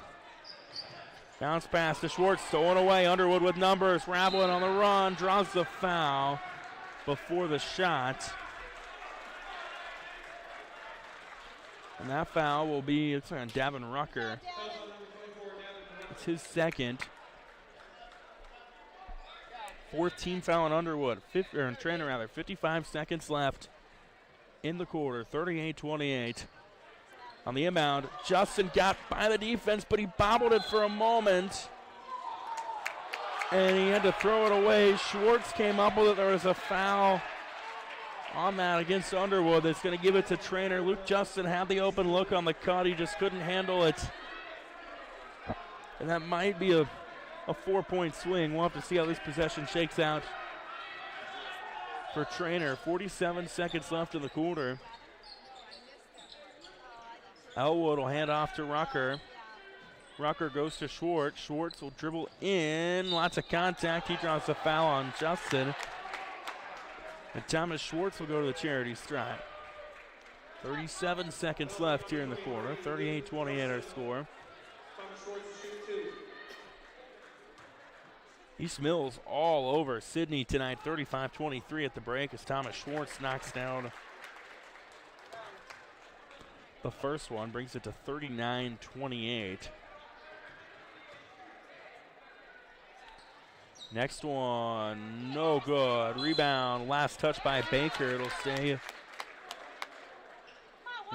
Bounce pass to Schwartz, stolen away. Underwood with numbers. Ravelin on the run, draws the foul before the shot. And that foul will be, it's on Davin Rucker. It's his second. 14th foul on Underwood, Treynor rather. 55 seconds left in the quarter, 38-28. On the inbound, Justin got by the defense, but he bobbled it for a moment. And he had to throw it away. Schwartz came up with it. There was a foul on that against Underwood that's going to give it to Treynor. Luke Justin had the open look on the cut. He just couldn't handle it. And that might be a 4-point swing. We'll have to see how this possession shakes out. for Treynor. 47 seconds left in the quarter. Elwood will hand off to Rucker. Rucker goes to Schwartz. Schwartz will dribble in. Lots of contact. He draws a foul on Justin. And Thomas Schwartz will go to the charity stripe. 37 seconds left here in the quarter. 38-28 our score. East Mills all over Sydney tonight. 35-23 at the break as Thomas Schwartz knocks down the first one. Brings it to 39-28. Next one, no good. Rebound, last touch by Baker. It'll stay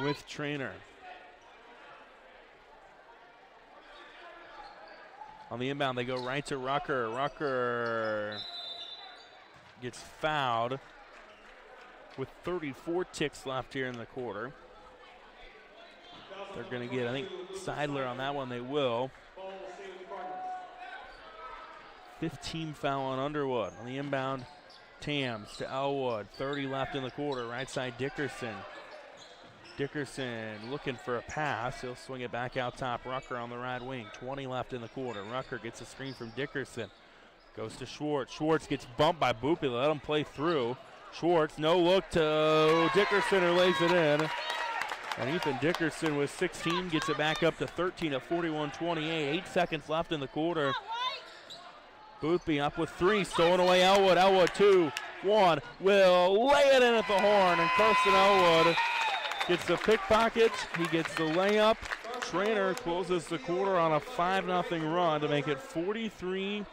with Treynor. On the inbound, they go right to Rucker. Rucker gets fouled with 34 ticks left here in the quarter. They're going to get, I think, Seidler on that one. They will. 15 foul on Underwood. On the inbound, Tams to Elwood. 30 left in the quarter. Right side, Dickerson. Dickerson looking for a pass. He'll swing it back out top. Rucker on the right wing. 20 left in the quarter. Rucker gets a screen from Dickerson. Goes to Schwartz. Schwartz gets bumped by Boopy. Let him play through. Schwartz, no look to Dickerson, who lays it in. And Ethan Dickerson with 16 gets it back up to 13 at 41-28. 8 seconds left in the quarter. Boothby up with 3, stolen away Elwood. Elwood 2-1 will lay it in at the horn, and Carson Elwood gets the pickpocket. He gets the layup. Treynor closes the quarter on a 5-0 run to make it 43-28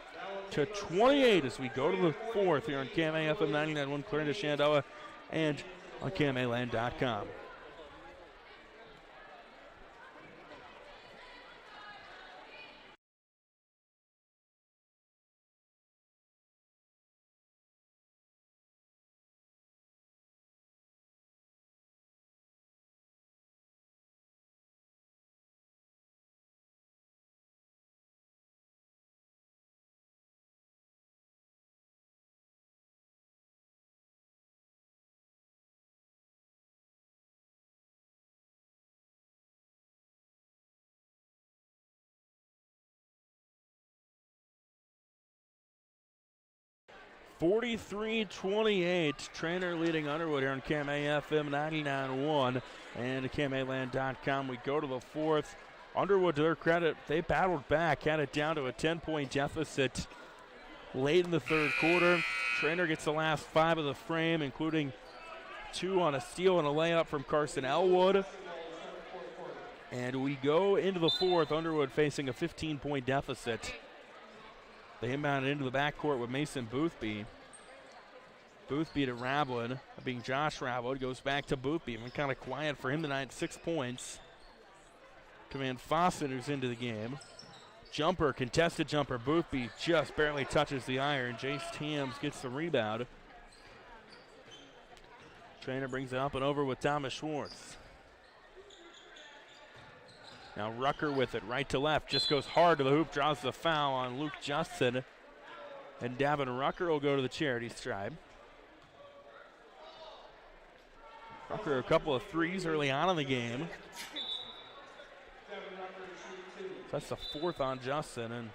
as we go to the fourth here on KMA FM 99.1 Clarendon Shenandoah and on KMAland.com. (43-28), Treynor leading Underwood here on KMA FM 99.1 and KMAland.com. We go to the fourth. Underwood, to their credit, they battled back, had it down to a 10-point deficit late in the third quarter. Treynor gets the last 5 of the frame, including 2 on a steal and a layup from Carson Elwood. And we go into the fourth, Underwood facing a 15-point deficit. They inbound into the backcourt with Mason Boothby. Boothby to Rablin, being Josh Rablin, goes back to Boothby. Been kind of quiet for him tonight, 6 points. Command Fawcett, who's into the game. Jumper, contested jumper. Boothby just barely touches the iron. Jace Tams gets the rebound. Treynor brings it up and over with Thomas Schwartz. Now Rucker with it, right to left, just goes hard to the hoop, draws the foul on Luke Justin. And Davin Rucker will go to the charity stripe. Rucker a couple of threes early on in the game. So that's the 4th on Justin, and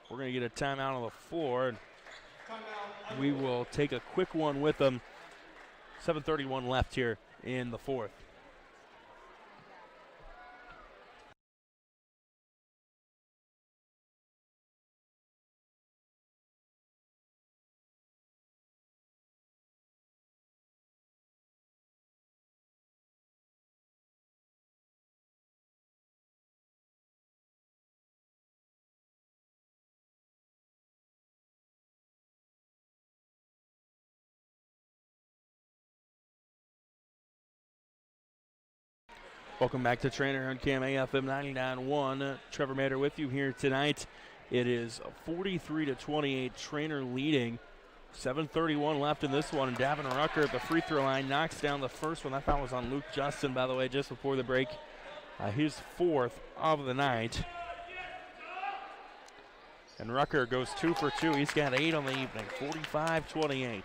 we're going to get a timeout on the floor. And we will take a quick one with them. 7:31 left here in the fourth. Welcome back to Treynor on KMA FM 99.1. Trevor Mader with you here tonight. It is 43-28, Treynor leading. 7:31 left in this one, and Davin Rucker at the free throw line knocks down the first one. That foul was on Luke Justin, by the way, just before the break. His 4th of the night. And Rucker goes 2 for 2. He's got 8 on the evening, 45-28.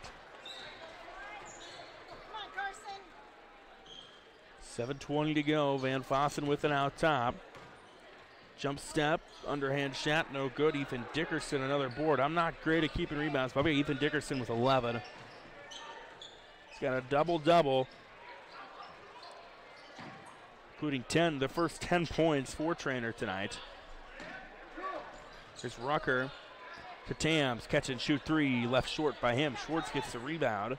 7:20 to go. Van Fossen with it out top. Jump step, underhand shot, no good. Ethan Dickerson, another board. I'm not great at keeping rebounds, but Ethan Dickerson with 11. He's got a double-double, including the first 10 points for Treynor tonight. Here's Rucker to Tams, catch and shoot 3, left short by him. Schwartz gets the rebound.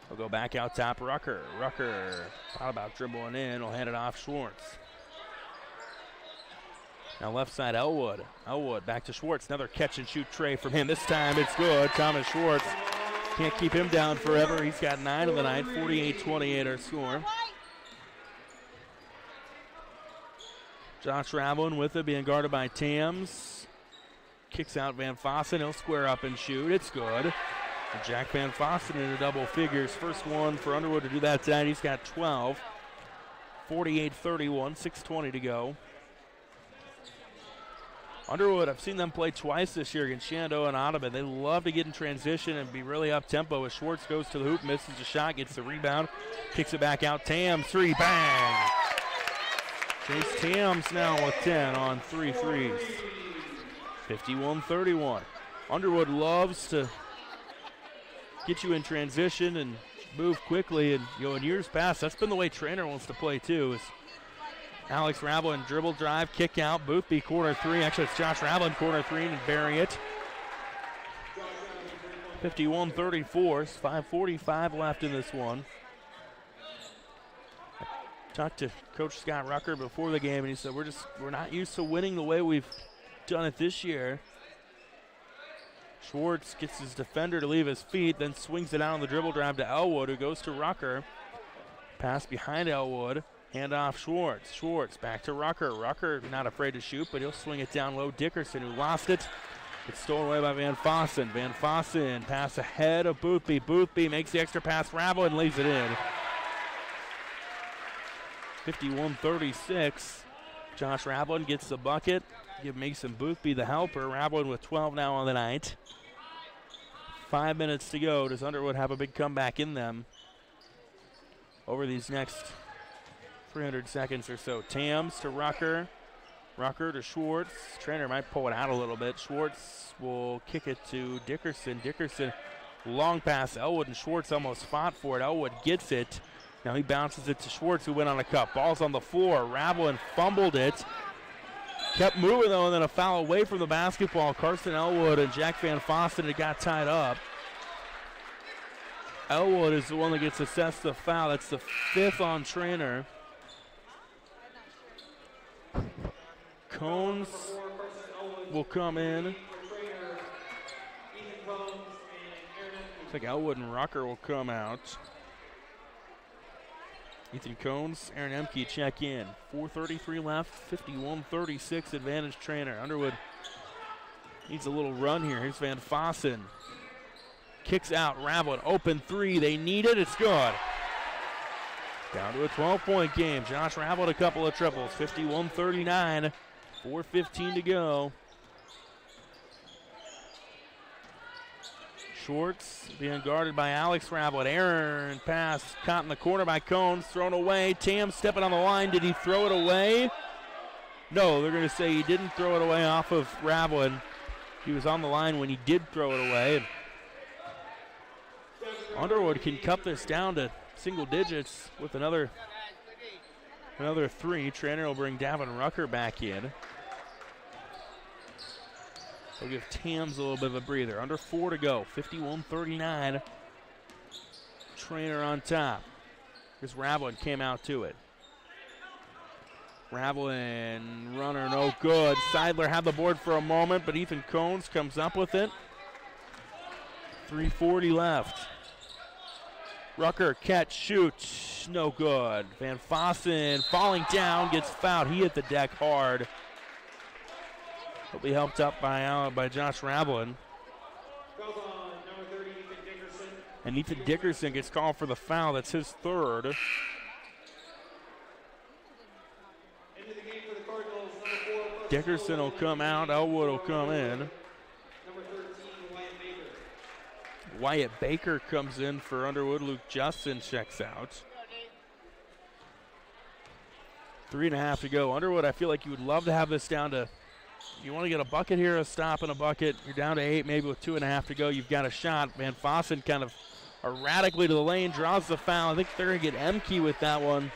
He'll go back out top, Rucker. Rucker thought about dribbling in, he'll hand it off Schwartz. Now left side, Elwood. Elwood back to Schwartz. Another catch and shoot tray from him. This time it's good. Thomas Schwartz can't keep him down forever. He's got 9 of the night. 48-28 our score. Josh Ravlin with it, being guarded by Tams. Kicks out Van Fossen. He'll square up and shoot. It's good. And Jack Van Fossen into double figures. First one for Underwood to do that tonight. He's got 12. 48-31. 6:20 to go. Underwood, I've seen them play twice this year against Shenandoah and Audubon. They love to get in transition and be really up-tempo. As Schwartz goes to the hoop, misses a shot, gets the rebound, kicks it back out. Tams, 3, bang! Chase Tams now with 10 on 3 threes. 51-31. Underwood loves to get you in transition and move quickly. And in years past, that's been the way Treynor wants to play too. Is Alex Ravlin dribble drive, kick out, Boothby corner 3. Actually, it's Josh Ravlin corner 3 and bury it. 51-34, 5:45 left in this one. I talked to Coach Scott Rucker before the game, and he said, we're not used to winning the way we've done it this year. Schwartz gets his defender to leave his feet, then swings it out on the dribble drive to Elwood, who goes to Rucker. Pass behind Elwood. Hand off Schwartz. Schwartz back to Rucker. Rucker not afraid to shoot, but he'll swing it down low. Dickerson, who lost it. It's stolen away by Van Fossen. Van Fossen pass ahead of Boothby. Boothby makes the extra pass. Ravlin lays it in. 51-36. Josh Ravlin gets the bucket. Give Mason Boothby the helper. Ravlin with 12 now on the night. 5 minutes to go. Does Underwood have a big comeback in them over these next 300 seconds or so? Tams to Rucker. Rucker to Schwartz. Treynor might pull it out a little bit. Schwartz will kick it to Dickerson. Dickerson, long pass. Elwood and Schwartz almost fought for it. Elwood gets it. Now he bounces it to Schwartz, who went on a cut. Ball's on the floor. Ravlin fumbled it. Kept moving, though, and then a foul away from the basketball. Carson Elwood and Jack Van Fossen had got tied up. Elwood is the one that gets assessed the foul. That's the 5th on Treynor. Cones will come in. Looks like Elwood and Rucker will come out. Ethan Cones, Aaron Emke check in. 4:33 left, 51-36 advantage Treynor. Underwood needs a little run here. Here's Van Fossen. Kicks out, Ravlin, open 3. They need it, it's good. Down to a 12-point game. Josh Ravlin a couple of triples. 51-39, 4:15 to go. Schwartz being guarded by Alex Ravlin. Aaron pass caught in the corner by Cones, thrown away. Tam stepping on the line. Did he throw it away? No, they're going to say he didn't throw it away off of Ravlin. He was on the line when he did throw it away. Underwood can cut this down to single digits with another 3. Treynor will bring Davin Rucker back in. They'll give Tams a little bit of a breather. Under 4 to go. 51-39. Treynor on top. Here's Ravlin, came out to it. Ravlin, runner, no good. Seidler had the board for a moment, but Ethan Cones comes up with it. 3:40 left. Rucker, catch, shoot, no good. Van Fossen falling down, gets fouled. He hit the deck hard. He'll be helped up by Josh Ravlin. And Ethan Dickerson gets called for the foul. That's his 3rd. Dickerson will come out. Elwood will come in. Wyatt Baker comes in for Underwood. Luke Justin checks out. 3.5 to go. Underwood, I feel like you would love to have this down to, you want to get a bucket here, a stop and a bucket. You're down to 8, maybe with 2.5 to go. You've got a shot. Van Fossen kind of erratically to the lane, draws the foul. I think they're going to get Emke with that one.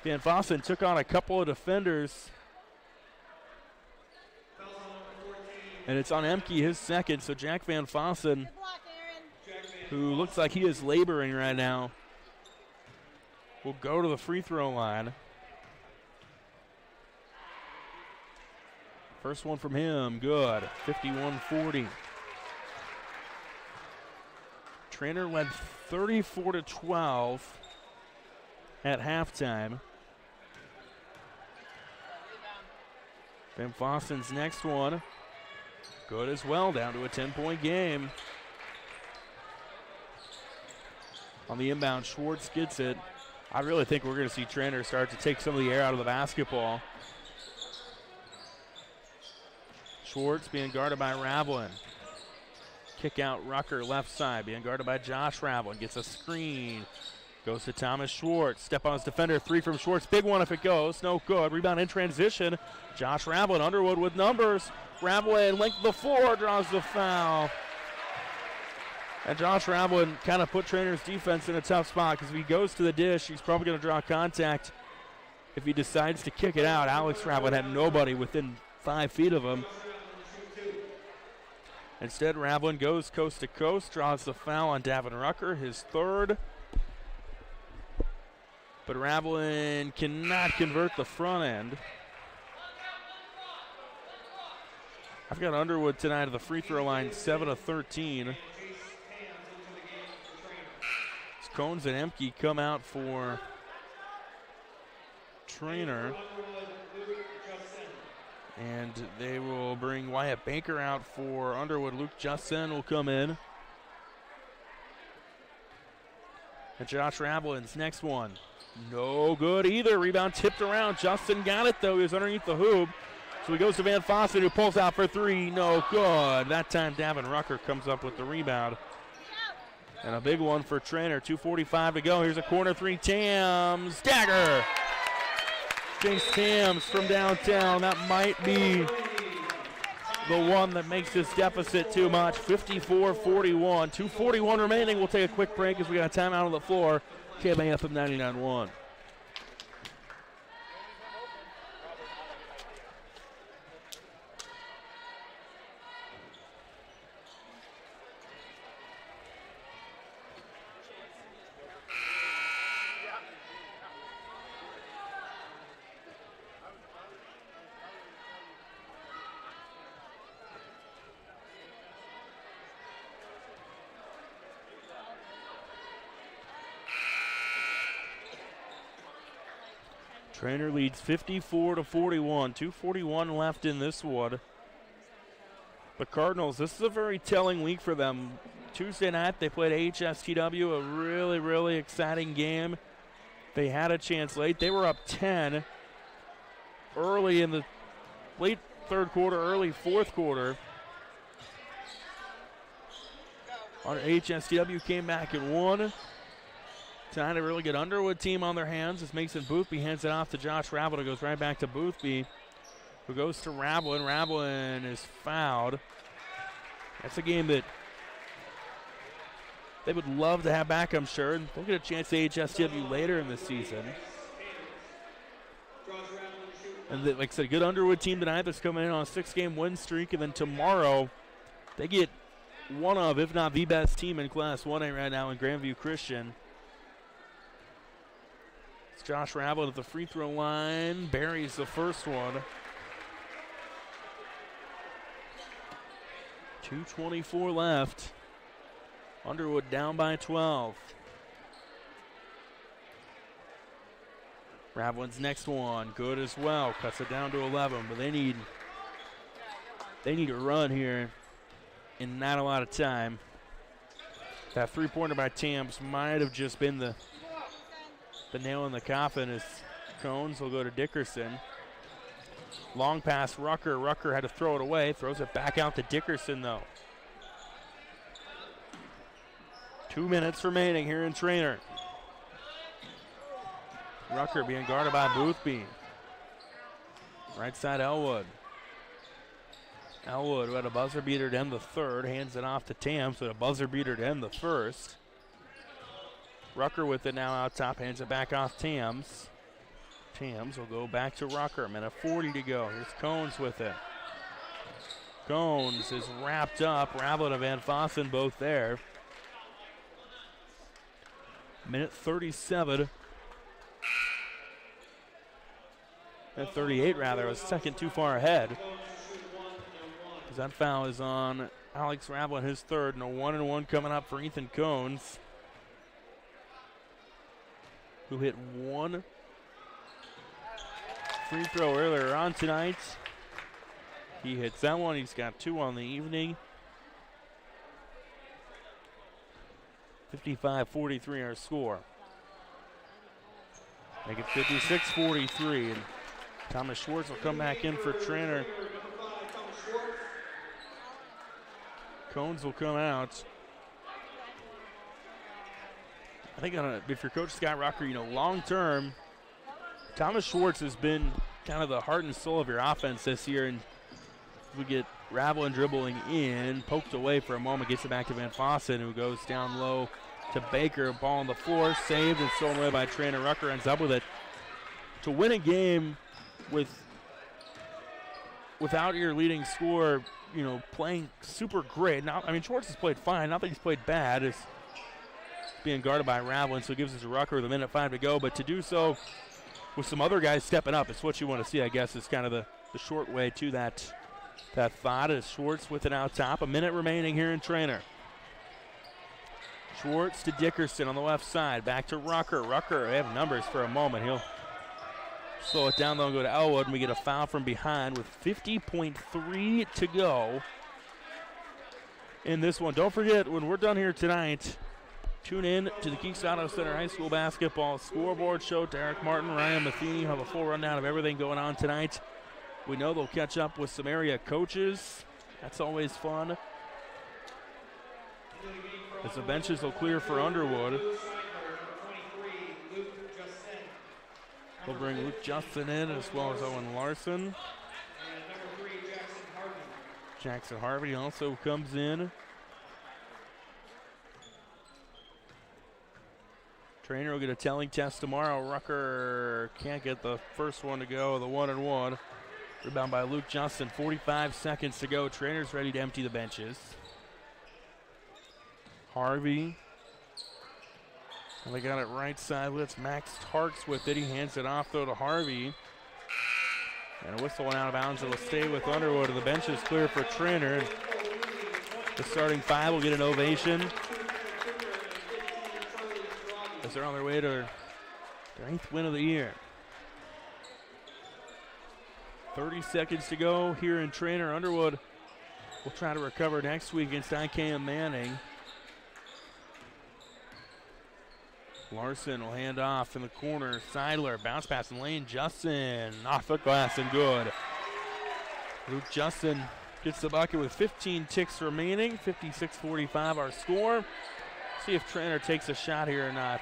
Van Fossen took on a couple of defenders. And it's on Emke, his second. So Jack Van Fossen, who looks like he is laboring right now, will go to the free throw line. First one from him, good. 51-40. Treynor led 34-12 at halftime. Van Fossen's next one, good as well, down to a 10-point game. On the inbound, Schwartz gets it. I really think we're going to see Treynor start to take some of the air out of the basketball. Schwartz being guarded by Ravlin. Kick out Rucker left side, being guarded by Josh Ravlin. Gets a screen. Goes to Thomas Schwartz. Step on his defender. 3 from Schwartz. Big one if it goes. No good. Rebound in transition. Josh Ravlin. Underwood with numbers. Ravlin length of the floor. Draws the foul. And Josh Ravlin kind of put Treynor's defense in a tough spot because if he goes to the dish, he's probably going to draw contact. If he decides to kick it out, Alex Ravlin had nobody within 5 feet of him. Instead, Ravlin goes coast to coast, draws the foul on Davin Rucker, his third. But Ravlin cannot convert the front end. I've got Underwood tonight at the free throw line, 7 of 13. Cones and Emke come out for Treynor. And they will bring Wyatt Baker out for Underwood. Luke Justin will come in. And Josh Ravlin's next one. No good either. Rebound tipped around. Justin got it, though. He was underneath the hoop. So he goes to Van Fossen, who pulls out for 3. No good. That time Davin Rucker comes up with the rebound. And a big one for Treynor. 2:45 to go. Here's a corner 3. Tams. Dagger. Chase Tams from downtown. That might be the one that makes this deficit too much. 54-41. 2:41 remaining. We'll take a quick break as we got a timeout on the floor. KMA FM 99.1. Treynor leads 54-41. 2:41 left in this one. The Cardinals, this is a very telling week for them. Tuesday night, they played HSTW, a really, really exciting game. They had a chance late. They were up 10 early in the late third quarter, early fourth quarter. HSTW came back and won. Tonight a really good Underwood team on their hands as Mason Boothby hands it off to Josh Ravlin. It goes right back to Boothby, who goes to Ravlin. Ravlin is fouled. That's a game that they would love to have back, I'm sure. And they'll get a chance to HSTW later in the season. And like I said, a good Underwood team tonight that's coming in on a 6-game win streak. And then tomorrow, they get one of, if not the best team in Class 1A right now in Grandview Christian. It's Josh Ravlin at the free throw line. Buries the first one. 2:24 left. Underwood down by 12. Ravlin's next one, good as well. Cuts it down to 11, but they need a run here in not a lot of time. That three-pointer by Tams might have just been the nail in the coffin as Cones will go to Dickerson. Long pass, Rucker. Rucker had to throw it away. Throws it back out to Dickerson, though. 2 minutes remaining here in Treynor. Rucker being guarded by Boothby. Right side, Elwood. Elwood, who had a buzzer beater to end the third, hands it off to Tams with a buzzer beater to end the first. Rucker with it now out top, hands it back off Tams. Tams will go back to Rucker. Minute 40 to go. Here's Cones with it. Cones is wrapped up. Ravlin and Van Fossen both there. Minute 37. Minute 38 rather. Was second too far ahead. That foul is on Alex Ravlin, his third, and a 1-and-1 coming up for Ethan Cones, who hit one free throw earlier on tonight. He hits that one. He's got 2 on the evening. 55-43 our score. Make it 56-43, and Thomas Schwartz will come back in for Treynor. Cones will come out. I think if you're Coach Scott Rucker, long term, Thomas Schwartz has been kind of the heart and soul of your offense this year. And if we get Ravlin dribbling in, poked away for a moment, gets it back to Van Fossen, who goes down low to Baker. Ball on the floor, saved and stolen away by Treynor. Rucker ends up with it. To win a game without your leading scorer, playing super great. Now, Schwartz has played fine. Not that he's played bad. It's being guarded by Ravlin, so it gives us a Rucker with a minute 5 to go. But to do so with some other guys stepping up, it's what you want to see, I guess, is kind of the short way to that thought. Is Schwartz with it out top. A minute remaining here in Treynor. Schwartz to Dickerson on the left side. Back to Rucker. Rucker, they have numbers for a moment. He'll slow it down, though, and go to Elwood, and we get a foul from behind with 50.3 to go in this one. Don't forget, when we're done here tonight, tune in to the Keeks Auto Center High School Basketball Scoreboard Show. Derek Martin, Ryan Matheny have a full rundown of everything going on tonight. We know they'll catch up with some area coaches. That's always fun. As the benches will clear for Underwood. We'll bring Luke Justin in as well as Owen Larson. Jackson Harvey also comes in. Treynor will get a telling test tomorrow. Rucker can't get the first one to go, the 1-and-1. Rebound by Luke Justin, 45 seconds to go. Treynor's ready to empty the benches. Harvey. And they got it right side. Let's Max Tarks with it. He hands it off, though, to Harvey. And a whistle went out of bounds. It'll stay with Underwood. And the bench is clear for Treynor. The starting 5 will get an ovation as they're on their way to their 8th win of the year. 30 seconds to go here in Treynor. Underwood will try to recover next week against IKM Manning. Larson will hand off in the corner. Seidler, bounce pass in lane. Justin off the glass and good. Luke Justin gets the bucket with 15 ticks remaining. 56-45 our score. See if Treynor takes a shot here or not.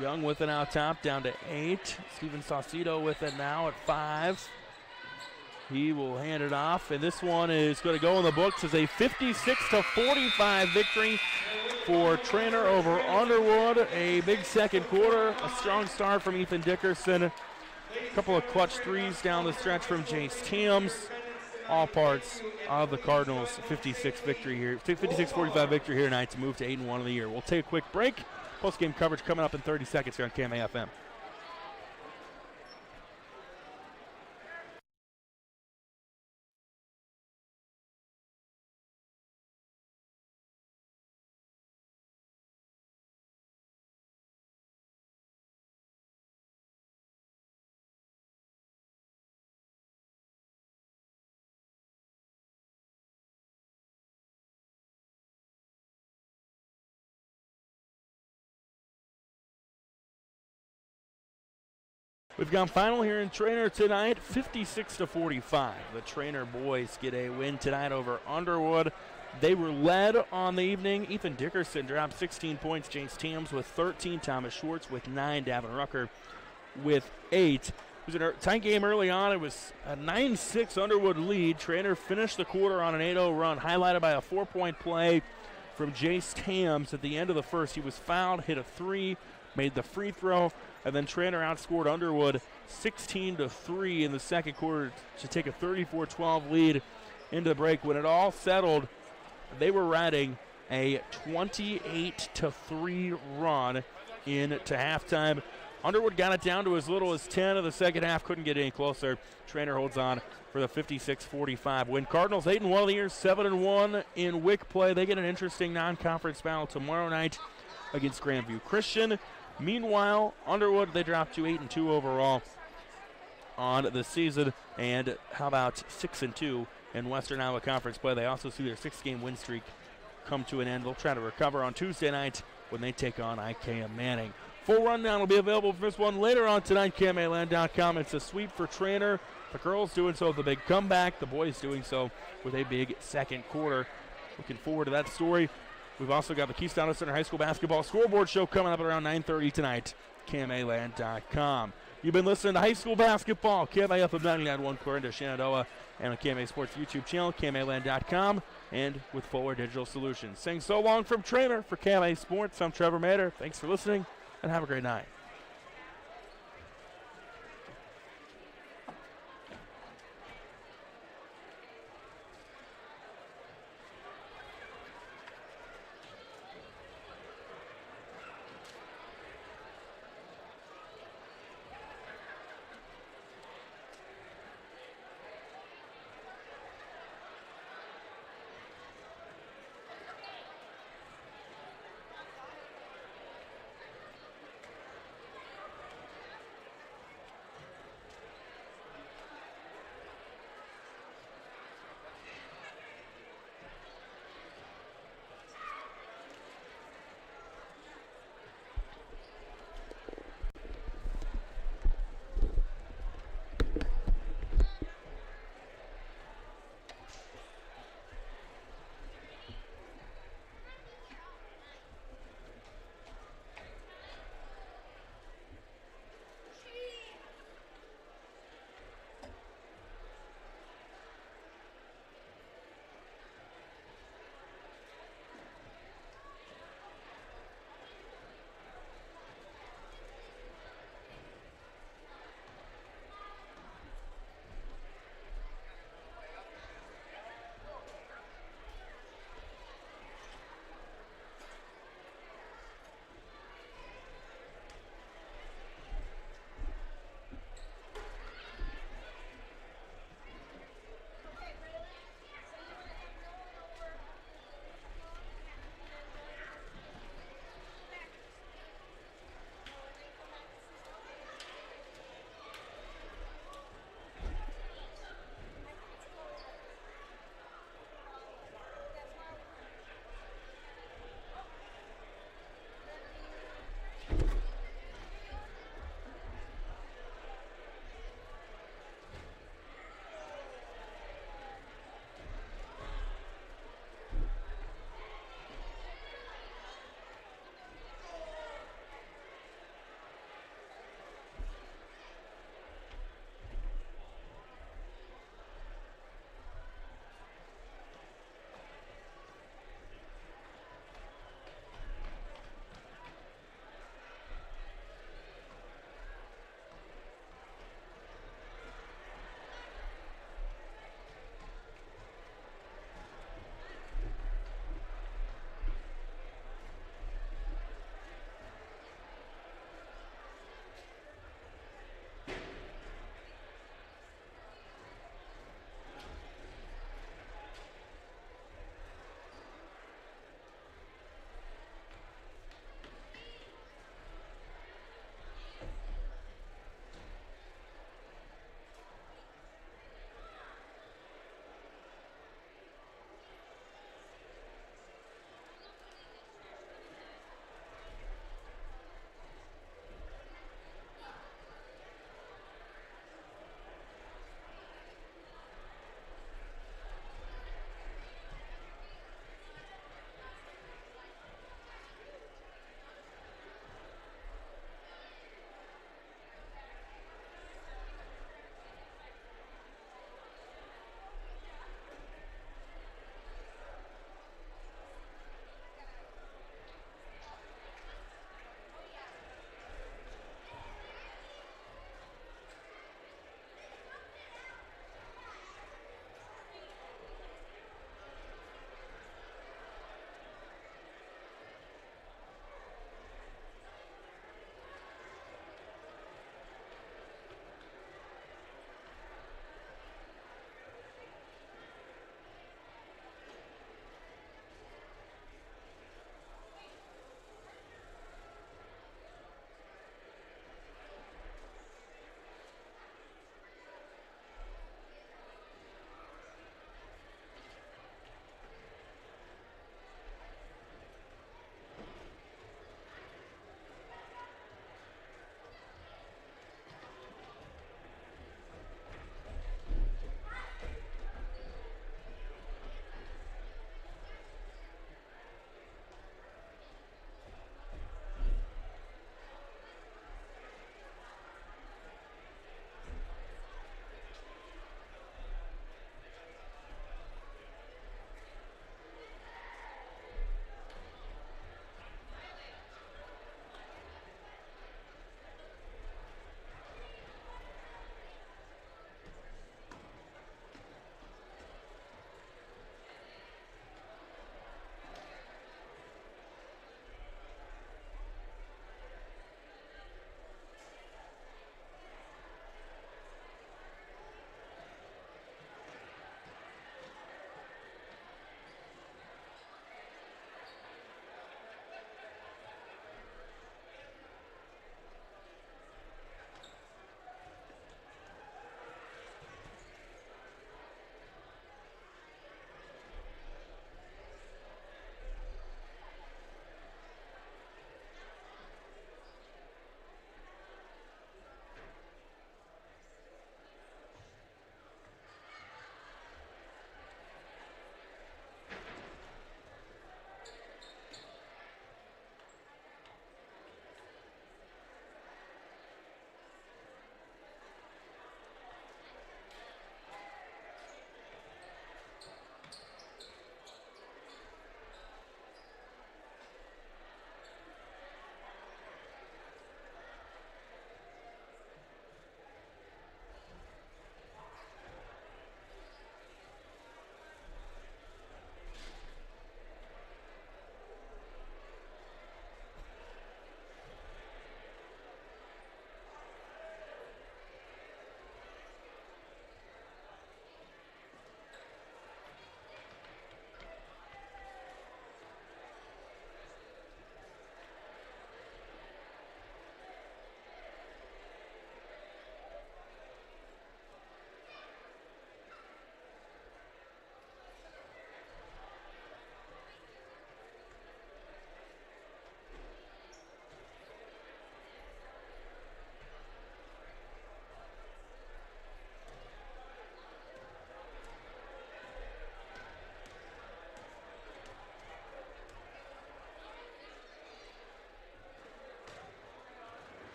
Young with it out top, down to 8. Steven Saucedo with it now at 5. He will hand it off, and this one is going to go in the books as a 56-45 victory for Treynor over Underwood. A big second quarter, a strong start from Ethan Dickerson. A couple of clutch threes down the stretch from Jace Tams. All parts of the Cardinals' 56-45 victory here tonight to move to 8-1 of the year. We'll take a quick break. Post-game coverage coming up in 30 seconds here on KMAFM. We've gone final here in Treynor tonight, 56-45. The Treynor boys get a win tonight over Underwood. They were led on the evening. Ethan Dickerson dropped 16 points. James Tams with 13. Thomas Schwartz with 9. Davin Rucker with 8. It was a tight game early on. It was a 9-6 Underwood lead. Treynor finished the quarter on an 8-0 run, highlighted by a 4-point play from Jace Tams at the end of the first. He was fouled, hit a 3, made the free throw, and then Treynor outscored Underwood 16-3 in the second quarter to take a 34-12 lead into the break. When it all settled, they were riding a 28-3 run into halftime. Underwood got it down to as little as 10 of the second half, couldn't get any closer. Treynor holds on for the 56-45 win. Cardinals 8-1 of the year, 7-1 in WIC play. They get an interesting non-conference battle tomorrow night against Grandview Christian. Meanwhile, Underwood, they dropped to 8-2 overall on the season. And how about 6-2 in Western Iowa Conference play? They also see their 6-game win streak come to an end. They'll try to recover on Tuesday night when they take on IKM Manning. Full rundown will be available for this one later on tonight, KMAland.com. It's a sweep for Treynor. The girls doing so with a big comeback. The boys doing so with a big second quarter. Looking forward to that story. We've also got the Keystone Center High School Basketball Scoreboard Show coming up at around 9:30 tonight, KMAland.com. You've been listening to high school basketball, KMAFM 99.1 Clarinda, Shenandoah, and on KMA Sports YouTube channel, KMAland.com, and with Fuller Digital Solutions. Saying so long from Treynor for KMA Sports, I'm Trevor Mader. Thanks for listening, and have a great night.